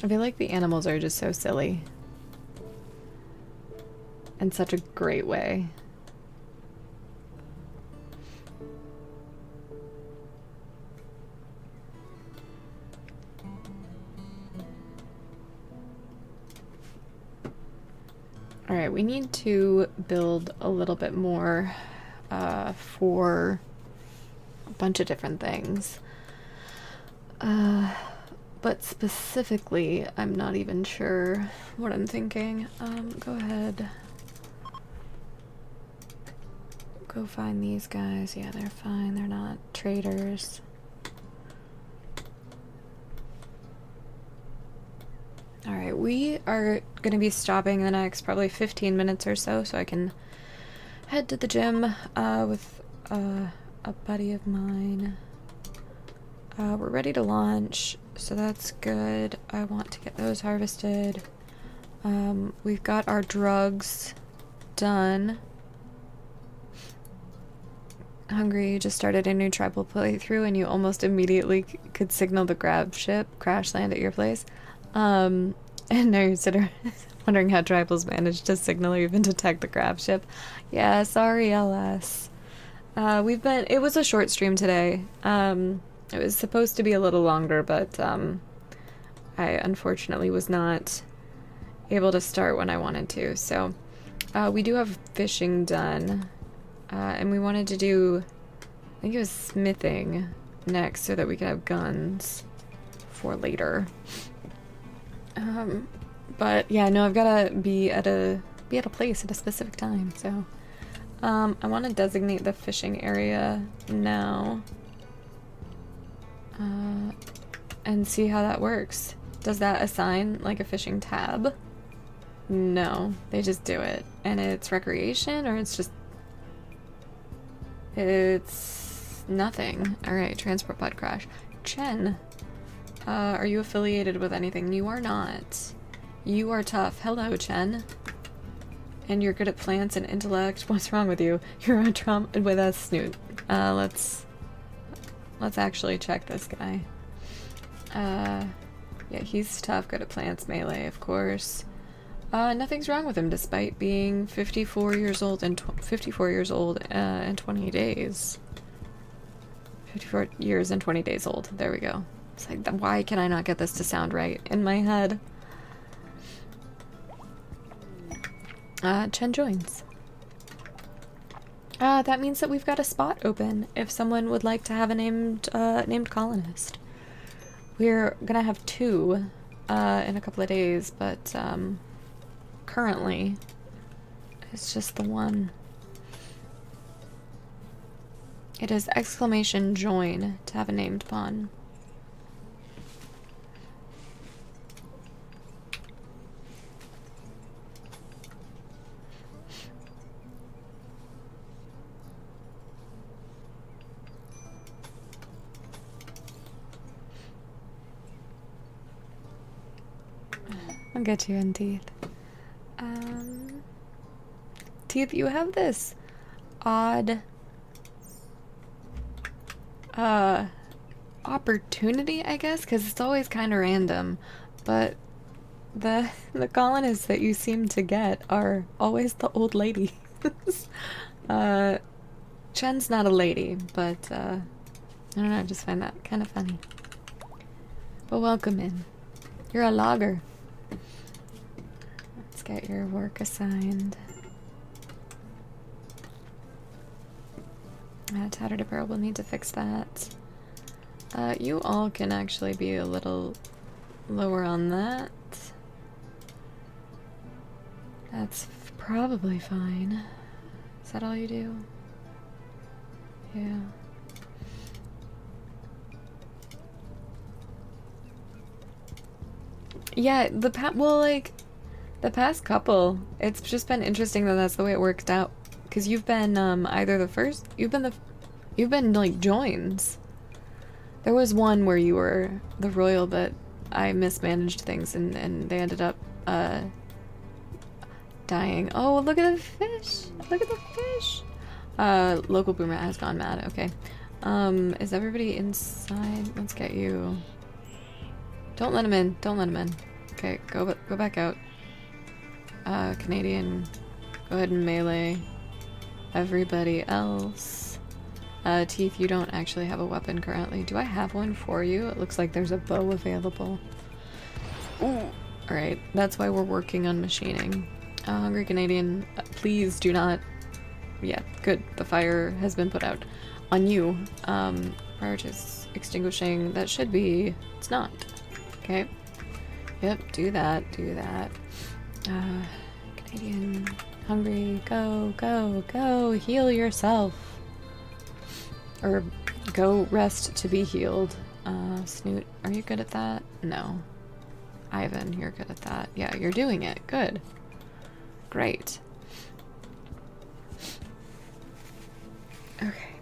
I feel like the animals are just so silly. In such a great way. Alright, we need to build a little bit more for a bunch of different things. But specifically, I'm not even sure what I'm thinking. Go ahead. Go find these guys. Yeah, they're fine. They're not traitors. Alright, we are going to be stopping the next probably 15 minutes or so I can head to the gym with a buddy of mine. We're ready to launch, so that's good. I want to get those harvested. We've got our drugs done. Hungry, you just started a new tribal playthrough and you almost immediately could signal the grab ship crash land at your place. And now you're sitting wondering how tribals managed to signal or even detect the grab ship. Yeah, sorry, LS. It was a short stream today. It was supposed to be a little longer, but I unfortunately was not able to start when I wanted to. So we do have fishing done, and we wanted to do, I think it was smithing next so that we could have guns for later. But yeah, no, I've gotta be at a place at a specific time. So I want to designate the fishing area now. And see how that works. Does that assign like a fishing tab? No, they just do it. And it's recreation, or it's nothing. Alright, transport pod crash. Chen, are you affiliated with anything? You are not. You are tough. Hello, Chen. And you're good at plants and intellect. What's wrong with you? You're on Trump with us, Snoot. Let's actually check this guy. Yeah, he's tough, good at plants, melee, of course. Nothing's wrong with him despite being 54 years old and 54 years old and 20 days. 54 years and 20 days old. There we go. It's like, why can I not get this to sound right in my head? Chen joins. That means that we've got a spot open if someone would like to have a named colonist. We're gonna have two in a couple of days, but currently it's just the one. It is exclamation join to have a named pawn. I'll get you in, Teeth. Teeth, you have this odd opportunity, I guess, because it's always kind of random, but the colonists that you seem to get are always the old ladies. Chen's not a lady, but I don't know, I just find that kind of funny. But welcome in. You're a logger. Let's get your work assigned. Tattered apparel, will need to fix that. You all can actually be a little lower on that. That's probably fine. Is that all you do? Yeah. Yeah, the past couple, it's just been interesting that that's the way it worked out. Because you've been either the first, you've been like joins. There was one where you were the royal, but I mismanaged things and they ended up dying. Oh, look at the fish! Look at the fish! Local boomer has gone mad. Okay. Is everybody inside? Let's get you. Don't let him in. Don't let him in. Okay, go back out. Canadian, go ahead and melee everybody else. Teeth, you don't actually have a weapon currently. Do I have one for you? It looks like there's a bow available. Ooh. Alright, that's why we're working on machining. Hungry Canadian, please do not... Yeah, good. The fire has been put out on you. Prior to extinguishing, that should be... It's not. Okay. Yep, do that, do that. Canadian, hungry, go, go, go, heal yourself. Or go rest to be healed. Snoot, are you good at that? No. Ivan, you're good at that. Yeah, you're doing it. Good. Great. Okay.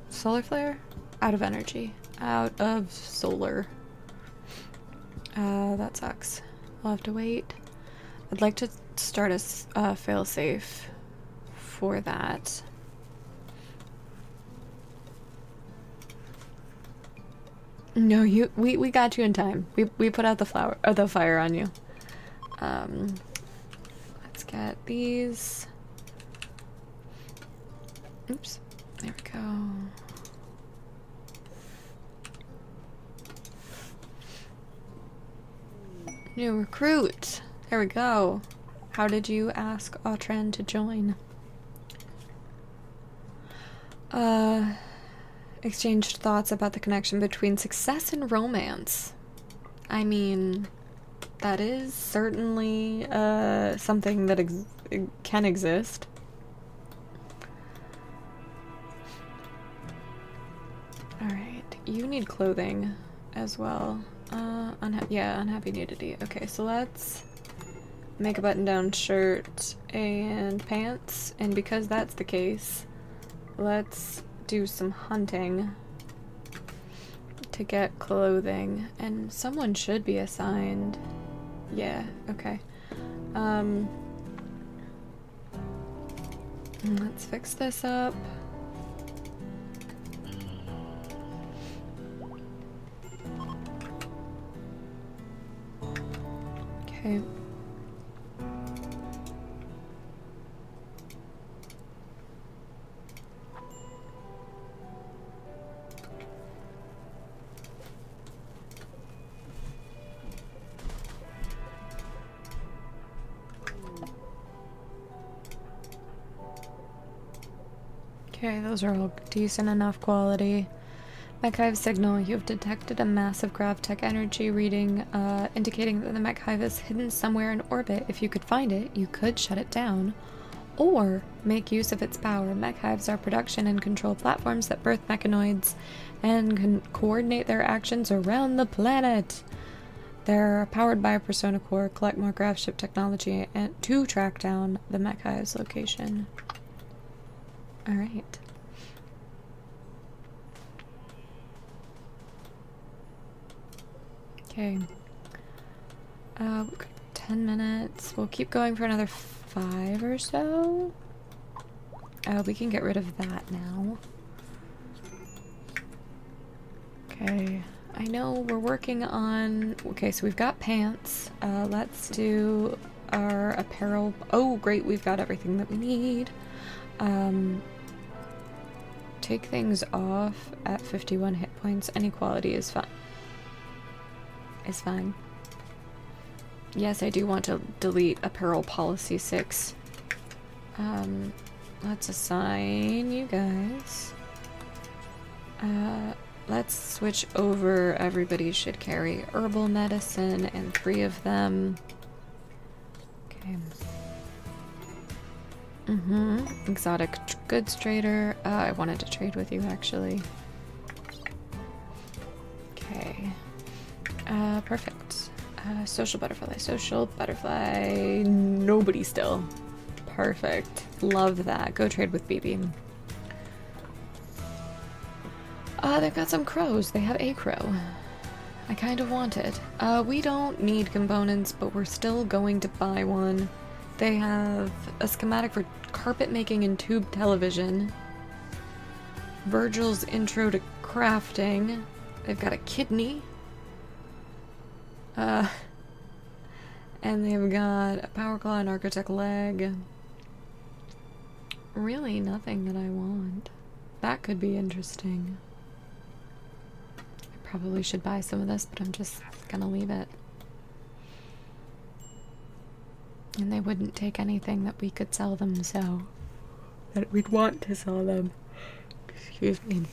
Solar flare? Out of energy. Out of solar. That sucks. We'll have to wait. I'd like to start a failsafe for that. No, we got you in time. We put out the fire on you. Let's get these. Oops. There we go. New recruit. There we go. How did you ask Autran to join? Exchanged thoughts about the connection between success and romance. I mean, that is certainly something that can exist. Alright, you need clothing as well. Unhappy nudity. Okay, so let's make a button-down shirt and pants, and because that's the case, let's do some hunting to get clothing, and someone should be assigned. Yeah, okay. Let's fix this up. Okay. Okay, those are all decent enough quality. Mech Hive signal. You have detected a massive gravtech energy reading, indicating that the Mech Hive is hidden somewhere in orbit. If you could find it, you could shut it down. Or make use of its power. Mech Hives are production and control platforms that birth mechanoids and can coordinate their actions around the planet. They're powered by a Persona Core. Collect more grav ship technology and to track down the Mech Hive's location. Alright. Okay. We've got 10 minutes. We'll keep going for another 5 or so. We can get rid of that now. Okay. I know we're working on... Okay, so we've got pants. Let's do our apparel. Oh, great. We've got everything that we need. Take things off at 51 hit points. Any quality is fine. Is fine. Yes, I do want to delete apparel policy 6. Let's assign you guys. Let's switch over. Everybody should carry herbal medicine and 3 of them. Okay. Exotic goods trader. I wanted to trade with you actually. Okay. Perfect. Social butterfly. Social butterfly. Nobody still. Perfect. Love that. Go trade with BB. They've got some crows. They have a crow. I kind of want it. We don't need components, but we're still going to buy one. They have a schematic for carpet making and tube television. Virgil's intro to crafting. They've got a kidney. And they've got a power claw and architect leg. Really nothing that I want. That could be interesting. I probably should buy some of this, but I'm just gonna leave it. And they wouldn't take anything that we could sell them, so that we'd want to sell them. Excuse me.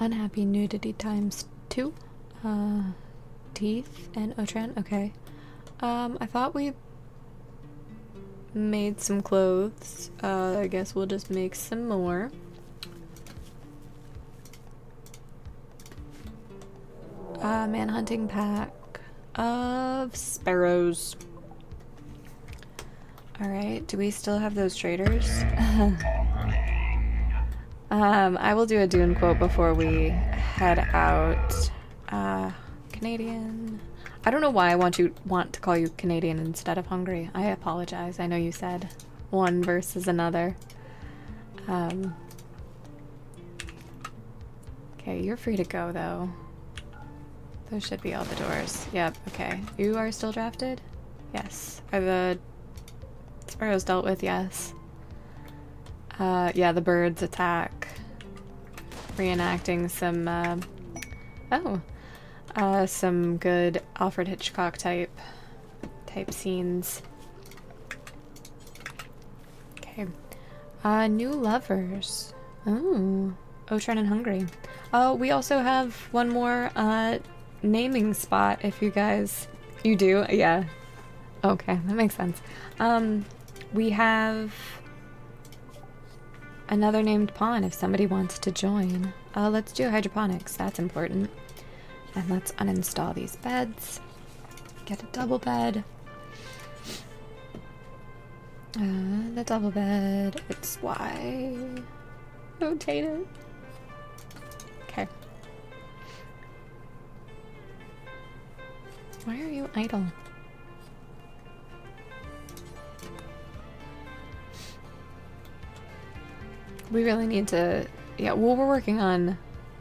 Unhappy nudity times 2. Teeth and Otran. Okay. I thought we made some clothes. I guess we'll just make some more. Manhunting pack of sparrows. Alright, do we still have those traders? I will do a Dune quote before we head out. Canadian. I don't know why I want to call you Canadian instead of hungry. I apologize. I know you said one versus another. Okay, you're free to go though. Those should be all the doors. Yep, okay. You are still drafted? Yes. Are the sparrows dealt with? Yes. Yeah, the birds attack. Reenacting some, some good Alfred Hitchcock type scenes. Okay. New lovers. Oh. Otran and Hungry. Oh, we also have one more, naming spot if you guys... You do? Yeah. Okay, that makes sense. We have another named pawn if somebody wants to join. Let's do hydroponics. That's important. And let's uninstall these beds. Get a double bed. The double bed. It's why... Rotate it. Okay. Why are you idle? We really need to... Yeah, well,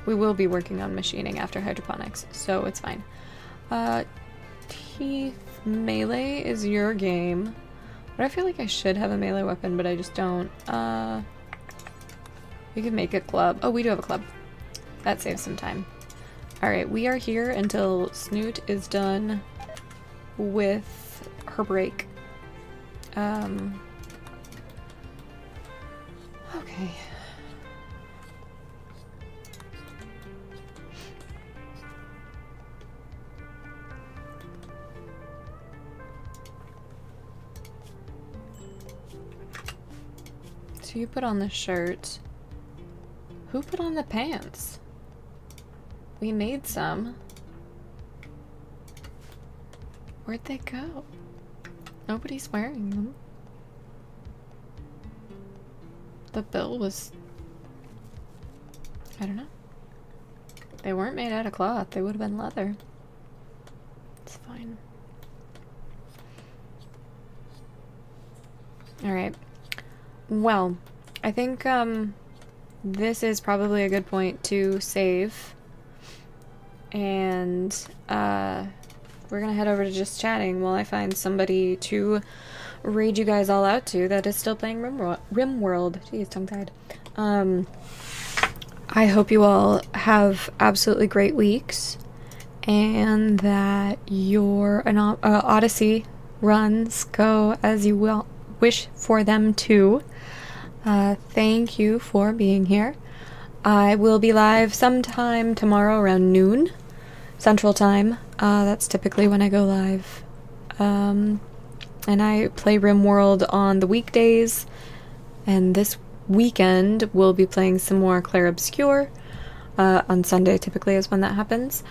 we will be working on machining after hydroponics, so it's fine. Teeth melee is your game. But I feel like I should have a melee weapon, but I just don't. We could make a club. Oh, we do have a club. That saves some time. Alright, we are here until Snoot is done with her break. Okay. So you put on the shirt. Who put on the pants? We made some. Where'd they go? Nobody's wearing them. The bill was... I don't know. They weren't made out of cloth. They would have been leather. It's fine. Alright. Well, I think this is probably a good point to save. And we're gonna head over to just chatting while I find somebody to raid you guys all out to that is still playing Rimworld. Jeez, tongue-tied. I hope you all have absolutely great weeks and that your Odyssey runs go as you will wish for them to. Thank you for being here. I will be live sometime tomorrow around noon Central Time. That's typically when I go live. And I play Rimworld on the weekdays, and this weekend we'll be playing some more Clair Obscure. On Sunday typically is when that happens.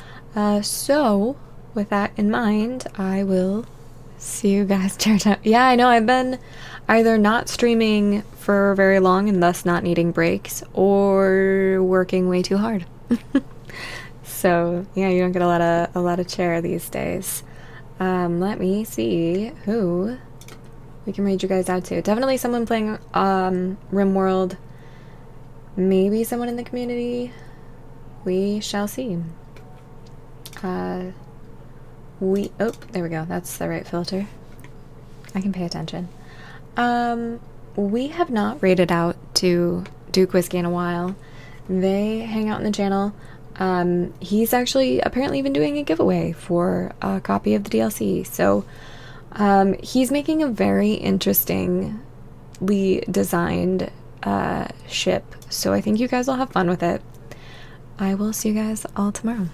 So, with that in mind, I will see you guys tomorrow. Yeah, I know, I've been either not streaming for very long and thus not needing breaks, or working way too hard. So, yeah, you don't get a lot of chair these days. Let me see who we can read you guys out to. Definitely someone playing Rimworld. Maybe someone in the community. We shall see. Oh, there we go. That's the right filter. I can pay attention. We have not raided out to Duke Whiskey in a while. They hang out in the channel. He's actually apparently been doing a giveaway for a copy of the DLC. So, he's making a very interestingly designed ship. So I think you guys will have fun with it. I will see you guys all tomorrow.